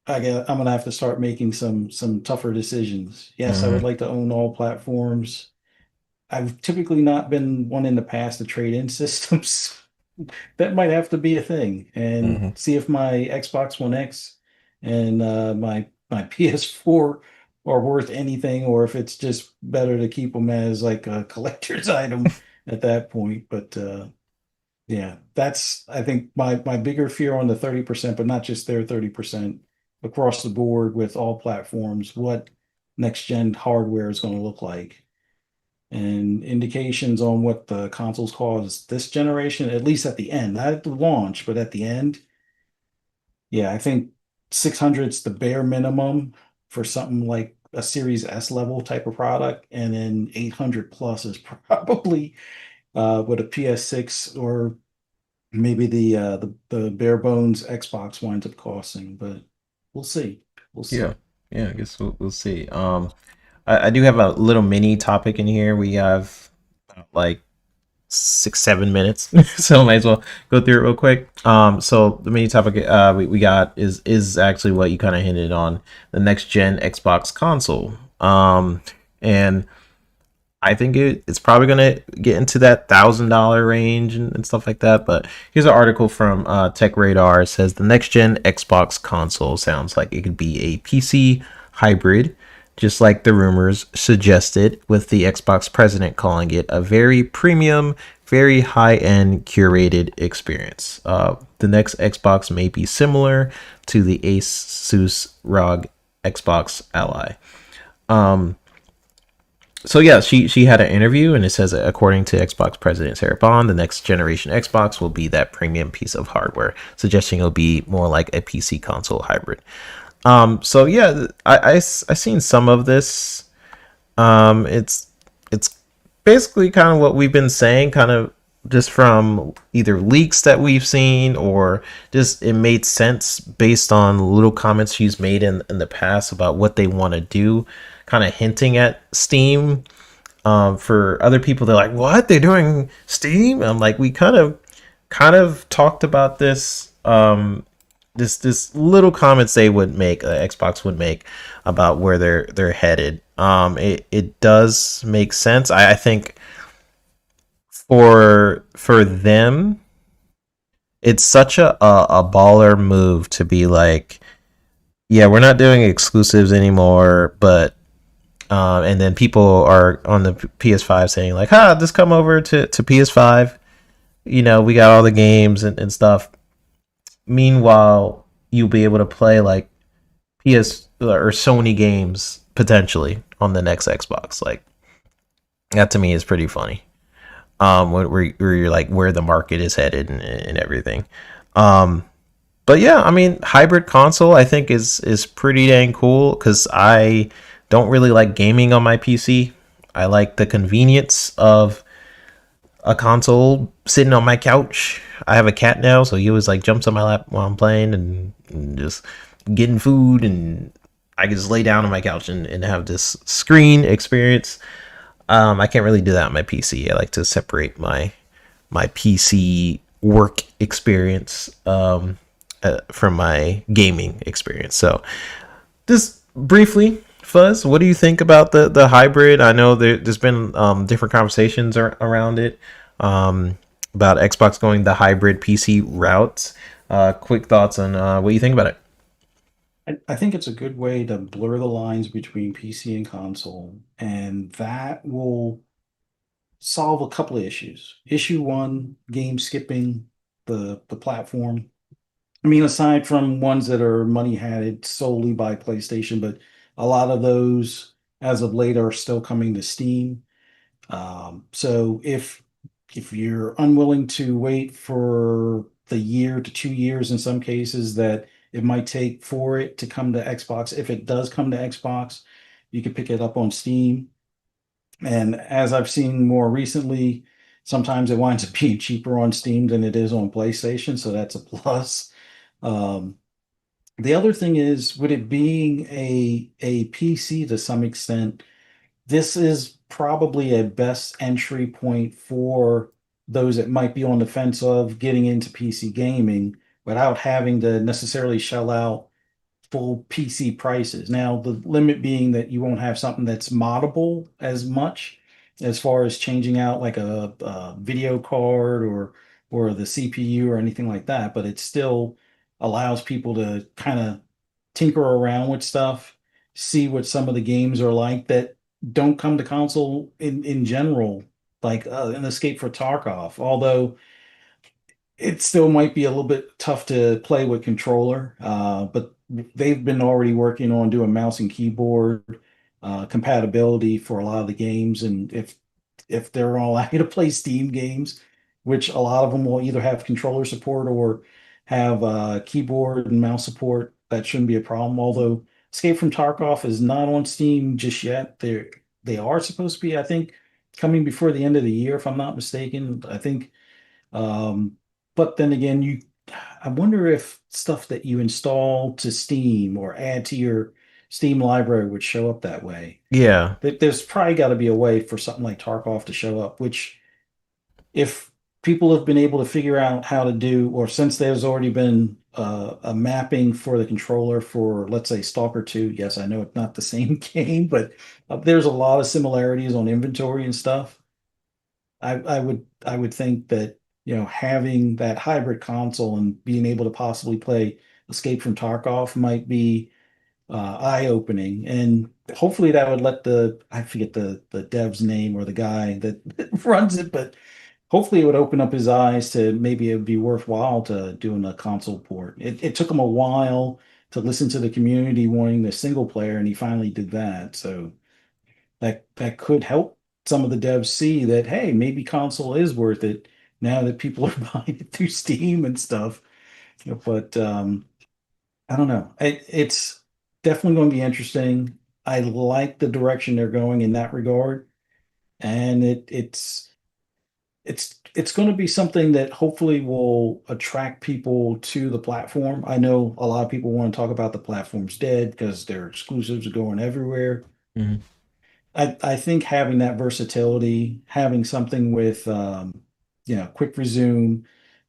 I'm gonna have to start making some tougher decisions. Yes, I would mm-hmm, like to own all platforms. I've typically not been one in the past to trade in systems. That might have to be a thing, and mm-hmm. see if my Xbox One X and my PS4 are worth anything, or if it's just better to keep them as like a collector's item at that point. But yeah, that's I think my bigger fear on the 30%, but not just their 30%, across the board with all platforms, what next gen hardware is going to look like. And indications on what the consoles cost this generation, at least at the end, not at the launch, but at the end. Yeah, I think 600 is the bare minimum for something like a Series S level type of product, and then 800 plus is probably what a PS6 or maybe the bare bones Xbox winds up costing, but we'll see. We'll Yeah, see. yeah. I guess we'll see. I do have a little mini topic in here. We have like 6 7 minutes, so might as well go through it real quick. So the mini topic we got is actually what you kind of hinted on, the next gen Xbox console. And I think it's probably gonna get into that $1,000 range and stuff like that. But here's an article from Tech Radar. It says the next gen Xbox console sounds like it could be a PC hybrid just like the rumors suggested, with the Xbox president calling it a very premium, very high end curated experience. The next Xbox may be similar to the Asus ROG Xbox Ally. So yeah, she had an interview, and it says, according to Xbox President Sarah Bond, the next generation Xbox will be that premium piece of hardware, suggesting it'll be more like a PC console hybrid. So yeah, I seen some of this. It's basically kind of what we've been saying, kind of just from either leaks that we've seen, or just it made sense based on little comments she's made in the past about what they want to do, kind of hinting at Steam. For other people, they're like, what, they're doing Steam? I'm like, we kind of talked about this, this little comments they would make, Xbox would make, about where they're headed. It does make sense. I think for them, it's such a baller move to be like, yeah, we're not doing exclusives anymore, but and then people are on the PS5 saying like, just come over to PS5. We got all the games and stuff. Meanwhile, you'll be able to play like PS or Sony games potentially on the next Xbox. Like, that to me is pretty funny. Where you're like, where the market is headed and everything. But yeah, I mean, hybrid console I think is pretty dang cool, because I don't really like gaming on my PC. I like the convenience of a console sitting on my couch. I have a cat now, so he always like jumps on my lap while I'm playing, and just getting food, and I can just lay down on my couch and have this screen experience. I can't really do that on my PC. I like to separate my PC work experience from my gaming experience. So, just briefly, Fuzz, what do you think about the hybrid? I know there's been different conversations around it, about Xbox going the hybrid PC route. Quick thoughts on what you think about it. I think it's a good way to blur the lines between PC and console, and that will solve a couple of issues. Issue one, game skipping the platform. I mean, aside from ones that are money hatted solely by PlayStation, but a lot of those as of late are still coming to Steam. So if you're unwilling to wait for the year to 2 years in some cases that it might take for it to come to Xbox, if it does come to Xbox, you can pick it up on Steam. And as I've seen more recently, sometimes it winds up being cheaper on Steam than it is on PlayStation, so that's a plus. Um, the other thing is, with it being a PC to some extent, this is probably a best entry point for those that might be on the fence of getting into PC gaming without having to necessarily shell out full PC prices. Now, the limit being that you won't have something that's moddable as much as far as changing out like a video card or the CPU or anything like that, but it still allows people to kind of tinker around with stuff, see what some of the games are like that don't come to console in general, like an Escape for Tarkov. Although it still might be a little bit tough to play with controller, but they've been already working on doing mouse and keyboard compatibility for a lot of the games. And if they're all happy to play Steam games, which a lot of them will either have controller support or have keyboard and mouse support, that shouldn't be a problem. Although Escape from Tarkov is not on Steam just yet. They are supposed to be, I think, coming before the end of the year, if I'm not mistaken. I think but then again, I wonder if stuff that you install to Steam or add to your Steam library would show up that way. Yeah, There's probably got to be a way for something like Tarkov to show up, which if people have been able to figure out how to do, or since there's already been a mapping for the controller for, let's say, Stalker 2. Yes, I know it's not the same game, but there's a lot of similarities on inventory and stuff. I would think that having that hybrid console and being able to possibly play Escape from Tarkov might be eye-opening, and hopefully that would let I forget the dev's name or the guy that runs it, but hopefully it would open up his eyes to maybe it'd be worthwhile to doing a console port. It took him a while to listen to the community wanting the single player, and he finally did that. So that could help some of the devs see that, hey, maybe console is worth it now that people are buying it through Steam and stuff. But I don't know. It's definitely going to be interesting. I like the direction they're going in that regard, and it's going to be something that hopefully will attract people to the platform. I know a lot of people want to talk about the platform's dead because their exclusives are going everywhere. Mhm. I think having that versatility, having something with quick resume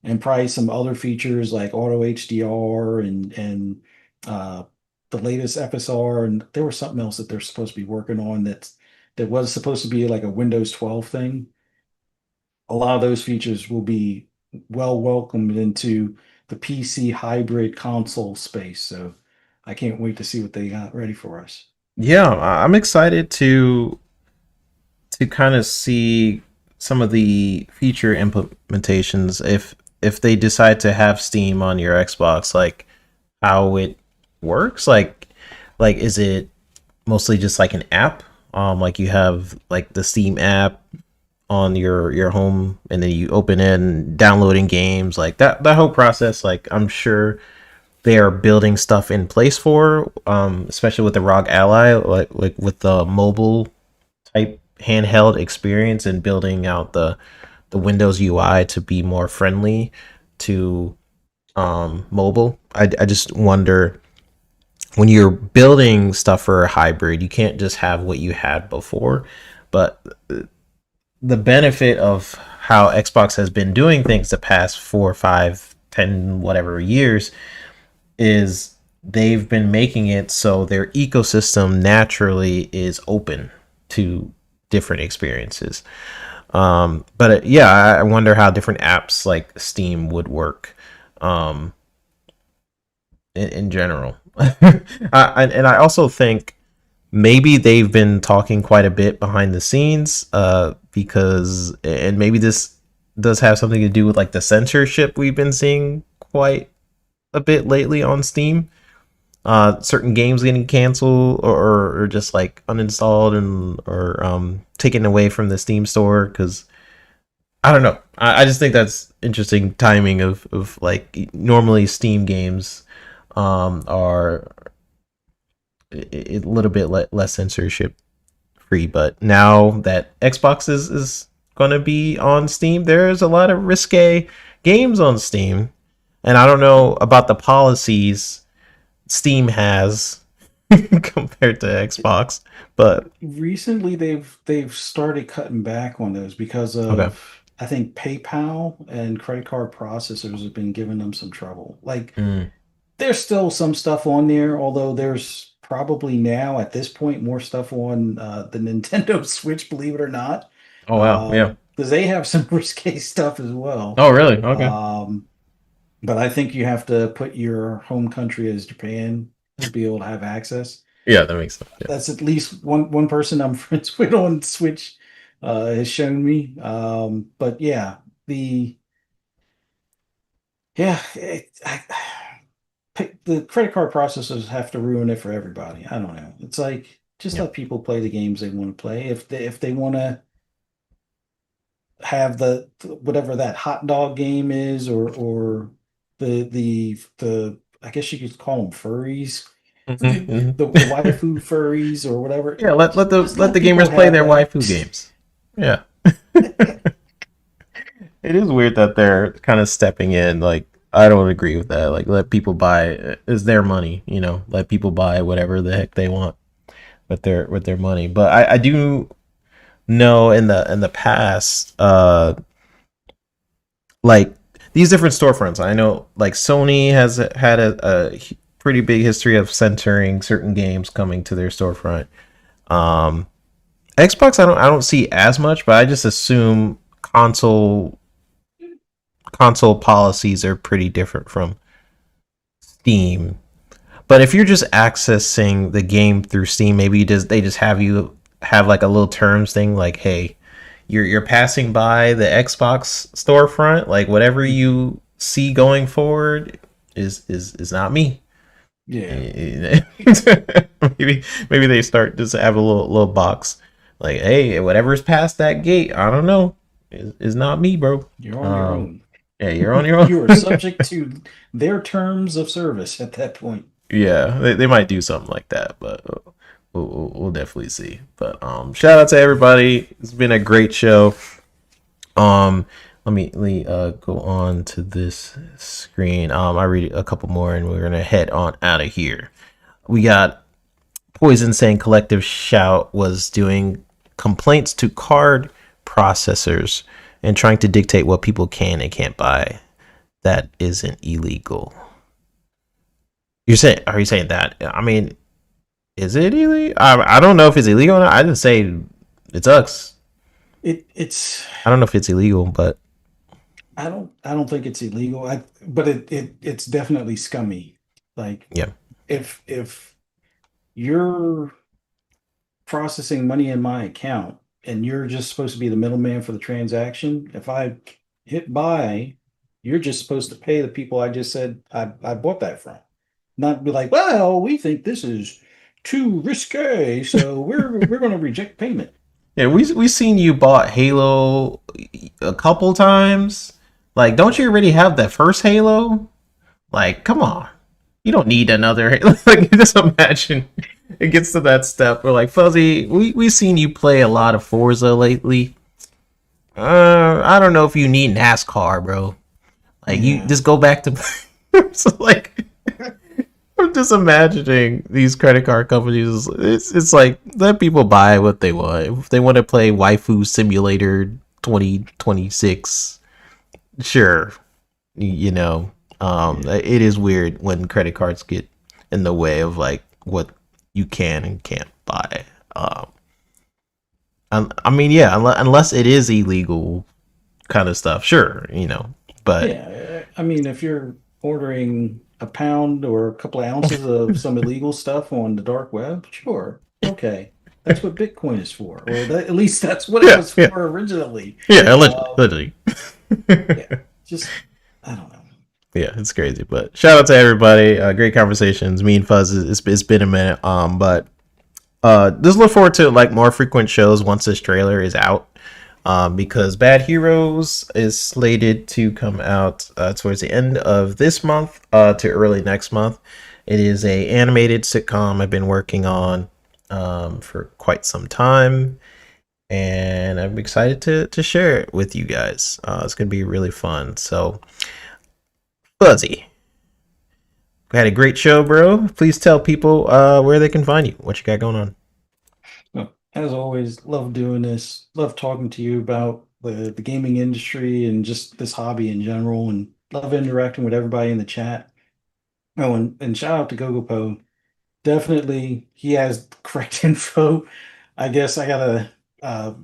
and probably some other features like auto HDR and uh, the latest FSR, and there was something else that they're supposed to be working on that was supposed to be like a Windows 12 thing. A lot of those features will be well welcomed into the PC hybrid console space. So I can't wait to see what they got ready for us. Yeah, I'm excited to kind of see some of the feature implementations if they decide to have Steam on your Xbox, like how it works. Like is it mostly just like an app? Like you have like the Steam app on your home, and then you open it and downloading games, like that whole process. Like I'm sure they are building stuff in place for, especially with the ROG Ally, like with the mobile type handheld experience and building out the Windows UI to be more friendly to mobile. I just wonder, when you're building stuff for a hybrid, you can't just have what you had before. But the benefit of how Xbox has been doing things the past 4, 5, 10, whatever years is they've been making it so their ecosystem naturally is open to different experiences. But yeah, I wonder how different apps like Steam would work in general. And I also think maybe they've been talking quite a bit behind the scenes, because, and maybe this does have something to do with like the censorship we've been seeing quite a bit lately on Steam. Certain games getting canceled or just like uninstalled and or taken away from the Steam store, because I don't know. I just think that's interesting timing of like normally Steam games are a little bit less censorship free, but now that Xbox is going to be on Steam, there's a lot of risque games on Steam, and I don't know about the policies Steam has compared to Xbox, but Recently, they've started cutting back on those because okay. of I think PayPal and credit card processors have been giving them some trouble. Like Mm. there's still some stuff on there, although there's probably now at this point more stuff on the Nintendo Switch, believe it or not, Oh wow, yeah. because they have some risque stuff as well. Oh really? Okay. Um, but I think you have to put your home country as Japan to be able to have access. Yeah, that makes sense. Yeah. That's at least one person I'm friends with on Switch has shown me. But yeah, the yeah, the credit card processors have to ruin it for everybody. I don't know. It's like just Yeah. let people play the games they want to play. If they want to have whatever that hot dog game is, or the I guess you could call them furries, Hmm. the Hmm. waifu furries or whatever. Yeah, Just let let the people gamers play have their that. waifu games. Yeah. It is weird that they're kind of stepping in. Like, I don't agree with that. Like, let people buy. It's their money, you know. Let people buy whatever the heck they want with their money. But I do know in the past, like these different storefronts. I know like Sony has had a pretty big history of censoring certain games coming to their storefront. Um, Xbox, I don't see as much, but I just assume console policies are pretty different from Steam. But if you're just accessing the game through Steam, maybe they just have like a little terms thing, like, hey, you're passing by the Xbox storefront, like whatever you see going forward is not me. Yeah. maybe maybe they start just have a little box like, hey, whatever's past that gate, I don't know, is not me, bro. You're on your Um, own. yeah, you're on your own. You are subject to their terms of service at that point. Yeah, they might do something like that, but we'll definitely see. But shout out to everybody. It's been a great show. Um, let me go on to this screen. I read a couple more, and we're gonna head on out of here. We got Poison saying Collective Shout was doing complaints to card processors and trying to dictate what people can and can't buy. That isn't illegal. Are you saying that? I mean, is it illegal? I don't know if it's illegal or not. I didn't say it sucks. It's I don't know if it's illegal, but I don't think it's illegal. But it's definitely scummy. Like yeah. if you're processing money in my account and you're just supposed to be the middleman for the transaction, if I hit buy, you're just supposed to pay the people I just said I bought that from. Not be like, well, we think this is too risque, so we're going to reject payment. Yeah, we seen you bought Halo a couple times. Like, don't you already have that first Halo? Like, come on. You don't need another Halo. Like, just imagine it gets to that step where, like, Fuzzy, we seen you play a lot of Forza lately. I don't know if you need NASCAR, bro. Like, you Yeah. just go back to so like I'm just imagining these credit card companies. It's like, let people buy what they want. If they want to play Waifu Simulator 2026, sure. You know, it is weird when credit cards get in the way of like what you can and can't buy. I mean, yeah, unless it is illegal kind of stuff, sure, you know. But Yeah, I mean, if you're ordering a pound or a couple of ounces of some illegal stuff on the dark web, sure, okay, that's what Bitcoin is for, or at least that's what it yeah, was yeah, for originally. yeah, allegedly, Um, allegedly. yeah, just I don't know. Yeah, it's crazy. But shout out to everybody. Great conversations. Me and Fuzz, it's been a minute. But just look forward to like more frequent shows once this trailer is out. Because Bad Heroes is slated to come out towards the end of this month to early next month. It is a animated sitcom I've been working on for quite some time, and I'm excited to share it with you guys. It's gonna be really fun. So, Fuzzy, we had a great show, bro. Please tell people where they can find you. What you got going on? Well, as always, love doing this. Love talking to you about the gaming industry and just this hobby in general, and love interacting with everybody in the chat. Oh, and shout out to GoGoPo. Definitely, he has correct info. I guess I gotta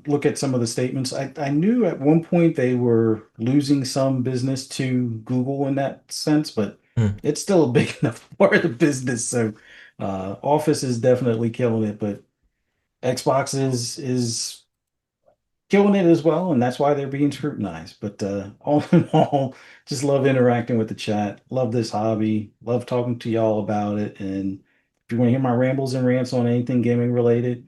look at some of the statements. I knew at one point they were losing some business to Google in that sense, but Hmm. it's still a big enough part of the business. So Office is definitely killing it, but Xbox is killing it as well, and that's why they're being scrutinized. But all in all, just love interacting with the chat. Love this hobby. Love talking to y'all about it. And if you want to hear my rambles and rants on anything gaming related,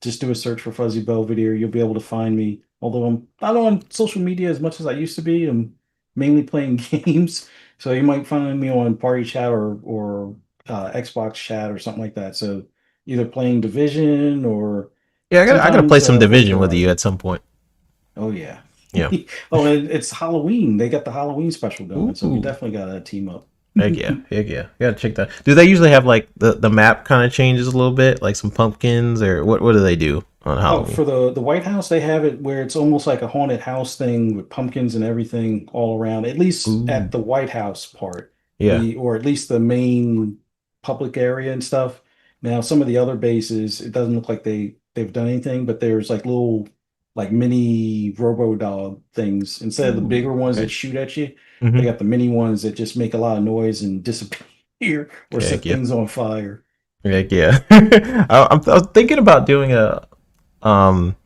just do a search for Fuzzy Belvedere. You'll be able to find me. Although I'm not on social media as much as I used to be, I'm mainly playing games. So you might find me on Party Chat or Xbox Chat or something like that. So either playing Division or Yeah, I gotta play sometimes some Forza Division with you Horizon. at some point. Oh yeah. Yeah. Oh, and it's Halloween. They got the Halloween special going, so we Ooh. definitely got to team up. Heck yeah, heck yeah. You gotta check that. Do they usually have like the map kind of changes a little bit, like some pumpkins, or what do they do on Oh, Halloween? for the White House, they have it where it's almost like a haunted house thing with pumpkins and everything all around. At least at Ooh, the White House part, yeah. or at least the main public area and stuff. Now, some of the other bases, it doesn't look like they've done anything, but there's like little like mini robo dog things. Instead of the Ooh, bigger ones that okay. shoot at you, they Hmm. got the mini ones that just make a lot of noise and disappear. here or Heck set yeah. things on fire. Heck yeah. I was thinking about doing a um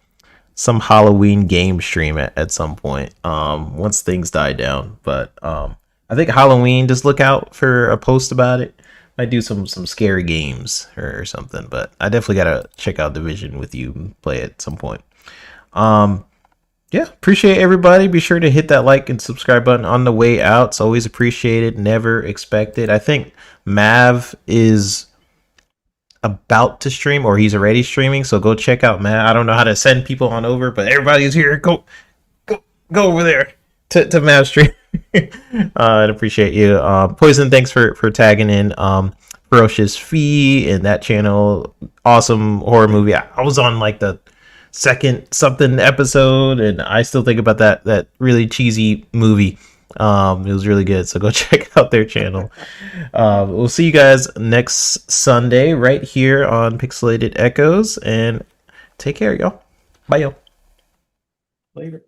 some Halloween game stream at some point. Once things die down. But I think Halloween, just look out for a post about it. Might do some scary games or something, but I definitely gotta check out Division with you and play it at some point. Um yeah, appreciate everybody. Be sure to hit that like and subscribe button on the way out. It's always appreciated, never expected. I think Mav is about to stream, or he's already streaming, so go check out Mav. I don't know how to send people on over, but everybody's here. Go over there to Mav stream. I'd appreciate you. Poison, thanks for tagging in. Ferocious Fee and that channel. Awesome horror movie. I was on like the second something episode, and I still think about that really cheesy movie. It was really good, so go check out their channel. We'll see you guys next Sunday right here on Pixelated Echoes, and take care, y'all. Bye, y'all. Later.